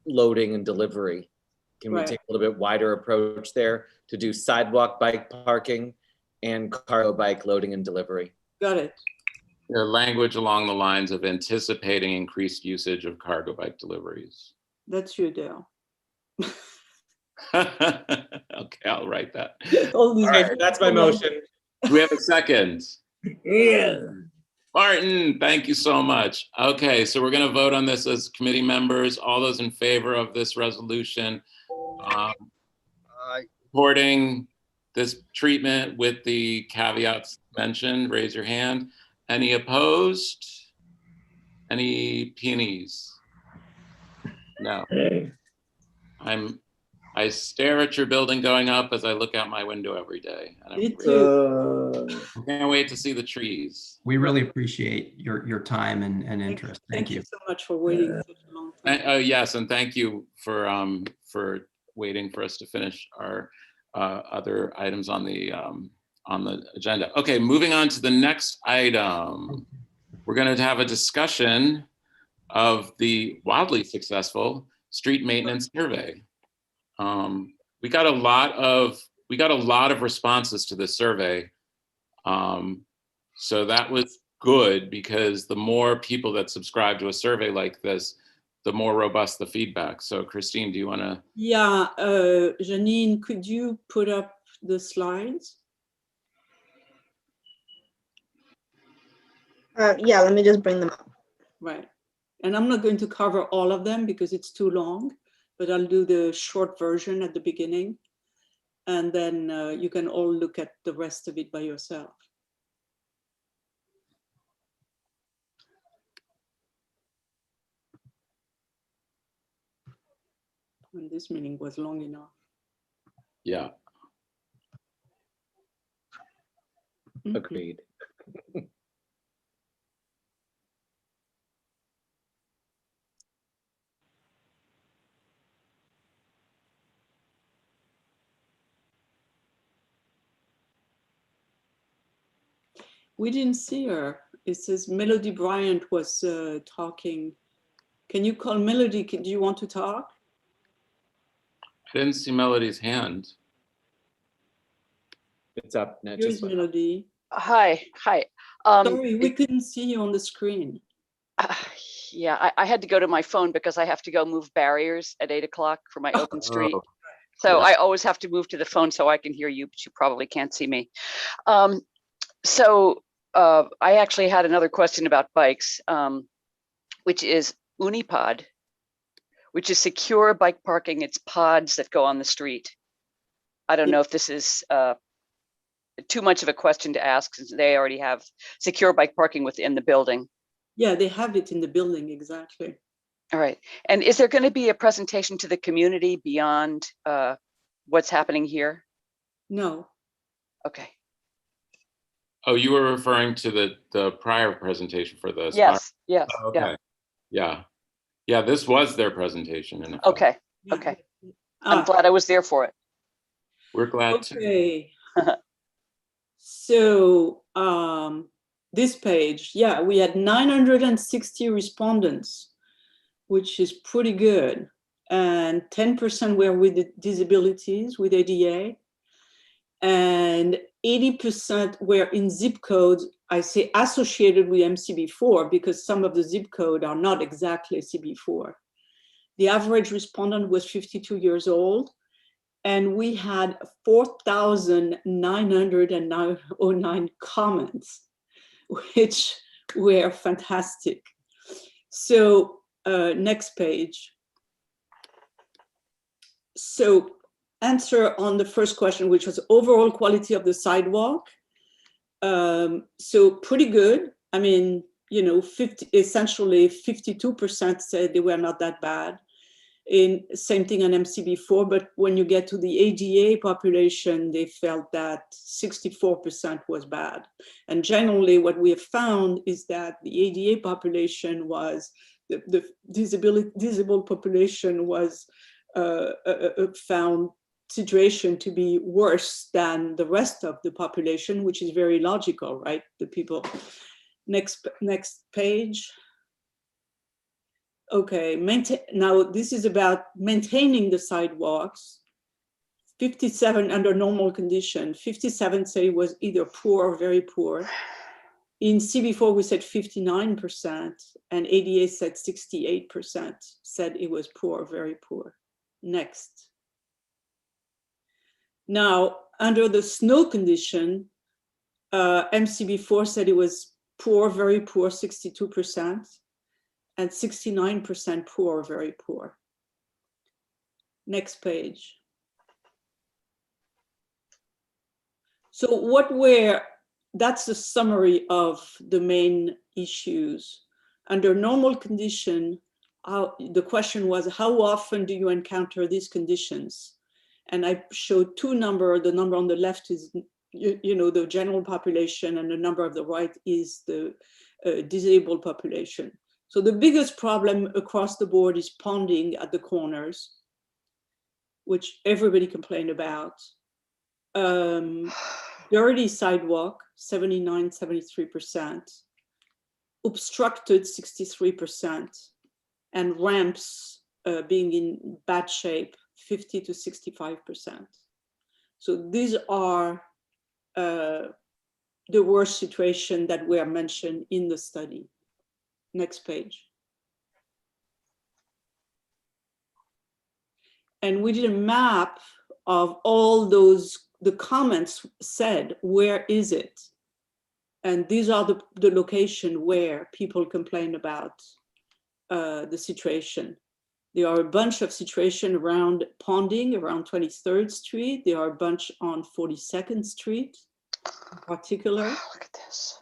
Speaker 14: loading and delivery. Can we take a little bit wider approach there to do sidewalk bike parking and cargo bike loading and delivery?
Speaker 3: Got it.
Speaker 1: The language along the lines of anticipating increased usage of cargo bike deliveries.
Speaker 3: That's you, Dale.
Speaker 1: Okay, I'll write that.
Speaker 14: All right, that's my motion.
Speaker 1: Do we have a second?
Speaker 7: Yeah.
Speaker 1: Martin, thank you so much. Okay, so we're going to vote on this as committee members. All those in favor of this resolution, supporting this treatment with the caveats mentioned, raise your hand. Any opposed? Any peonies? No. I stare at your building going up as I look out my window every day. And
Speaker 3: Me too.
Speaker 1: I can't wait to see the trees.
Speaker 23: We really appreciate your time and interest. Thank you
Speaker 3: so much for waiting such a long time.
Speaker 1: Yes, and thank you for waiting for us to finish our other items on the agenda. Okay, moving on to the next item. We're going to have a discussion of the wildly successful street maintenance survey. We got a lot of responses to this survey. So that was good because the more people that subscribe to a survey like this, the more robust the feedback. So Christine, do you want to?
Speaker 3: Yeah, Janine, could you put up the slides?
Speaker 10: Yeah, let me just bring them up.
Speaker 3: Right. And I'm not going to cover all of them because it's too long, but I'll do the short version at the beginning. And then you can all look at the rest of it by yourself. And this meeting was long enough.
Speaker 1: Yeah.
Speaker 14: Agreed.
Speaker 3: We didn't see her. It says Melody Bryant was talking. Can you call Melody? Do you want to talk?
Speaker 1: I didn't see Melody's hand.
Speaker 14: It's up.
Speaker 3: Here's Melody.
Speaker 6: Hi.
Speaker 3: Sorry, we couldn't see you on the screen.
Speaker 6: Yeah, I had to go to my phone because I have to go move barriers at 8 o'clock for my open street. So I always have to move to the phone so I can hear you, but you probably can't see me. I actually had another question about bikes, which is Unipod, which is secure bike parking. It's pods that go on the street. I don't know if this is too much of a question to ask since they already have secure bike parking within the building.
Speaker 3: Yeah, they have it in the building, exactly.
Speaker 6: All right. And is there going to be a presentation to the community beyond what's happening here?
Speaker 3: No.
Speaker 6: Okay.
Speaker 1: Oh, you were referring to the prior presentation for the
Speaker 6: Yes, yes.
Speaker 1: Oh, okay. Yeah, this was their presentation. In effect.
Speaker 6: Okay, okay. I'm glad I was there for it.
Speaker 1: We're glad
Speaker 3: okay. So this page, yeah, we had 960 respondents, which is pretty good. And 10% were with disabilities, with ADA. And 80% were in zip codes, I say associated with MCB4 because some of the zip code are not exactly CB4. The average respondent was 52 years old. And we had 4,909 comments, which were fantastic. So next page. So answer on the first question, which was overall quality of the sidewalk. So pretty good. I mean, you know, essentially 52% said they were not that bad. Same thing on MCB4, but when you get to the ADA population, they felt that 64% was bad. And generally what we have found is that the ADA population was, the disabled population was found situation to be worse than the rest of the population, which is very logical, right? The people. Next page. Okay, now this is about maintaining the sidewalks. 57 under normal condition, 57 say it was either poor or very poor. In CB4, we said 59%, and ADA said 68% said it was poor or very poor. Next. Now, under the snow condition, MCB4 said it was poor, very poor, 62%. And 69% poor or very poor. Next page. So that's the summary of the main issues. Under normal condition, the question was, how often do you encounter these conditions? And I showed two numbers. The number on the left is, you know, the general population, and the number of the right is the disabled population. So the biggest problem across the board is ponding at the corners, which everybody complained about. Dirty sidewalk, 73%. Obstructed, 63%. And ramps being in bad shape, 50 to 65%. So these are the worst situation that were mentioned in the study. Next page. And we did a map of all those, the comments said, where is it? And these are the location where people complain about the situation. There are a bunch of situations around ponding, around 23rd Street. There are a bunch on 42nd Street in particular.
Speaker 6: Oh, look at this.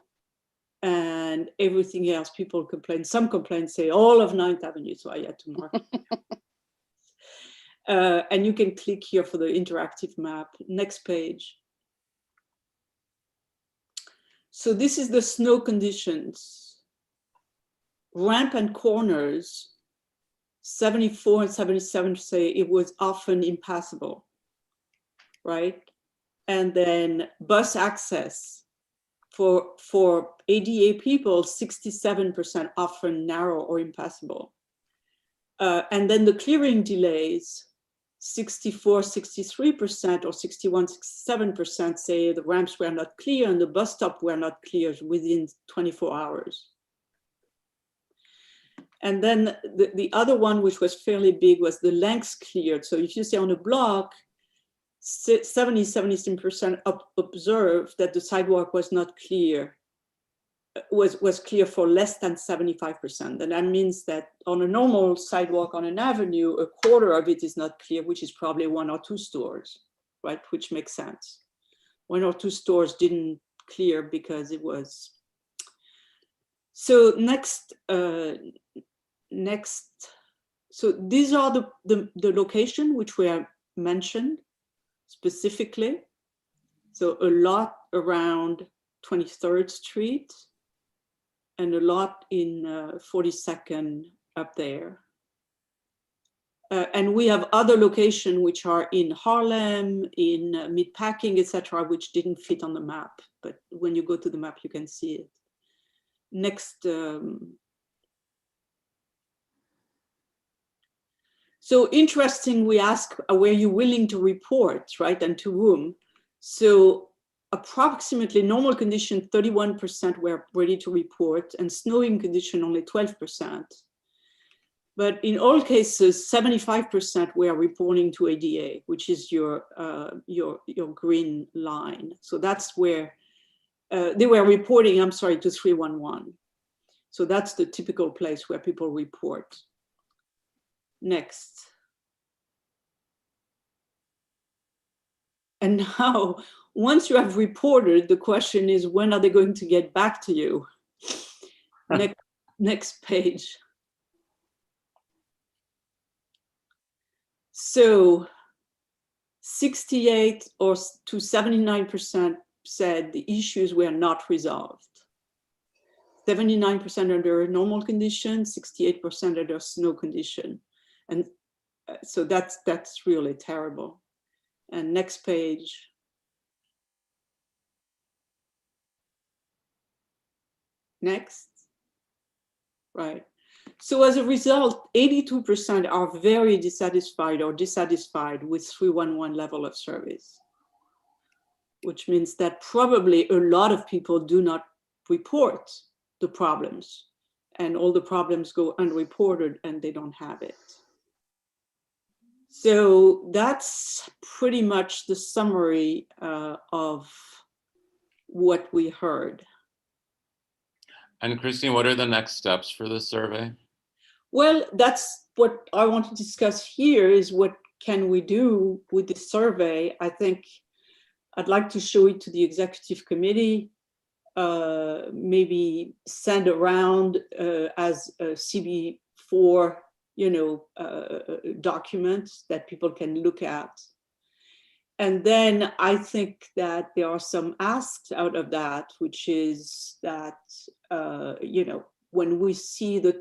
Speaker 3: And everything else, people complain. Some complaints say all of Ninth Avenue, so I had to mark. And you can click here for the interactive map. Next page. So this is the snow conditions. Ramp and corners, 74 and 77 say it was often impassable, right? And then bus access. For ADA people, 67% often narrow or impassable. And then the clearing delays, 64, 63% or 61, 67% say the ramps were not clear and the bus stop were not cleared within 24 hours. And then the other one, which was fairly big, was the lengths cleared. So if you say on a block, 17% observed that the sidewalk was not clear, was clear for less than 75%. And that means that on a normal sidewalk on an avenue, a quarter of it is not clear, which is probably 1 or 2 stores, right? Which makes sense. 1 or 2 stores didn't clear because it was. So next, so these are the location which were mentioned specifically. So a lot around 23rd Street and a lot in 42nd up there. And we have other locations which are in Harlem, in Meatpacking, etc., which didn't fit on the map. But when you go to the map, you can see it. Next. So interesting, we ask, were you willing to report, right, and to whom? So approximately normal condition, 31% were ready to report, and snowing condition, only 12%. But in all cases, 75% were reporting to ADA, which is your green line. So that's where they were reporting, I'm sorry, to 311. So that's the typical place where people report. Next. And now, once you have reported, the question is, when are they going to get back to you? Next page. So 68 or to 79% said the issues were not resolved. 79% under normal conditions, 68% under snow condition. And so that's really terrible. And next page. Next. Right. So as a result, 82% are very dissatisfied or dissatisfied with 311 level of service, which means that probably a lot of people do not report the problems, and all the problems go unreported and they don't have it. So that's pretty much the summary of what we heard.
Speaker 1: And Christine, what are the next steps for this survey?
Speaker 3: Well, that's what I want to discuss here, is what can we do with the survey. I think I'd like to show it to the executive committee, maybe send around as a CB4, documents that people can look at. And then I think that there are some asks out of that, which is that, when we see the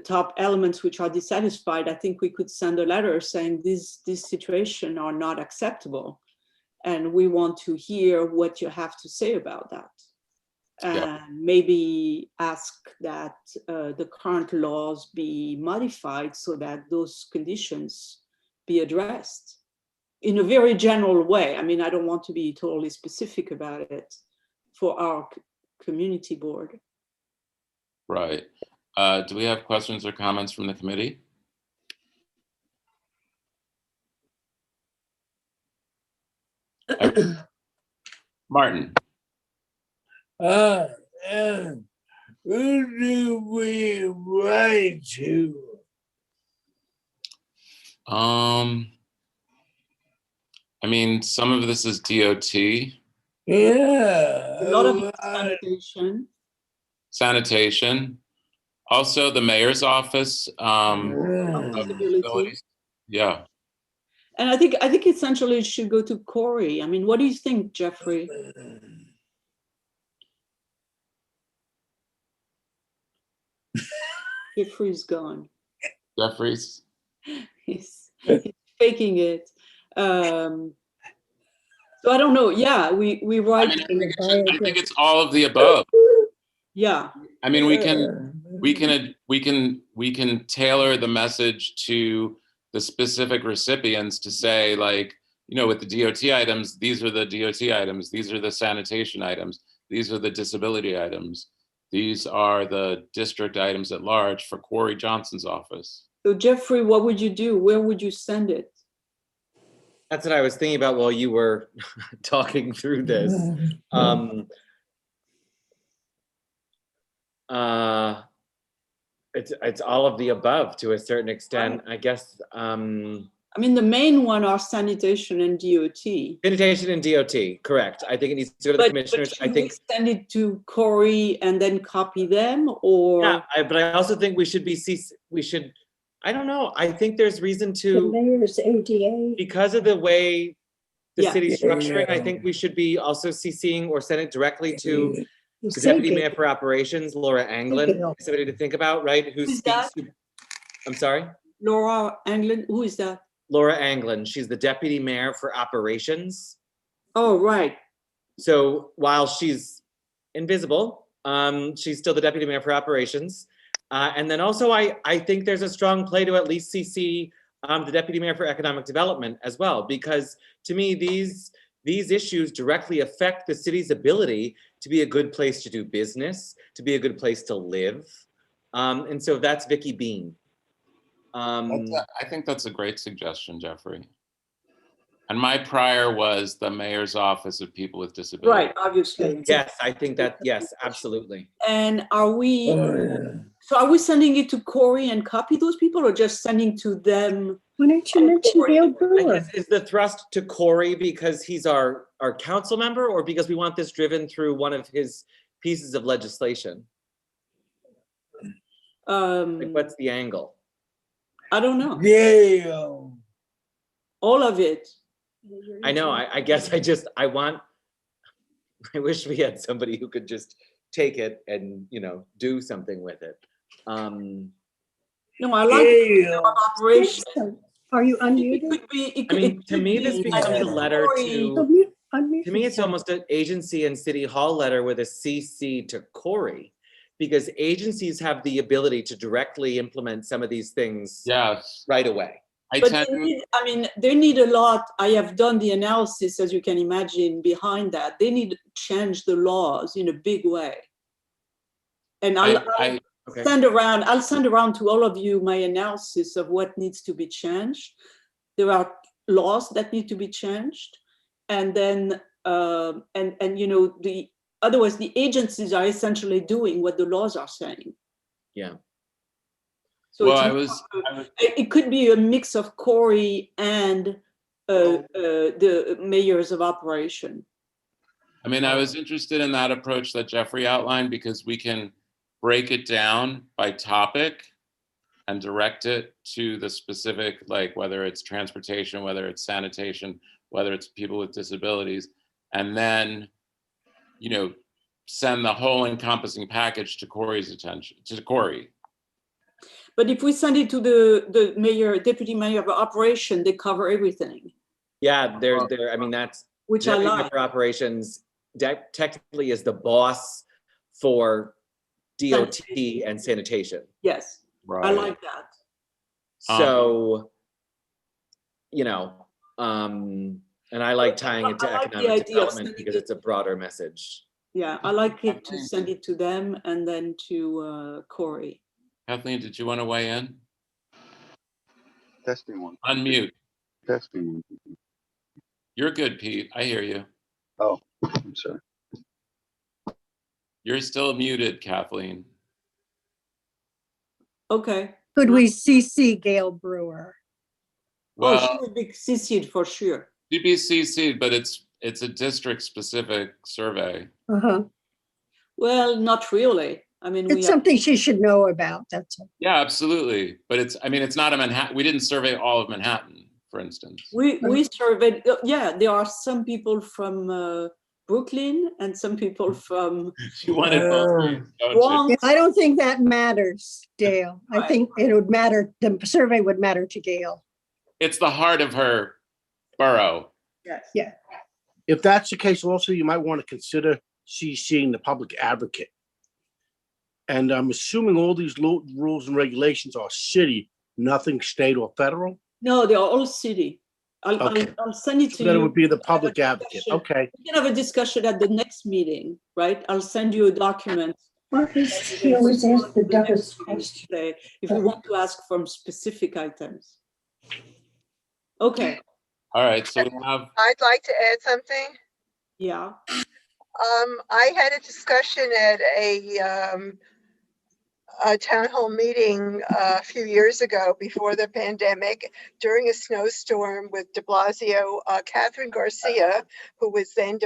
Speaker 3: top elements which are dissatisfied, I think we could send a letter saying these situations are not acceptable. And we want to hear what you have to say about that. And maybe ask that the current laws be modified so that those conditions be addressed in a very general way. I mean, I don't want to be totally specific about it for our community board.
Speaker 1: Right. Do we have questions or comments from the committee? Martin.
Speaker 7: Who do we write to?
Speaker 1: I mean, some of this is DOT.
Speaker 7: Yeah.
Speaker 3: A lot of it is sanitation.
Speaker 1: Sanitation. Also the mayor's office. Yeah.
Speaker 3: And I think essentially it should go to Corey. I mean, what do you think, Jeffrey? Jeffrey's gone.
Speaker 1: Jeffrey's?
Speaker 3: He's faking it. So I don't know. Yeah, we write.
Speaker 1: I think it's all of the above.
Speaker 3: Yeah.
Speaker 1: I mean, we can tailor the message to the specific recipients to say, like, with the DOT items, these are the DOT items, these are the sanitation items, these are the disability items. These are the district items at large for Corey Johnson's office.
Speaker 3: So Jeffrey, what would you do? Where would you send it?
Speaker 14: That's what I was thinking about while you were talking through this. It's all of the above to a certain extent, I guess.
Speaker 3: I mean, the main one are sanitation and DOT.
Speaker 14: Sanitation and DOT, correct. I think it needs to go to the commissioners. I think
Speaker 3: send it to Corey and then copy them, or
Speaker 14: yeah. But I also think we should be I don't know. I think there's reason to.
Speaker 11: The mayor's ADA.
Speaker 14: Because of the way the
Speaker 3: Yeah.
Speaker 14: city's structuring, I think we should be also CCing or send it directly to the Deputy Mayor for Operations, Laura Anglin. Somebody to think about, right? Who
Speaker 3: Who's
Speaker 14: speaks
Speaker 3: that?
Speaker 14: to, I'm sorry?
Speaker 3: Laura Anglin. Who is that?
Speaker 14: Laura Anglin. She's the Deputy Mayor for Operations.
Speaker 3: Oh, right.
Speaker 14: So while she's invisible, she's still the Deputy Mayor for Operations. And then also, I think there's a strong play to at least CC the Deputy Mayor for Economic Development as well, because to me, these issues directly affect the city's ability to be a good place to do business, to be a good place to live. And so that's Vicky Bean.
Speaker 1: I think that's a great suggestion, Jeffrey. And my prior was the Mayor's Office of People with Disabilities.
Speaker 3: Right, obviously.
Speaker 14: Yes, I think that, yes, absolutely.
Speaker 3: And are we, so are we sending it to Corey and copy those people, or just sending to them?
Speaker 11: Why don't you mention Gail Brewer?
Speaker 14: Is the thrust to Corey because he's our council member, or because we want this driven through one of his pieces of legislation? Like, what's the angle?
Speaker 3: I don't know.
Speaker 7: Gail.
Speaker 3: All of it.
Speaker 14: I know, I guess I wish we had somebody who could just take it and, do something with it.
Speaker 3: No, I like the operation.
Speaker 11: Are you unmuted?
Speaker 14: To me, this becomes a letter to me, it's almost an agency and city hall letter with a CC to Corey, because agencies have the ability to directly implement some of these things right away.
Speaker 3: They need a lot. I have done the analysis, as you can imagine, behind that. They need to change the laws in a big way. And I'll send around to all of you my analysis of what needs to be changed. There are laws that need to be changed. And then, otherwise the agencies are essentially doing what the laws are saying.
Speaker 14: Yeah.
Speaker 3: So it could be a mix of Corey and the mayors of operation.
Speaker 1: I mean, I was interested in that approach that Jeffrey outlined, because we can break it down by topic and direct it to the specific, like whether it's transportation, whether it's sanitation, whether it's people with disabilities, and then, send the whole encompassing package to Corey's attention, to Corey.
Speaker 3: But if we send it to the mayor, deputy mayor of operation, they cover everything.
Speaker 14: Yeah, that's
Speaker 3: which I like.
Speaker 14: For operations technically is the boss for DOT and sanitation.
Speaker 3: Yes,
Speaker 1: right.
Speaker 3: I like that.
Speaker 14: So, and I like tying it to economic development because it's a broader message.
Speaker 3: Yeah, I like it to send it to them and then to Corey.
Speaker 1: Kathleen, did you want to weigh in?
Speaker 12: Testing one.
Speaker 1: Unmute.
Speaker 12: Testing one.
Speaker 1: You're good, Pete. I hear you.
Speaker 12: Oh, I'm sorry.
Speaker 1: You're still muted, Kathleen.
Speaker 3: Okay.
Speaker 11: Could we CC Gail Brewer?
Speaker 1: Well,
Speaker 3: she would be CC'd for sure.
Speaker 1: She'd be CC'd, but it's a district-specific survey.
Speaker 11: Uh-huh.
Speaker 3: Well, not really. I mean,
Speaker 11: it's something she should know about. That's all.
Speaker 1: Yeah, absolutely. But it's not a Manhattan. We didn't survey all of Manhattan, for instance.
Speaker 3: We surveyed. Yeah, there are some people from Brooklyn and some people from.
Speaker 1: You wanted both, don't you?
Speaker 11: I don't think that matters, Gail. I think it would matter. The survey would matter to Gail.
Speaker 1: It's the heart of her borough.
Speaker 3: Yes.
Speaker 11: Yeah.
Speaker 5: If that's the case, also you might want to consider CCing the public advocate. And I'm assuming all these rules and regulations are city, nothing state or federal?
Speaker 3: No, they are all city. I'll send it to you.
Speaker 5: Then it would be the public advocate. Okay.
Speaker 3: We can have a discussion at the next meeting, right? I'll send you a document
Speaker 11: He always asks the dumbest question.
Speaker 3: Say, if we want to ask from specific items. Okay.
Speaker 1: All right, so we have,
Speaker 20: I'd like to add something.
Speaker 3: Yeah.
Speaker 20: I had a discussion at a town hall meeting a few years ago before the pandemic during a snowstorm with de Blasio, Catherine Garcia, who was then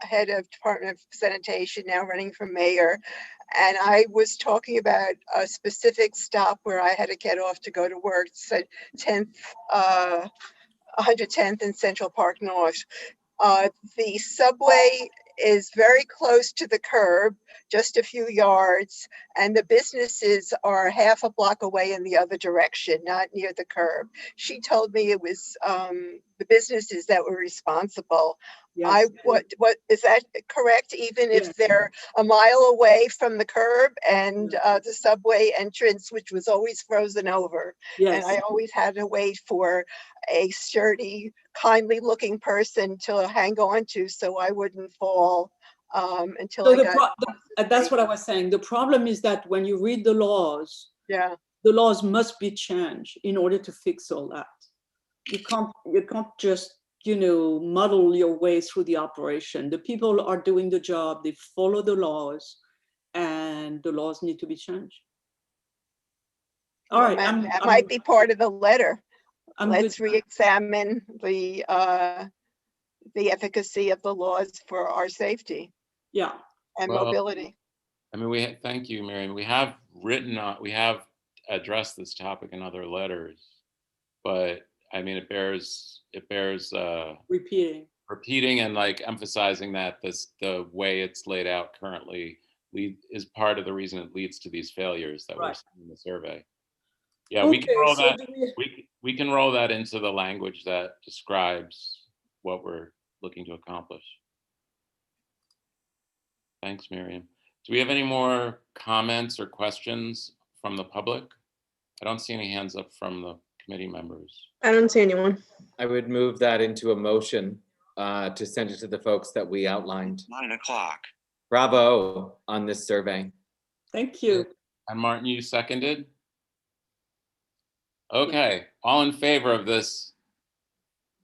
Speaker 20: head of Department of Sanitation, now running for mayor. And I was talking about a specific stop where I had to get off to go to work, said 110th and Central Park North. The subway is very close to the curb, just a few yards, and the businesses are half a block away in the other direction, not near the curb. She told me it was the businesses that were responsible.
Speaker 3: Yes.
Speaker 20: What is that correct? Even if they're a mile away from the curb and the subway entrance, which was always frozen over.
Speaker 3: Yes.
Speaker 20: And I always had to wait for a sturdy, kindly looking person to hang on to so I wouldn't fall until
Speaker 3: So
Speaker 20: I got.
Speaker 3: that's what I was saying. The problem is that when you read the laws,
Speaker 20: the
Speaker 3: laws must be changed in order to fix all that. You can't just, muddle your way through the operation. The people are doing the job, they follow the laws, and the laws need to be changed. All right.
Speaker 20: That might be part of the letter. Let's
Speaker 3: good.
Speaker 20: re-examine the efficacy of the laws for our safety.
Speaker 3: Yeah.
Speaker 20: And mobility.
Speaker 1: I mean, thank you, Miriam. We have we have addressed this topic in other letters, but I mean, it bears repeating and like emphasizing that the way it's laid out currently is part of the reason it leads to these failures that we're seeing in the survey. Yeah, we can roll that. We can roll that into the language that describes what we're looking to accomplish. Thanks, Miriam. Do we have any more comments or questions from the public? I don't see any hands up from the committee members.
Speaker 13: I don't see anyone.
Speaker 14: I would move that into a motion to send it to the folks that we outlined.
Speaker 15: 9 o'clock.
Speaker 14: Bravo on this survey.
Speaker 3: Thank you.
Speaker 1: And Martin, you seconded? Okay, all in favor of this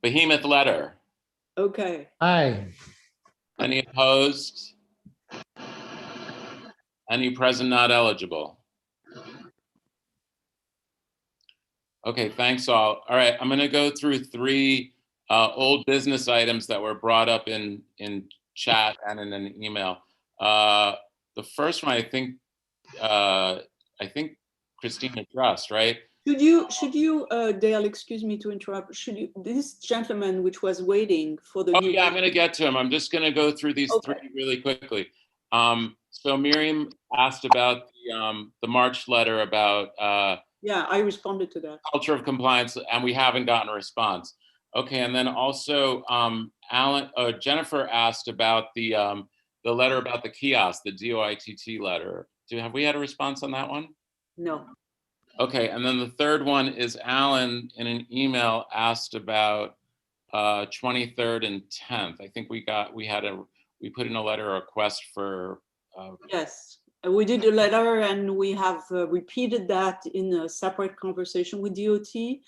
Speaker 1: behemoth letter?
Speaker 3: Okay.
Speaker 9: Aye.
Speaker 1: Any opposed? Any present not eligible? Okay, thanks all. All right, I'm gonna go through 3 old business items that were brought up in chat and in an email. The first one, I think Christine addressed, right?
Speaker 3: Should you, Dale, excuse me to interrupt, this gentleman which was waiting for the-
Speaker 1: Oh yeah, I'm gonna get to him. I'm just gonna go through these 3 really quickly. So Miriam asked about the March letter about
Speaker 3: yeah, I responded to that.
Speaker 1: Culture of compliance, and we haven't gotten a response. Okay, and then also Jennifer asked about the letter about the kiosk, the DOITT letter. Have we had a response on that one?
Speaker 3: No.
Speaker 1: Okay, and then the third one is Alan in an email asked about 23rd and 10th. I think we put in a letter request for.
Speaker 3: Yes, we did a letter and we have repeated that in a separate conversation with DOT,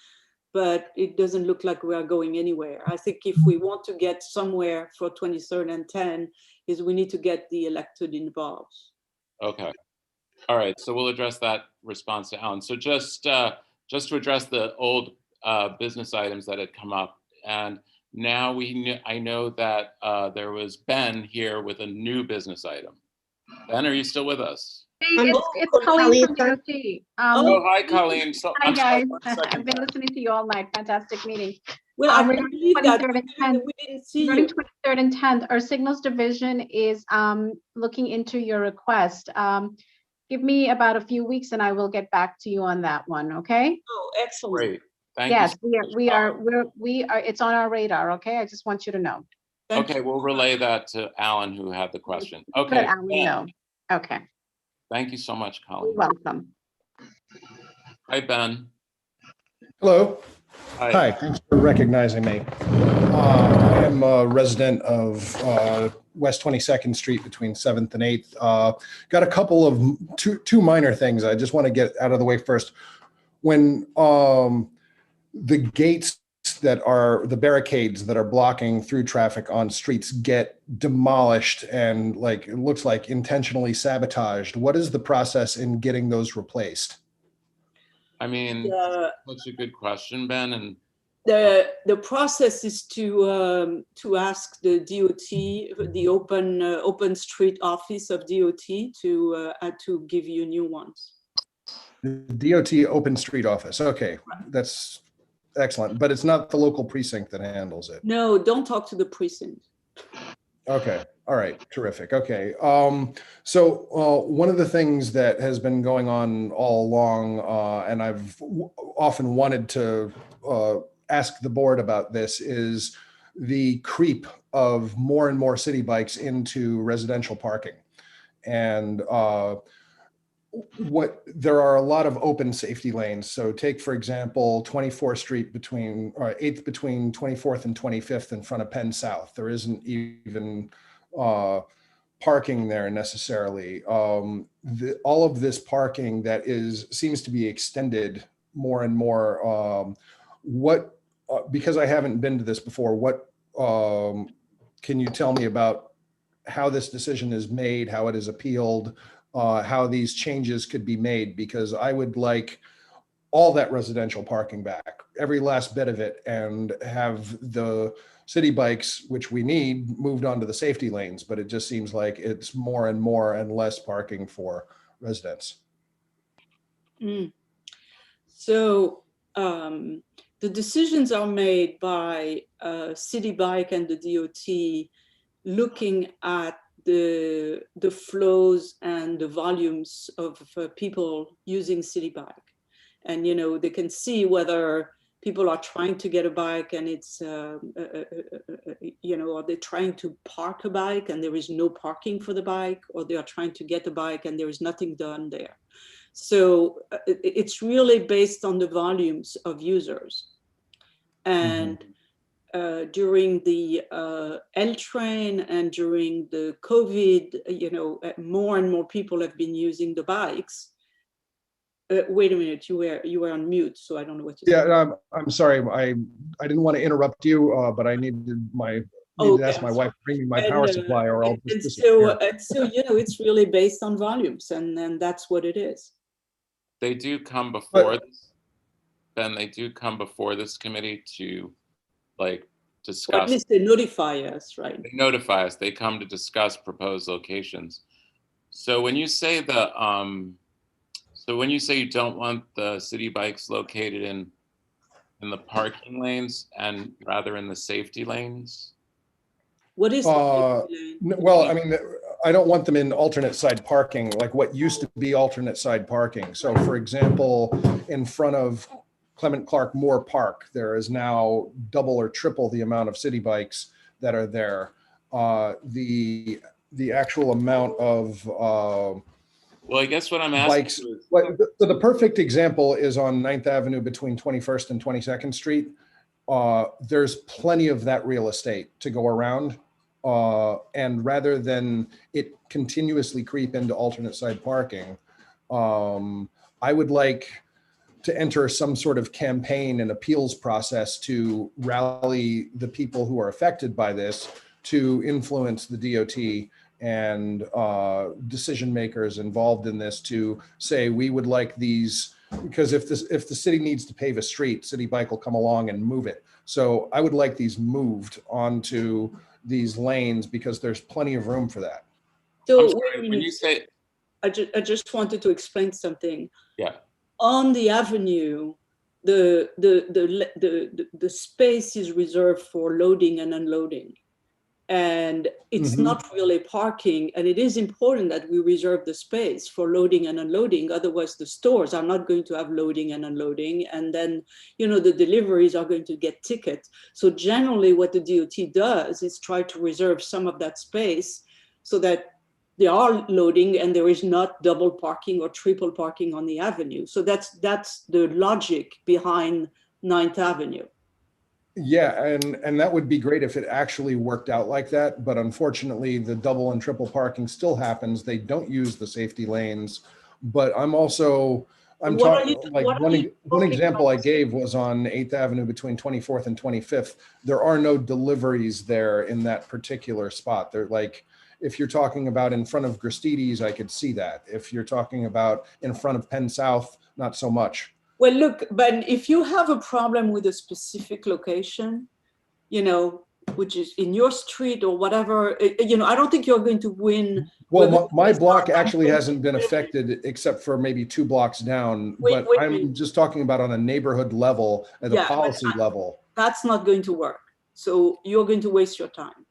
Speaker 3: but it doesn't look like we are going anywhere. I think if we want to get somewhere for 23rd and 10 is we need to get the elected involved.
Speaker 1: Okay. All right, so we'll address that response to Alan. So just to address the old business items that had come up, and now I know that there was Ben here with a new business item. Ben, are you still with us?
Speaker 19: Hey, it's Colleen from DOT.
Speaker 1: Oh, hi, Colleen.
Speaker 19: Hi, guys. I've been listening to you all night. Fantastic meeting.
Speaker 3: Well, I
Speaker 19: regarding
Speaker 3: believe that
Speaker 19: 23rd and 10th,
Speaker 3: we didn't see
Speaker 19: regarding
Speaker 3: you.
Speaker 19: 23rd and 10th, our signals division is looking into your request. Give me about a few weeks and I will get back to you on that one, okay?
Speaker 3: Oh, excellent.
Speaker 1: Great. Thank
Speaker 19: yes,
Speaker 1: you.
Speaker 19: we are, it's on our radar, okay? I just want you to know.
Speaker 1: Okay, we'll relay that to Alan who had the question.
Speaker 19: Let
Speaker 1: Okay.
Speaker 19: Alan know. Okay.
Speaker 1: Thank you so much, Colleen.
Speaker 19: You're welcome.
Speaker 1: Hi, Ben.
Speaker 24: Hello.
Speaker 1: Hi.
Speaker 24: Hi, thanks for recognizing me. I am a resident of West 22nd Street between 7th and 8th. Got a couple of two minor things I just want to get out of the way first. When the gates that are the barricades that are blocking through traffic on streets get demolished and like it looks like intentionally sabotaged, what is the process in getting those replaced?
Speaker 1: I mean, that's a good question, Ben. And
Speaker 3: the process is to ask the DOT, the open street office of DOT, to give you new ones.
Speaker 24: The DOT open street office. Okay, that's excellent. But it's not the local precinct that handles it.
Speaker 3: No, don't talk to the precinct.
Speaker 24: Okay. All right. Terrific. Okay. So one of the things that has been going on all along, and I've often wanted to ask the board about this, is the creep of more and more city bikes into residential parking. And there are a lot of open safety lanes. So take, for example, 24th Street between 8th between 24th and 25th in front of Penn South. There isn't even parking there necessarily. All of this parking that seems to be extended more and more. Because I haven't been to this before, what can you tell me about how this decision is made, how it is appealed, how these changes could be made? Because I would like all that residential parking back, every last bit of it, and have the city bikes, which we need, moved onto the safety lanes. But it just seems like it's more and more and less parking for residents.
Speaker 3: So the decisions are made by City Bike and the DOT, looking at the flows and the volumes of people using City Bike. And, they can see whether people are trying to get a bike and it's, are they trying to park a bike and there is no parking for the bike, or they are trying to get a bike and there is nothing done there. So it's really based on the volumes of users. And during the L train and during the COVID, more and more people have been using the bikes. Wait a minute, you were on mute, so I don't know what to say.
Speaker 24: Yeah, I'm sorry. I didn't want to interrupt you, but I needed to ask my wife to bring me my power supply, or I'll just disappear.
Speaker 3: So it's really based on volumes, and that's what it is.
Speaker 1: They do come before this, Ben. They do come before this committee to discuss.
Speaker 3: Well, at least they notify us, right?
Speaker 1: They notify us. They come to discuss proposed locations. So when you say you don't want the city bikes located in the parking lanes and rather in the safety lanes?
Speaker 3: What is
Speaker 24: well, I mean, I don't want them in alternate side parking, like what used to be alternate side parking. So for example, in front of Clement Clark Moore Park, there is now double or triple the amount of city bikes that are there. The actual amount of
Speaker 1: well, I guess what I'm asking
Speaker 24: bikes. So the perfect example is on Ninth Avenue between 21st and 22nd Street. There's plenty of that real estate to go around. And rather than it continuously creep into alternate side parking, I would like to enter some sort of campaign and appeals process to rally the people who are affected by this to influence the DOT and decision makers involved in this to say, we would like these, because if the city needs to pave a street, City Bike will come along and move it. So I would like these moved onto these lanes because there's plenty of room for that.
Speaker 3: So
Speaker 1: when you say,
Speaker 3: I just wanted to explain something.
Speaker 1: Yeah.
Speaker 3: On the avenue, the space is reserved for loading and unloading. And it's not really parking. And it is important that we reserve the space for loading and unloading. Otherwise, the stores are not going to have loading and unloading. And then, the deliveries are going to get tickets. So generally what the DOT does is try to reserve some of that space so that they are loading and there is not double parking or triple parking on the avenue. So that's the logic behind Ninth Avenue.
Speaker 24: Yeah, and that would be great if it actually worked out like that, but unfortunately, the double and triple parking still happens. They don't use the safety lanes, but I'm talking, like, one example I gave was on 8th Avenue between 24th and 25th. There are no deliveries there in that particular spot. They're like, if you're talking about in front of Gristides, I could see that. If you're talking about in front of Penn South, not so much.
Speaker 3: Well, look, but if you have a problem with a specific location, you know, which is in your street or whatever, you know, I don't think you're going to win.
Speaker 24: Well, my block actually hasn't been affected except for maybe 2 blocks down, but I'm just talking about on a neighborhood level, at a policy level.
Speaker 3: That's not going to work. So you're going to waste your time.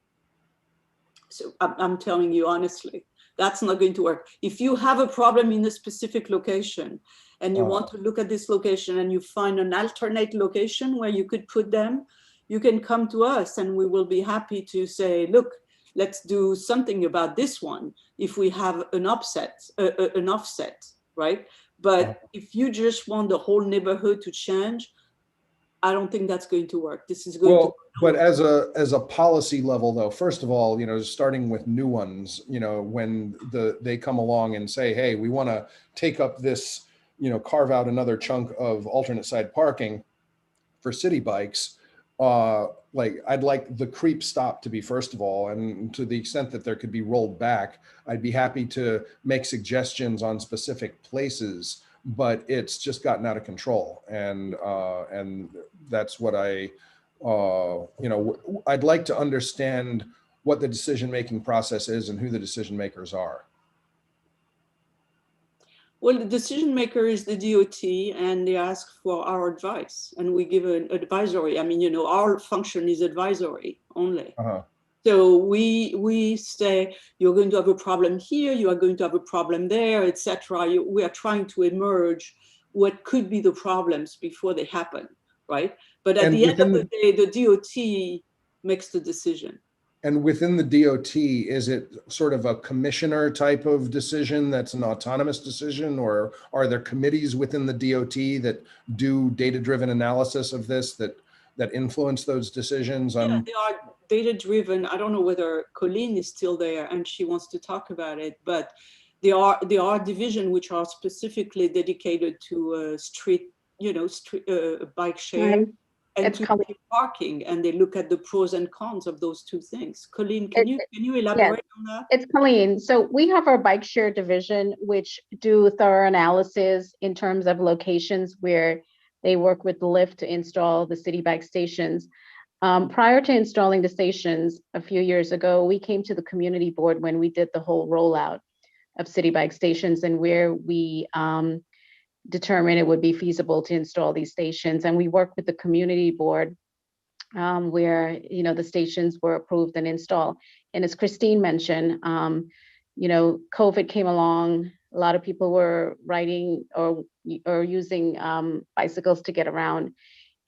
Speaker 3: So I'm telling you honestly, that's not going to work. If you have a problem in a specific location and you want to look at this location and you find an alternate location where you could put them, you can come to us and we will be happy to say, look, let's do something about this one if we have an offset, right? But if you just want the whole neighborhood to change, I don't think that's going to work. This is going to.
Speaker 24: But as a policy level, though, first of all, you know, starting with new ones, you know, when they come along and say, hey, we want to take up this, you know, carve out another chunk of alternate side parking for city bikes. Like, I'd like the creep stop to be first of all, and to the extent that there could be rolled back, I'd be happy to make suggestions on specific places, but it's just gotten out of control. And that's what you know, I'd like to understand what the decision-making process is and who the decision makers are.
Speaker 3: Well, the decision maker is the DOT, and they ask for our advice, and we give an advisory. I mean, you know, our function is advisory only. So we say, you're going to have a problem here, you are going to have a problem there, etc. We are trying to emerge what could be the problems before they happen, right? But at the end of the day, the DOT makes the decision.
Speaker 24: And within the DOT, is it sort of a commissioner type of decision that's an autonomous decision, or are there committees within the DOT that do data-driven analysis of this that influence those decisions?
Speaker 3: Yeah, they are data-driven. I don't know whether Colleen is still there and she wants to talk about it, but there are divisions which are specifically dedicated to street, you know, bike share. And to parking, and they look at the pros and cons of those two things. Colleen, can you elaborate on that?
Speaker 19: It's Colleen. So we have our bike share division, which do thorough analysis in terms of locations where they work with Lyft to install the city bike stations. Prior to installing the stations a few years ago, we came to the community board when we did the whole rollout of city bike stations, and where we determined it would be feasible to install these stations. And we worked with the community board where, you know, the stations were approved and installed. And as Christine mentioned, you know, COVID came along, a lot of people were riding or using bicycles to get around.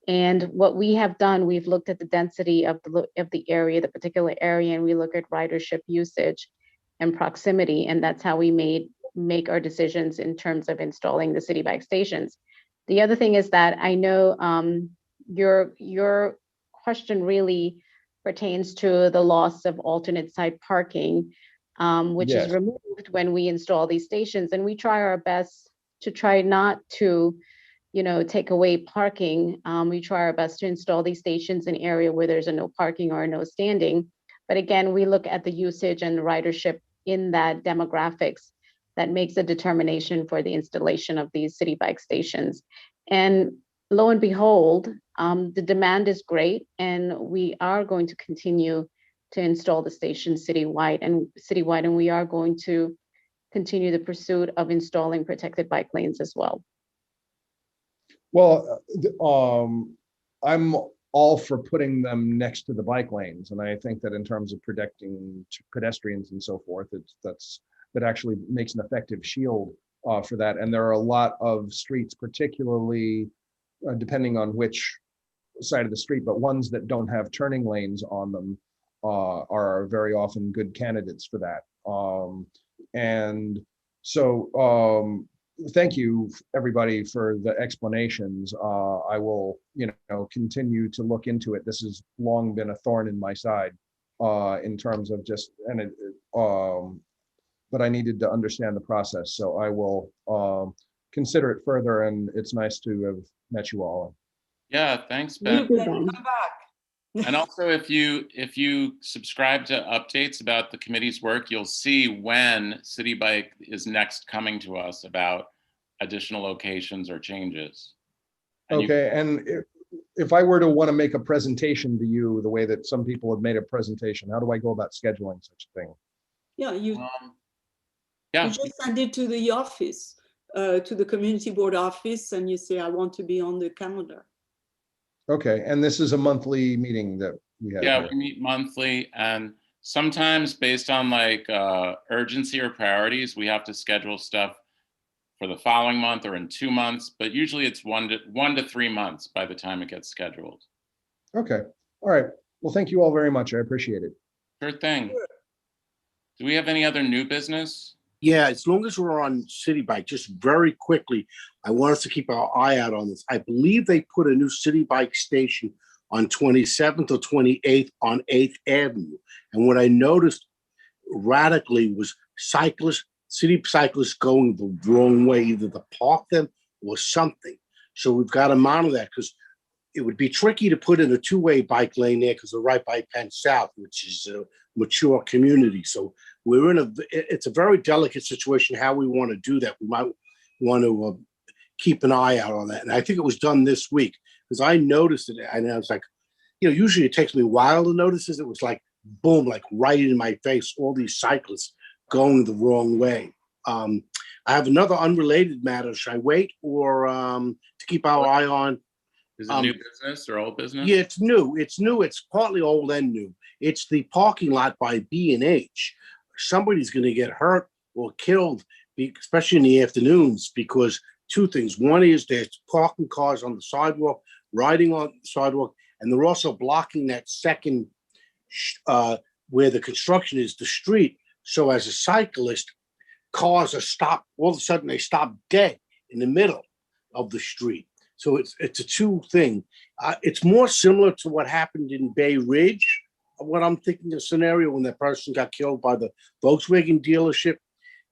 Speaker 19: And what we have done, we've looked at the density of the area, the particular area, and we look at ridership usage and proximity. And that's how we make our decisions in terms of installing the city bike stations. The other thing is that I know your question really pertains to the loss of alternate side parking, which is removed when we install these stations. And we try our best to try not to, you know, take away parking. We try our best to install these stations in an area where there's a no parking or a no standing. But again, we look at the usage and the ridership in that demographics that makes a determination for the installation of these city bike stations. And lo and behold, the demand is great, and we are going to continue to install the stations citywide, and we are going to continue the pursuit of installing protected bike lanes as well.
Speaker 24: Well, I'm all for putting them next to the bike lanes, and I think that in terms of protecting pedestrians and so forth, that actually makes an effective shield for that. And there are a lot of streets, particularly depending on which side of the street, but ones that don't have turning lanes on them are very often good candidates for that. And so thank you, everybody, for the explanations. I will, continue to look into it. This has long been a thorn in my side in terms of just, but I needed to understand the process. So I will consider it further, and it's nice to have met you all.
Speaker 1: Yeah, thanks, Ben.
Speaker 3: Come back.
Speaker 1: And also, if you subscribe to updates about the committee's work, you'll see when City Bike is next coming to us about additional locations or changes. And
Speaker 24: Okay, and if I were to want to make a presentation to you the way that some people have made a presentation, how do I go about scheduling such a thing?
Speaker 3: Yeah, you
Speaker 1: yeah,
Speaker 3: just send it to the office, to the community board office, and you say, I want to be on the calendar.
Speaker 24: Okay, and this is a monthly meeting that we have.
Speaker 1: Yeah,
Speaker 24: here.
Speaker 1: we meet monthly, and sometimes based on like urgency or priorities, we have to schedule stuff for the following month or in 2 months, but usually it's 1 to 3 months by the time it gets scheduled.
Speaker 24: Okay, all right. Well, thank you all very much. I appreciate it.
Speaker 1: Sure thing. Do we have any other new business?
Speaker 5: Yeah, as long as we're on City Bike, just very quickly, I want us to keep our eye out on this. I believe they put a new City Bike station on 27th or 28th on 8th Avenue. And what I noticed radically was city cyclists going the wrong way, either to park them or something. So we've got to monitor that, because it would be tricky to put in a two-way bike lane there, because they're right by Penn South, which is a mature community. So it's a very delicate situation how we want to do that. We might want to keep an eye out on that. And I think it was done this week, because I noticed it, and I was like, usually it takes me a while to notice this. It was like, boom, like right in my face, all these cyclists going the wrong way. I have another unrelated matter. Should I wait or to keep our eye on?
Speaker 1: Is it new business or old business?
Speaker 5: Yeah, it's new. It's new. It's partly old and new. It's the parking lot by B&H. Somebody's going to get hurt or killed, especially in the afternoons, because two things. One is there's parking cars on the sidewalk, riding on the sidewalk, and they're also blocking that second where the construction is, the street. So as a cyclist, cars are stopped. All of a sudden, they stop dead in the middle of the street. So it's a two thing. It's more similar to what happened in Bay Ridge, what I'm thinking a scenario when that person got killed by the Volkswagen dealership,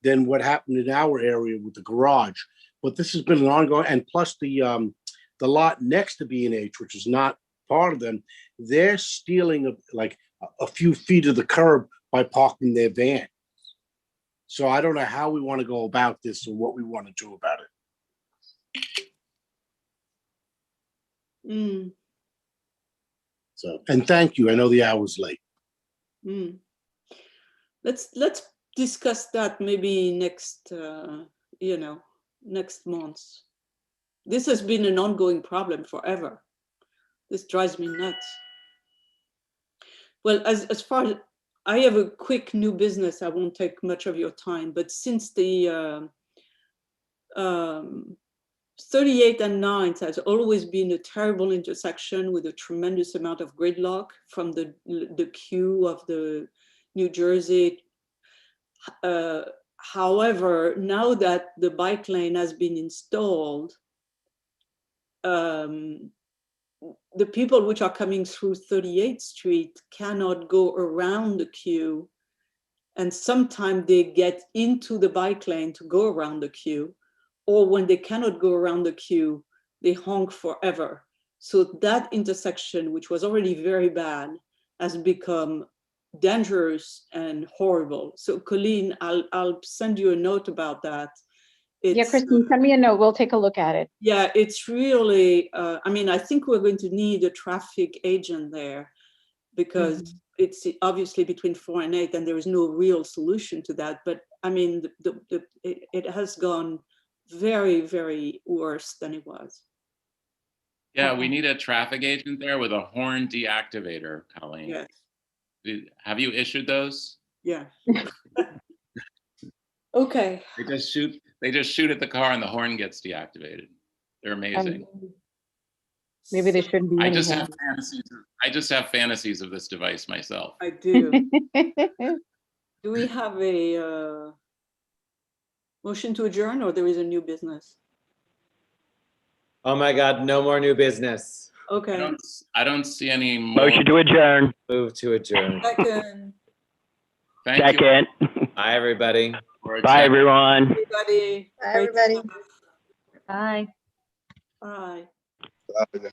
Speaker 5: than what happened in our area with the garage. But this has been an ongoing, and plus the lot next to B&H, which is not part of them, they're stealing like a few feet of the curb by parking their van. So I don't know how we want to go about this or what we want to do about it. So, and thank you. I know the hour's late.
Speaker 3: Let's discuss that maybe next, next month. This has been an ongoing problem forever. This drives me nuts. Well, as far as I have a quick new business, I won't take much of your time, but since the 38th and 9th has always been a terrible intersection with a tremendous amount of gridlock from the queue of the New Jersey. However, now that the bike lane has been installed, the people which are coming through 38th Street cannot go around the queue, and sometimes they get into the bike lane to go around the queue, or when they cannot go around the queue, they honk forever. So that intersection, which was already very bad, has become dangerous and horrible. So Colleen, I'll send you a note about that.
Speaker 19: Yeah, Christine, send me a note. We'll take a look at it.
Speaker 3: Yeah, it's really, I think we're going to need a traffic agent there, because it's obviously between 4 and 8 and there is no real solution to that. But I mean, it has gone very, very worse than it was.
Speaker 1: Yeah, we need a traffic agent there with a horn deactivator, Colleen.
Speaker 3: Yes.
Speaker 1: Have you issued those?
Speaker 3: Yeah. Okay.
Speaker 1: They just shoot at the car and the horn gets deactivated. They're amazing.
Speaker 19: Maybe they shouldn't be.
Speaker 1: I just have fantasies of this device myself.
Speaker 3: I do. Do we have a Motion to adjourn, or there is a new business?
Speaker 14: Oh my God, no more new business.
Speaker 3: Okay.
Speaker 1: I don't see any more.
Speaker 16: Motion to adjourn.
Speaker 14: Move to adjourn.
Speaker 3: Second.
Speaker 1: Thank you.
Speaker 16: Second.
Speaker 14: Bye, everybody.
Speaker 16: Bye, everyone.
Speaker 3: Everybody.
Speaker 10: Bye, everybody.
Speaker 19: Bye.
Speaker 3: Bye.
Speaker 12: Yeah.